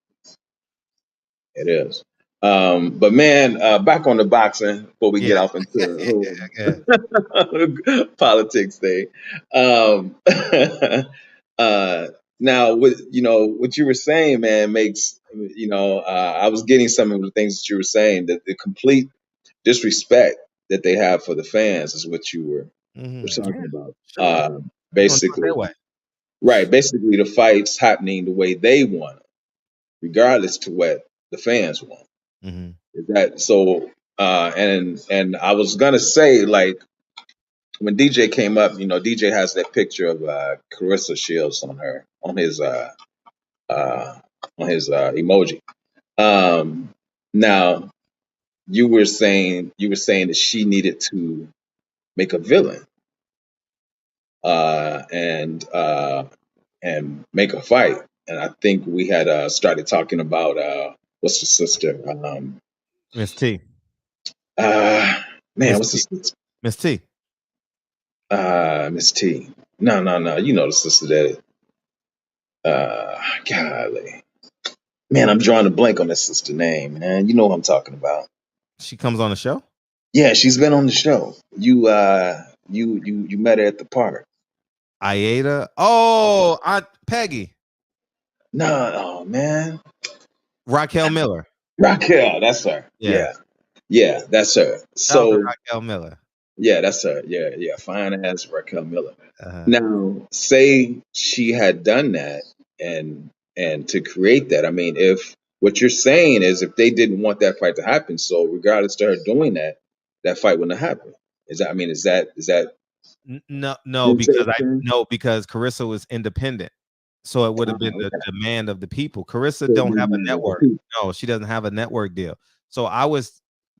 S9: It is. But man, back on the boxing before we get off into the politics thing. Now, what you were saying, man, makes I was getting some of the things that you were saying, that the complete disrespect that they have for the fans is what you were talking about. Basically, basically the fights happening the way they want it, regardless to what the fans want. Is that so? And I was gonna say, like, when DJ came up, DJ has that picture of Carissa Shields on his emoji. Now you were saying that she needed to make a villain and make a fight, and I think we had started talking about what's the sister?
S4: Miss T.
S9: Man, what's the sister?
S4: Miss T.
S9: Miss T. No. You know the sister that. Golly. Man, I'm drawing a blank on that sister name, man. You know what I'm talking about.
S4: She comes on the show?
S9: Yeah, she's been on the show. You met her at the park.
S4: Aida? Oh, Aunt Peggy.
S9: No, oh man.
S4: Raquel Miller.
S9: Raquel, that's her. Yeah, that's her. So
S4: Raquel Miller.
S9: Yeah, that's her. Yeah. Fine ass Raquel Miller. Now, say she had done that and to create that. I mean, if what you're saying is if they didn't want that fight to happen, so regardless to her doing that, that fight wouldn't have happened. Is that
S4: No, because Carissa was independent. So it would have been the demand of the people. Carissa don't have a network. No, she doesn't have a network deal. So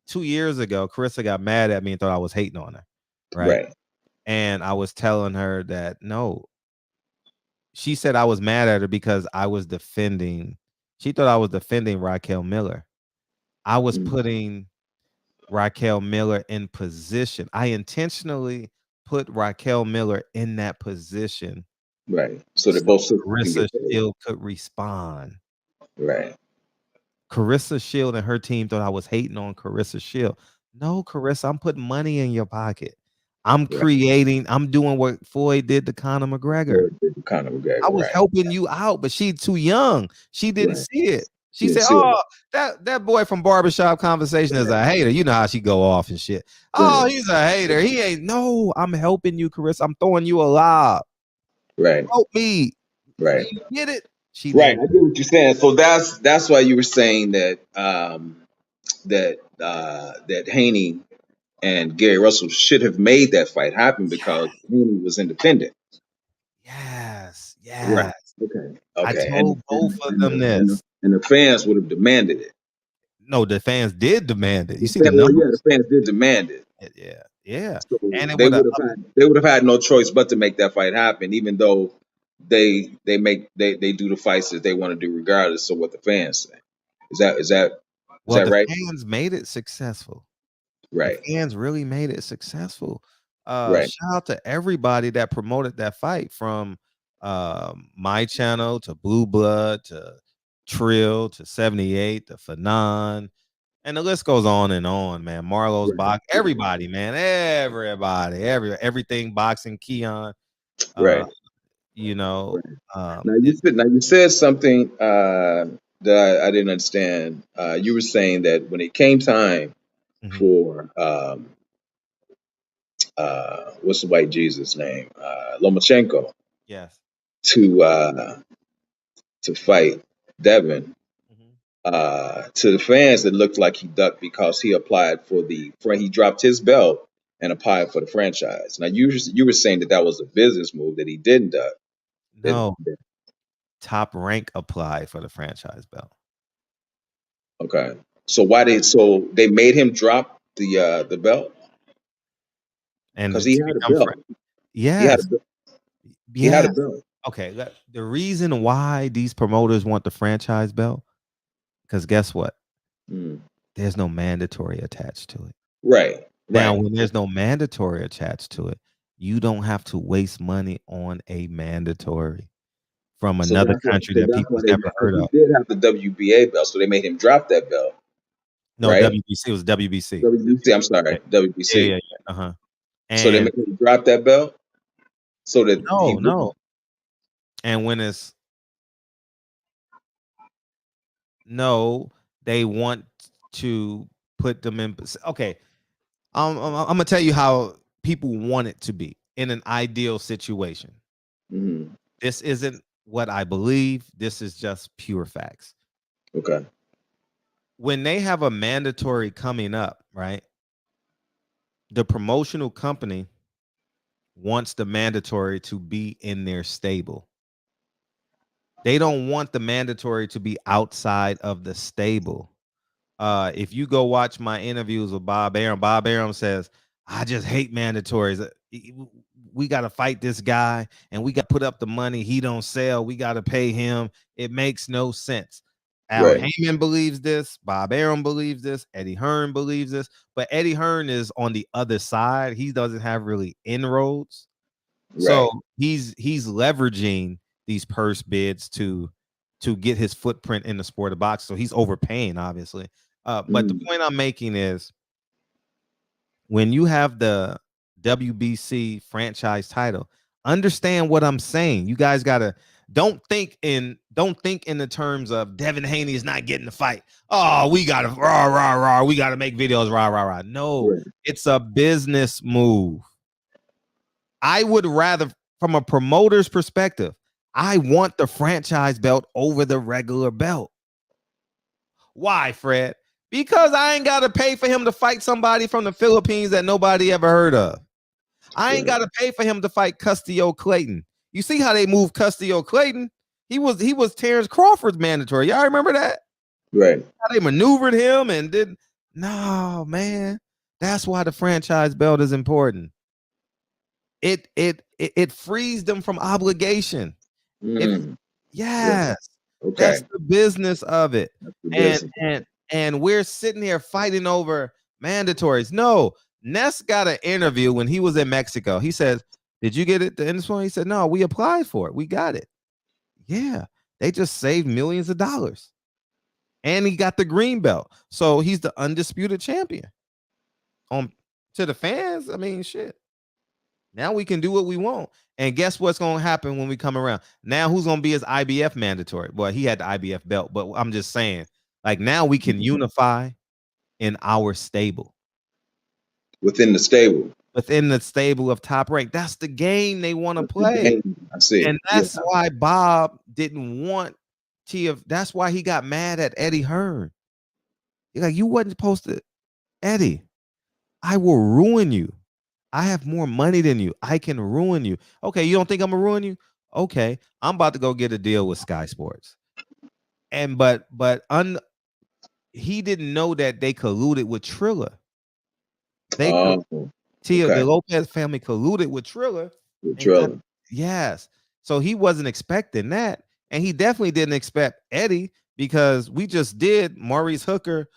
S4: 2 years ago, Carissa got mad at me and thought I was hating on her. Right. And I was telling her that no, she said I was mad at her because I was defending. She thought I was defending Raquel Miller. I was putting Raquel Miller in position. I intentionally put Raquel Miller in that position.
S9: Right. So they both
S4: Carissa Shield could respond.
S9: Right.
S4: Carissa Shield and her team thought I was hating on Carissa Shield. No, Carissa, I'm putting money in your pocket. I'm creating, I'm doing what Floyd did to Conor McGregor. I was helping you out, but she's too young. She didn't see it. She said, "Oh, that boy from Barbershop Conversation is a hater." You know how she go off and shit. Oh, he's a hater. He ain't. No, I'm helping you, Carissa. I'm throwing you a lob.
S9: Right.
S4: Help me.
S9: Right.
S4: You get it? She
S9: right. I get what you're saying. So that's why you were saying that that Haney and Gary Russell should have made that fight happen because Haney was independent.
S4: Yes.
S9: Right. Okay.
S4: I told both of them this.
S9: And the fans would have demanded it.
S4: No, the fans did demand it. You see
S9: the numbers? Yeah, the fans did demand it.
S4: Yeah.
S9: So and they would have had no choice but to make that fight happen, even though they do the fights that they want to do regardless of what the fans say. Is that right?
S4: The fans made it successful.
S9: Right.
S4: The fans really made it successful. Shout out to everybody that promoted that fight, from my channel to Blue Blood to Trill to 78 to Fanon, and the list goes on and on, man. Marlowe's box, everybody, man, everything boxing, Keon.
S9: Right.
S4: You know.
S9: Now you said something that I didn't understand. You were saying that when it came time for what's the white Jesus name? Lomachenko.
S4: Yes.
S9: To fight Devin. To the fans, it looked like he ducked because he applied he dropped his belt and applied for the franchise. Now you were saying that was a business move, that he didn't duck.
S4: No. Top Rank applied for the franchise belt.
S9: Okay. So they made him drop the belt?
S4: And
S9: because he had a belt.
S4: Yes.
S9: He had a belt.
S4: Okay. The reason why these promoters want the franchise belt, because guess what? There's no mandatory attached to it.
S9: Right.
S4: Now, when there's no mandatory attached to it, you don't have to waste money on a mandatory from another country that people never heard of.
S9: He did have the WBA belt, so they made him drop that belt.
S4: No, right? WBC. It was WBC.
S9: WBC. I'm sorry, WBC.
S4: Yeah.
S9: So they made him drop that belt. So that
S4: no. And when it's they want to put them in. Okay, I'm gonna tell you how people want it to be in an ideal situation. This isn't what I believe. This is just pure facts.
S9: Okay.
S4: When they have a mandatory coming up, right? The promotional company wants the mandatory to be in their stable. They don't want the mandatory to be outside of the stable. If you go watch my interviews with Bob Arum says, I just hate mandatories. We got to fight this guy and we got to put up the money. He don't sell. We got to pay him. It makes no sense. Al Heyman believes this. Bob Arum believes this. Eddie Hearn believes this. But Eddie Hearn is on the other side. He doesn't have really inroads. So he's leveraging these purse bids to get his footprint in the sport of boxing. So he's overpaying, obviously. But the point I'm making is, when you have the WBC franchise title, understand what I'm saying. You guys gotta don't think in the terms of Devin Haney is not getting the fight. Oh, we gotta rah. We gotta make videos rah. No, it's a business move. I would rather, from a promoter's perspective, I want the franchise belt over the regular belt. Why, Fred? Because I ain't got to pay for him to fight somebody from the Philippines that nobody ever heard of. I ain't got to pay for him to fight Custio Clayton. You see how they moved Custio Clayton? He was Terrence Crawford's mandatory. Y'all remember that?
S9: Right.
S4: How they maneuvered him and did. No, man. That's why the franchise belt is important. It frees them from obligation. Yes,
S9: Okay.
S4: that's the business of it.
S9: That's the business.
S4: And we're sitting here fighting over mandatories. No, Ness got an interview when he was in Mexico. He says, "Did you get it in this one?" He said, "No, we applied for it. We got it." Yeah, they just saved millions of dollars, and he got the green belt, so he's the undisputed champion. To the fans, I mean, shit. Now we can do what we want. And guess what's going to happen when we come around? Now who's going to be his IBF mandatory? Well, he had the IBF belt, but I'm just saying, like, now we can unify in our stable.
S9: Within the stable.
S4: Within the stable of Top Rank. That's the game they want to play.
S9: I see.
S4: And that's why Bob didn't want TF. That's why he got mad at Eddie Hearn. He's like, you wasn't supposed to, Eddie, I will ruin you. I have more money than you. I can ruin you. Okay, you don't think I'm gonna ruin you? Okay, I'm about to go get a deal with Sky Sports. And he didn't know that they colluded with Triller. The Lopez family colluded with Triller. Yes. So he wasn't expecting that. And he definitely didn't expect Eddie, because we just did Maurice Hooker,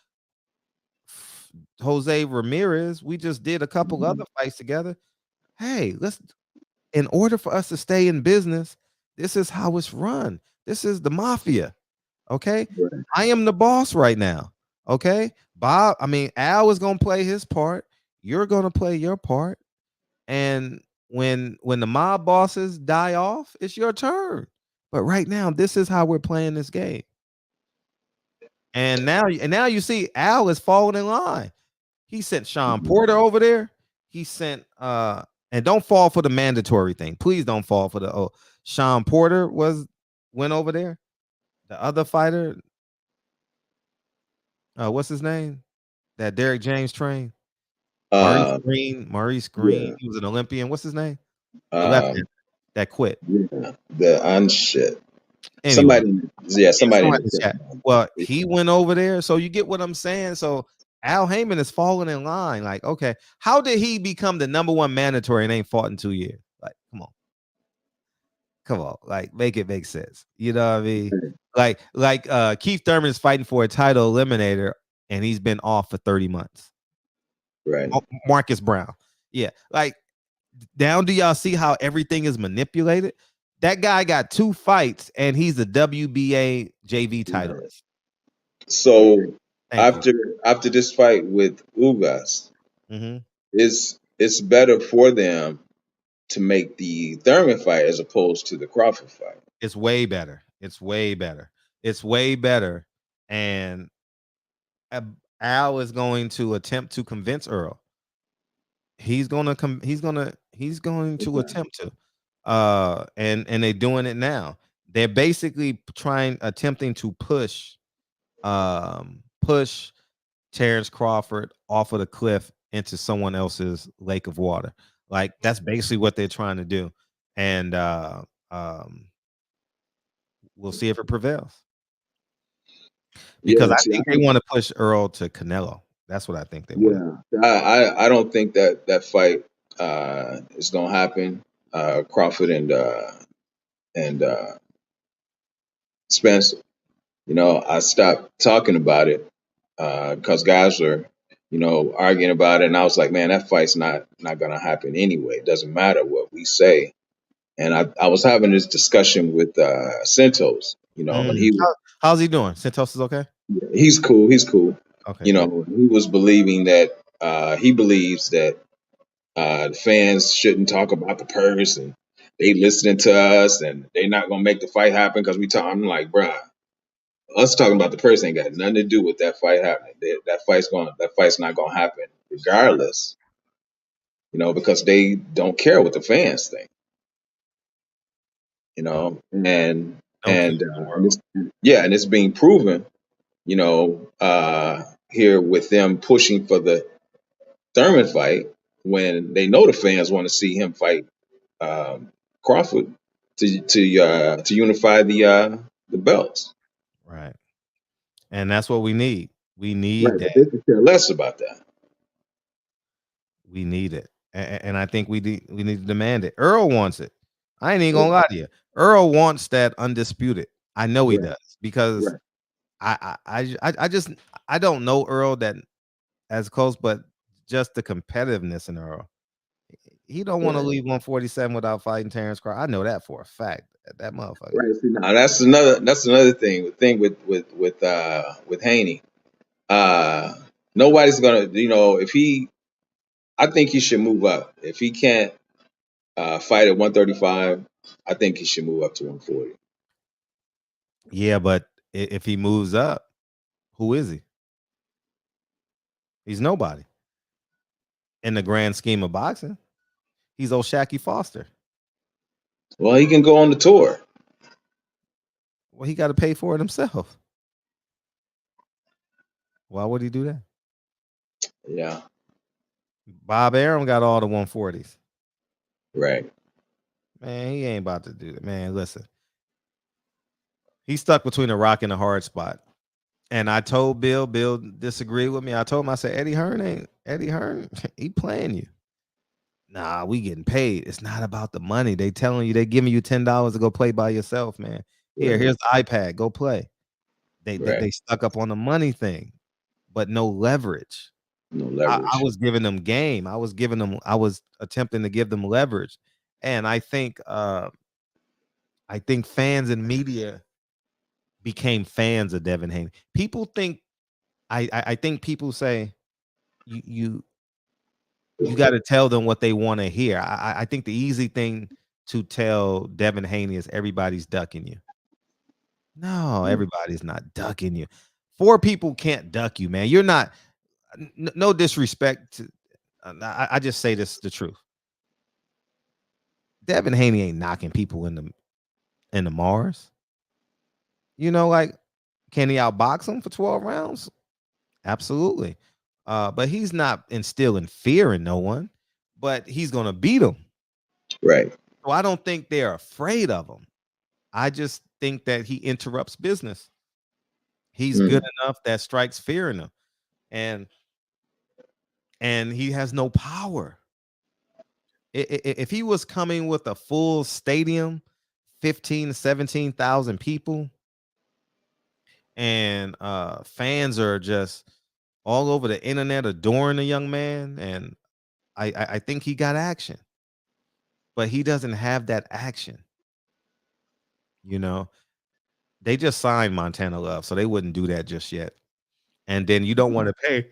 S4: Jose Ramirez. We just did a couple other fights together. Hey, in order for us to stay in business, this is how it's run. This is the mafia. Okay. Right. I am the boss right now. Okay. Al is going to play his part. You're going to play your part. And when the mob bosses die off, it's your turn. But right now, this is how we're playing this game. And now you see Al is falling in line. He sent Sean Porter over there. He sent and don't fall for the mandatory thing. Please don't fall for the Sean Porter went over there. The other fighter, what's his name? That Derek James trained. Maurice Green. Yeah. He was an Olympian. What's his name? That quit.
S9: Yeah, the unshit.
S4: Anyway,
S9: somebody in
S4: the chat. Well, he went over there. So you get what I'm saying. So Al Heyman is falling in line. Like, okay, how did he become the #1 mandatory and ain't fought in 2 years? Like, come on, like, make it make sense. You know what I mean? Like Keith Thurman is fighting for a title eliminator, and he's been off for 30 months.
S9: Right.
S4: Marcus Brown. Yeah. Like, now do y'all see how everything is manipulated? That guy got 2 fights, and he's a WBA JV titleist.
S9: So after this fight with Ugas, it's better for them to make the Thurman fight as opposed to the Crawford fight.
S4: It's way better. It's way better. And Al is going to attempt to convince Earl. He's going to attempt to. And they're doing it now. They're basically attempting to push Terrence Crawford off of the cliff into someone else's lake of water. Like, that's basically what they're trying to do. And we'll see if it prevails. Because I think they want to push Earl to Canelo. That's what I think they want.
S9: Yeah. I don't think that fight is gonna happen. Crawford and Spencer. I stopped talking about it because guys are, arguing about it, and I was like, man, that fight's not gonna happen anyway. It doesn't matter what we say. And I was having this discussion with Santos, and
S4: how's he doing? Santos is okay?
S9: Yeah, he's cool. Okay. He was believing that he believes that the fans shouldn't talk about the purse, and they listening to us, and they're not gonna make the fight happen because we talk. I'm like, bruh, us talking about the purse ain't got nothing to do with that fight happening. That fight's not gonna happen regardless. Because they don't care what the fans think. And it's being proven, here with them pushing for the Thurman fight when they know the fans want to see him fight Crawford to unify the belts.
S4: Right. And that's what we need. We need that.
S9: They could care less about that.
S4: We need it. And I think we need to demand it. Earl wants it. I ain't even gonna lie to you. Earl wants that undisputed. I know he
S9: Right.
S4: does because
S9: Right.
S4: I just I don't know Earl that as close, but just the competitiveness in Earl. He don't want to
S9: Right.
S4: leave 147 without fighting Terrence Crawford. I know that for a fact. That motherfucker.
S9: Right. See, now that's another thing. Thing with Haney. Uh, Nobody's gonna, if he. I think he should move up. If he can't fight at 135, I think he should move up to 140.
S4: Yeah, but if he moves up, who is he? He's nobody in the grand scheme of boxing. He's old Shacky Foster.
S9: Well, he can go on the tour.
S4: Well, he got to pay for it himself. Why would he do that?
S9: Yeah.
S4: Bob Arum got all the 140s.
S9: Right.
S4: Man, he ain't about to do that. Man, listen. He's stuck between a rock and a hard spot. And I told Bill disagreed with me. I told him, I said, Eddie Hearn, he playing you. Nah, we getting paid. It's not about the money. They telling you, they giving you $10 to go play by yourself, man. Here's the iPad. Go play. They stuck up on the money thing, but no leverage.
S9: No leverage.
S4: I was giving them game. I was attempting to give them leverage. And I think fans and media became fans of Devin Haney. People think I think people say you got to tell them what they want to hear. I think the easy thing to tell Devin Haney is everybody's ducking you. No, everybody's not ducking you. 4 people can't duck you, man. You're not. No disrespect to. I just say this the truth. Devin Haney ain't knocking people in the Mars. Like, can he outbox him for 12 rounds? Absolutely. But he's not instilling fear in no one, but he's gonna beat them.
S9: Right.
S4: So I don't think they're afraid of him. I just think that he interrupts business. He's good enough that strikes fear in him. And he has no power. If he was coming with a full stadium, 15 to 17,000 people, and fans are just all over the internet adoring the young man, and I think he got action, but he doesn't have that action. They just signed Montana Love, so they wouldn't do that just yet. And then you don't want to pay,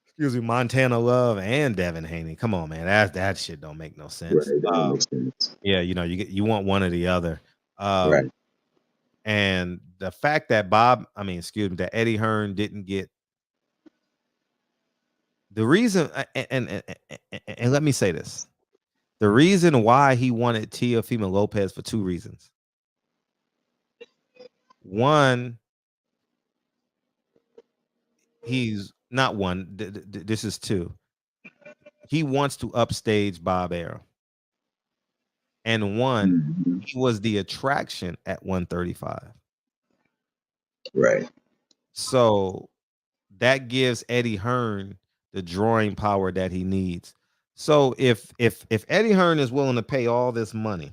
S4: excuse me, Montana Love and Devin Haney. Come on, man, that shit don't make no sense.
S9: Right. That don't make sense.
S4: Yeah, you want one or the other.
S9: Right.
S4: And the fact that that Eddie Hearn didn't get the reason, and let me say this. The reason why he wanted Teofimo Lopez for 2 reasons. One, he's not one. This is 2. He wants to upstage Bob Arum. And 1, he was the attraction at 135.
S9: Right.
S4: So that gives Eddie Hearn the drawing power that he needs. So if Eddie Hearn is willing to pay all this money,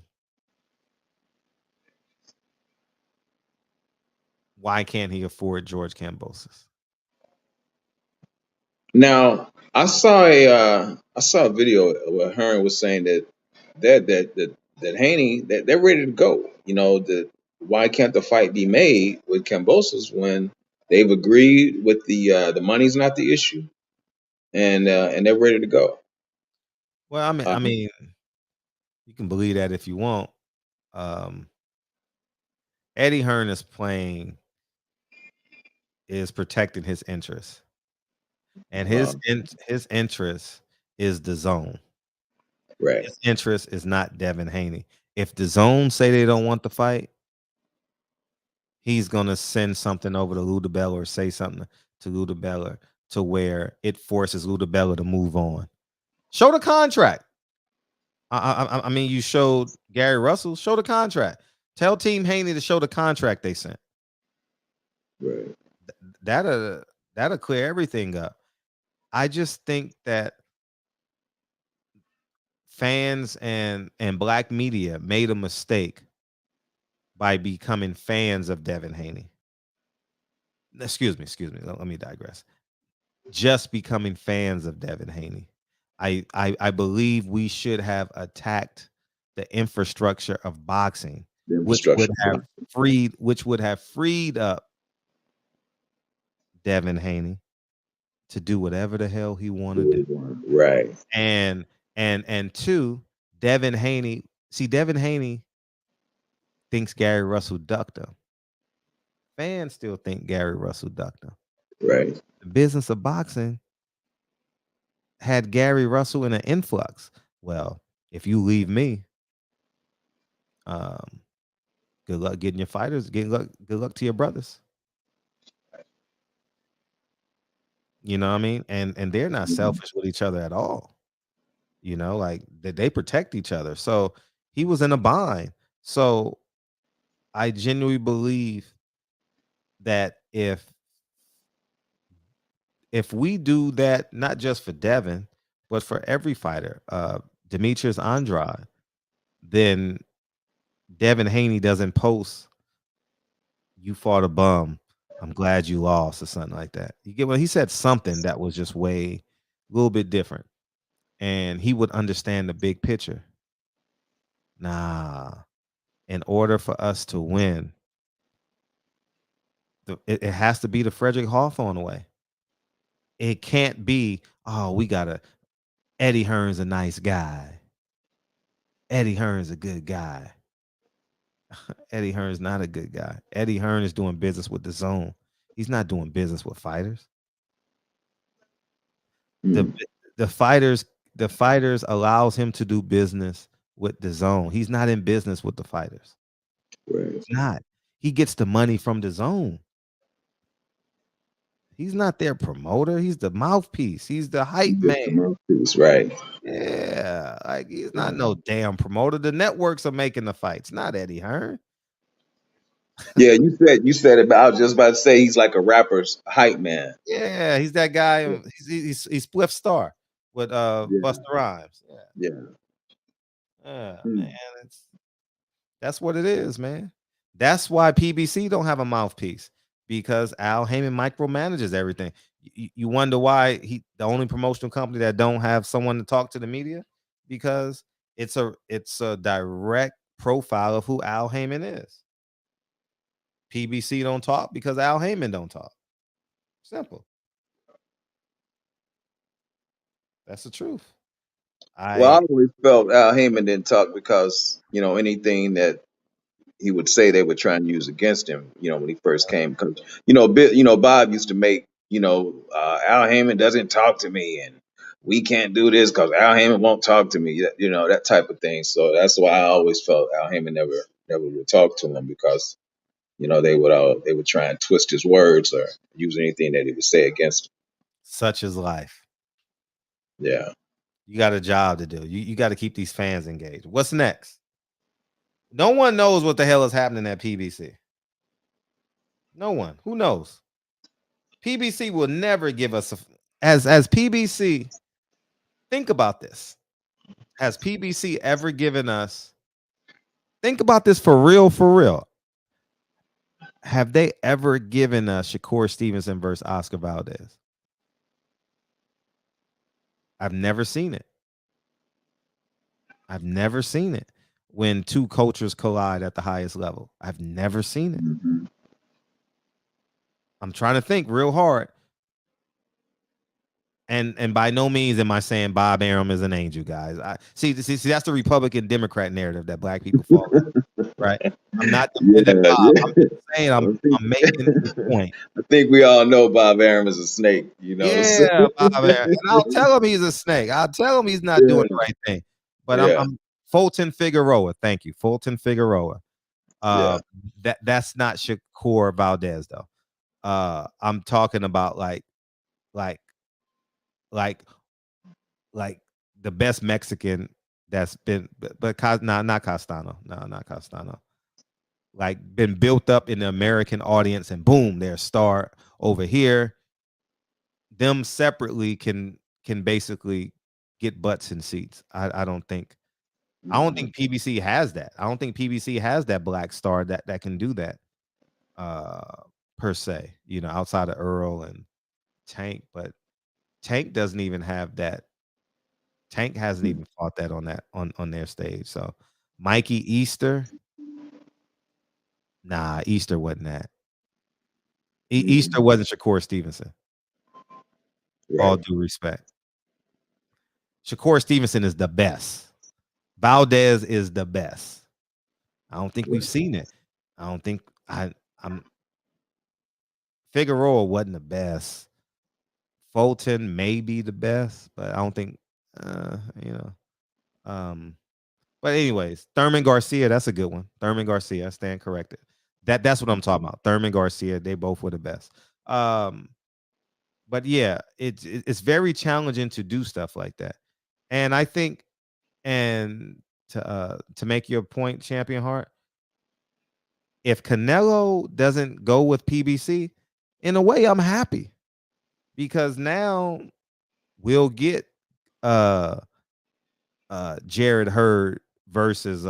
S4: why can't he afford George Kambosos?
S9: Now, I saw a video where Hearn was saying that Haney, that they're ready to go. Why can't the fight be made with Kambosos when they've agreed with the money's not the issue, and they're ready to go.
S4: Well, I mean, you can believe that if you want. Eddie Hearn is protecting his interests, and his interest is the zone.
S9: Right.
S4: His interest is not Devin Haney. If the zone say they don't want the fight, he's gonna send something over to Ludabella or say something to Ludabella to where it forces Ludabella to move on. Show the contract. I mean, you showed Gary Russell. Show the contract. Tell Team Haney to show the contract they sent.
S9: Right.
S4: That'll clear everything up. I just think that fans and black media made a mistake by becoming fans of Devin Haney. Excuse me. Let me digress. Just becoming fans of Devin Haney. I believe we should have attacked the infrastructure of boxing, which would have freed up Devin Haney to do whatever the hell he wanted to do.
S9: Right.
S4: And two, Devin Haney thinks Gary Russell ducked him. Fans still think Gary Russell ducked him.
S9: Right.
S4: The business of boxing had Gary Russell in an influx. Well, if you leave me, good luck getting your fighters. Good luck to your brothers. You know what I mean? And they're not selfish with each other at all. You know, like they protect each other. So he was in a bind. So I genuinely believe that if we do that, not just for Devin, but for every fighter, Demetrius Andrade, then Devin Haney doesn't post, "You fought a bum. I'm glad you lost," or something like that. You get what he said? Something that was just a little bit different, and he would understand the big picture. Nah, in order for us to win, it has to be the Frederick Hawthorne way. It can't be, oh, we got Eddie Hearn's a nice guy. Eddie Hearn's a good guy. Eddie Hearn's not a good guy. Eddie Hearn is doing business with the zone. He's not doing business with fighters. The fighters allows him to do business with the zone. He's not in business with the fighters.
S9: Right.
S4: He's not. He gets the money from the zone. He's not their promoter. He's the mouthpiece. He's the hype man.
S9: Mouthpiece, right.
S4: Yeah, like he's not no damn promoter. The networks are making the fights, not Eddie Hearn.
S9: Yeah, you said it. But I was just about to say he's like a rapper's hype man.
S4: Yeah, he's that guy. Yeah. He's Spliff Star with Busta Rhymes.
S9: Yeah.
S4: Man, that's what it is, man. That's why PBC don't have a mouthpiece, because Al Heyman micromanages everything. You wonder why the only promotional company that don't have someone to talk to the media, because it's a direct profile of who Al Heyman is. PBC don't talk because Al Heyman don't talk. Simple. That's the truth.
S9: I always felt Al Heyman didn't talk because, anything that he would say they would try and use against him, when he first came. Because, Bob used to make, Al Heyman doesn't talk to me and we can't do this because Al Heyman won't talk to me, that type of thing. So that's why I always felt Al Heyman never would talk to him, because, they would try and twist his words or use anything that he would say against him.
S4: Such is life.
S9: Yeah.
S4: You got a job to do. You got to keep these fans engaged. What's next? No one knows what the hell is happening at PBC. No one. Who knows? PBC will never give us as PBC. Think about this. Has PBC ever given us? Think about this for real, for real. Have they ever given us Shakur Stevenson versus Oscar Valdez? I've never seen it. I've never seen it when two cultures collide at the highest level. I've never seen it.
S9: Mm-hmm.
S4: I'm trying to think real hard. And by no means am I saying Bob Arum is an angel, guys. See, that's the Republican Democrat narrative that black people fall in, right? I'm not defending Bob. I'm just saying I'm making this point.
S9: I think we all know Bob Arum is a snake,
S4: Yeah, Bob Arum. And I'll tell him he's a snake. I'll tell him he's not doing the right thing. But I'm Fulton Figueroa. Thank you, Fulton Figueroa. That's not Shakur Valdez though. I'm talking about like the best Mexican that's been, but not Castano. No, not Castano. Like been built up in the American audience, and boom, they're a star over here. Them separately can basically get butts in seats. I don't think PBC has that. I don't think PBC has that black star that can do that per se, you know, outside of Earl and Tank, but Tank doesn't even have that. Tank hasn't even fought that on their stage. So Mikey Easter, nah, Easter wasn't that. Easter wasn't Shakur Stevenson.
S9: Right.
S4: All due respect. Shakur Stevenson is the best. Valdez is the best. I don't think we've seen it. I don't think I'm Figueroa wasn't the best. Fulton may be the best, but I don't think you know. But anyways, Thurman Garcia, that's a good one. Thurman Garcia, I stand corrected. That's what I'm talking about. Thurman Garcia, they both were the best. But yeah, it's very challenging to do stuff like that. And I think, and to make your point, Champion Heart, if Canelo doesn't go with PBC, in a way, I'm happy because now we'll get Jared Hurd versus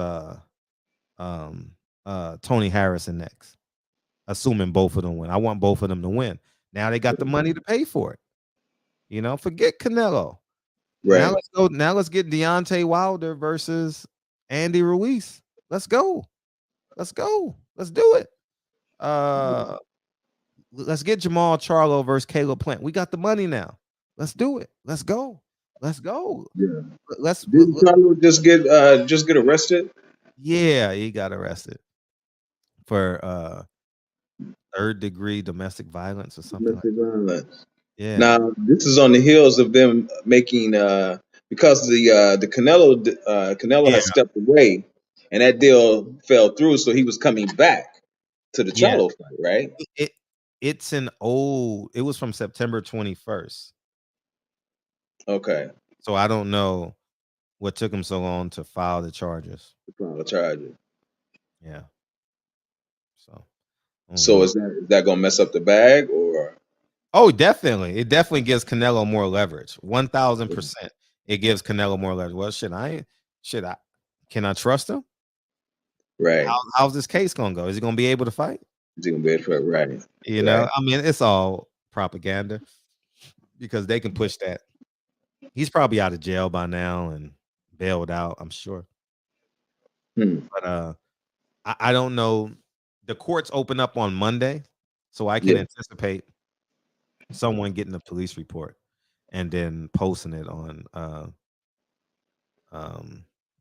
S4: Tony Harrison next, assuming both of them win. I want both of them to win. Now they got the money to pay for it. You know, forget Canelo.
S9: Right.
S4: Now let's go. Now let's get Deontay Wilder versus Andy Ruiz. Let's go. Let's go. Let's do it. Let's get Jermall Charlo versus Caleb Plant. We got the money now. Let's do it. Let's go. Let's go.
S9: Yeah.
S4: Let's.
S9: Didn't Charlo just get arrested?
S4: Yeah, he got arrested for third-degree domestic violence or something.
S9: Domestic violence.
S4: Yeah.
S9: Now this is on the heels of them making because the Canelo had stepped away, and that deal fell through, so he was coming back to the Charlo fight, right?
S4: It was from September 21st.
S9: Okay.
S4: So I don't know what took him so long to file the charges. Yeah.
S9: So is that gonna mess up the bag or?
S4: Oh, definitely. It definitely gives Canelo more leverage. 1000%. It gives Canelo more leverage. Well, can I trust him?
S9: Right.
S4: How's this case gonna go? Is he gonna be able to fight?
S9: Is he gonna be able to fight? Right.
S4: You know, I mean, it's all propaganda because they can push that. He's probably out of jail by now and bailed out, I'm sure. But I don't know. The courts open up on Monday, so I can anticipate someone getting a police report and then posting it on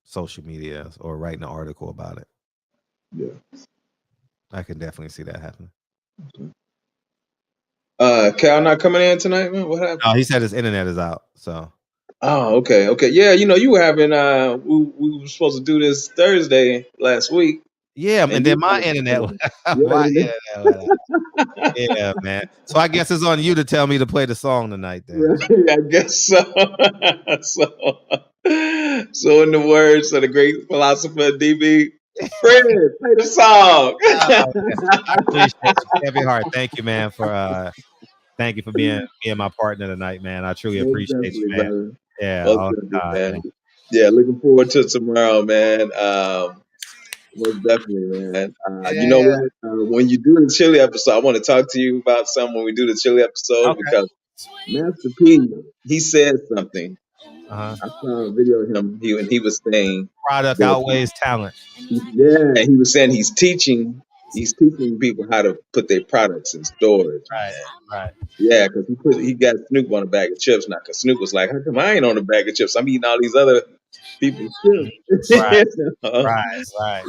S4: social media or writing an article about it.
S9: Yeah.
S4: I can definitely see that happening.
S9: Cal not coming in tonight, man? What happened?
S4: No, he said his internet is out. So.
S9: Oh, okay. Yeah, you know, you were having we were supposed to do this Thursday last week.
S4: Yeah, and then my internet went out. Yeah, man. So I guess it's on you to tell me to play the song tonight then.
S9: Right, I guess so. So in the words of the great philosopher DB, Fred, play the song.
S4: I appreciate you, Kevin Hart. Thank you, man, thank you for being my partner tonight, man. I truly appreciate you, man.
S9: Brother.
S4: Yeah,
S9: man. Yeah, looking forward to tomorrow, man. Most definitely, man. You know what? When you do the Chili episode, I want to talk to you about something when we do the Chili episode because Master P, he said something. I saw a video of him. He was saying
S4: product outweighs talent.
S9: Yeah, he was saying he's teaching people how to put their products in storage.
S4: Right.
S9: Yeah, because he got Snoop on a bag of chips now. Because Snoop was like, "How come I ain't on a bag of chips? I'm eating all these other people's chips."
S4: Right.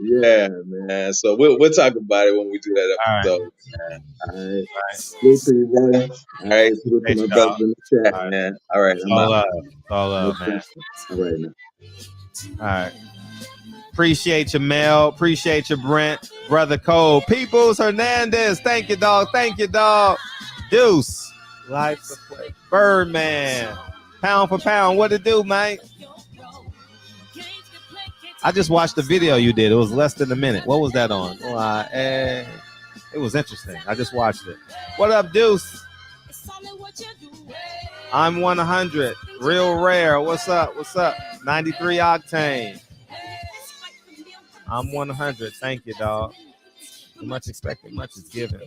S9: Yeah, man. So we'll talk about it when we do that episode. All right. Good to you, brother. All right. Good to my brothers in the chat, man. All right.
S4: All love, man.
S9: All right, man.
S4: All right. Appreciate you, Mel. Appreciate you, Brent. Brother Cole. Peoples Hernandez. Thank you, dog. Deuce. Life's a play. Birdman. Pound for pound. What it do, mate? I just watched the video you did. It was less than a minute. What was that on? It was interesting. I just watched it. What up, Deuce? I'm 100. Real rare. What's up? What's up? 93 octane. I'm 100. Thank you, dog. Much expected, much is given.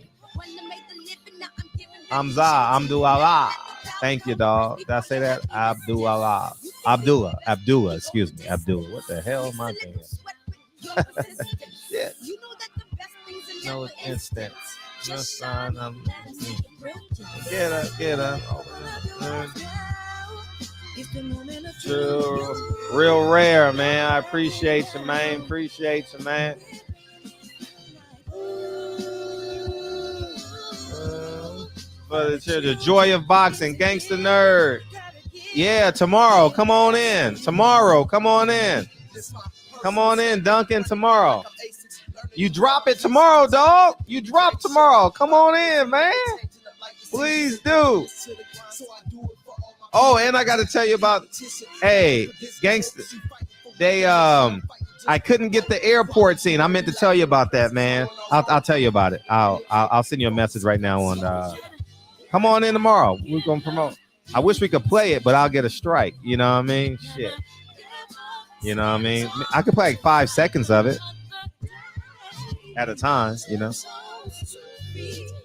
S4: Abdullah. Thank you, dog. Did I say that? Abdullah. Abdullah. Excuse me. Abdullah. What the hell am I thinking? Yeah. No instant. No sign. Get up. True. Real rare, man. I appreciate you, man. Appreciate you, man. For the joy of boxing, gangster nerd. Yeah, tomorrow. Come on in. Tomorrow. Come on in. Come on in, Duncan, tomorrow. You drop it tomorrow, dog. You drop tomorrow. Come on in, man. Please do. Oh, and I got to tell you about, hey, gangster. They, I couldn't get the airport scene. I meant to tell you about that, man. I'll tell you about it. I'll send you a message right now on, come on in tomorrow. We're going to promote. I wish we could play it, but I'll get a strike. You know what I mean? Shit. You know what I mean? I could play like 5 seconds of it at a time, you know.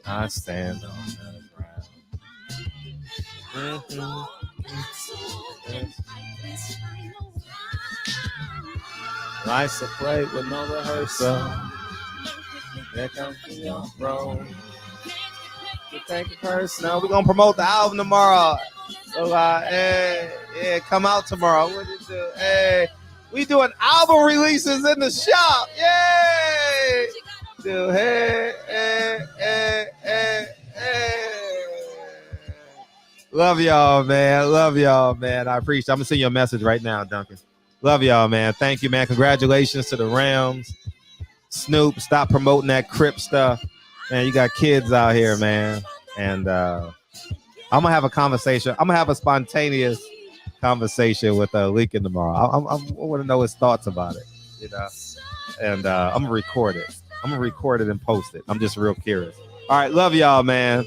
S4: I stand on the ground. Life's a play with no rehearsal. There comes the young bro. Take it personal. We're gonna promote the album tomorrow. So hey, come out tomorrow. What you do? Hey, we doing album releases in the shop. Yay! Do hey. Love y'all, man. Love y'all, man. I appreciate it. I'm gonna send you a message right now, Duncan. Love y'all, man. Thank you, man. Congratulations to the Rams. Snoop, stop promoting that Crip stuff. Man, you got kids out here, man. And I'm going to have a conversation. I'm going to have a spontaneous conversation with Leakin tomorrow. I want to know his thoughts about it, you know. And I'm going to record it. I'm going to record it and post it. I'm just real curious. All right, love y'all, man.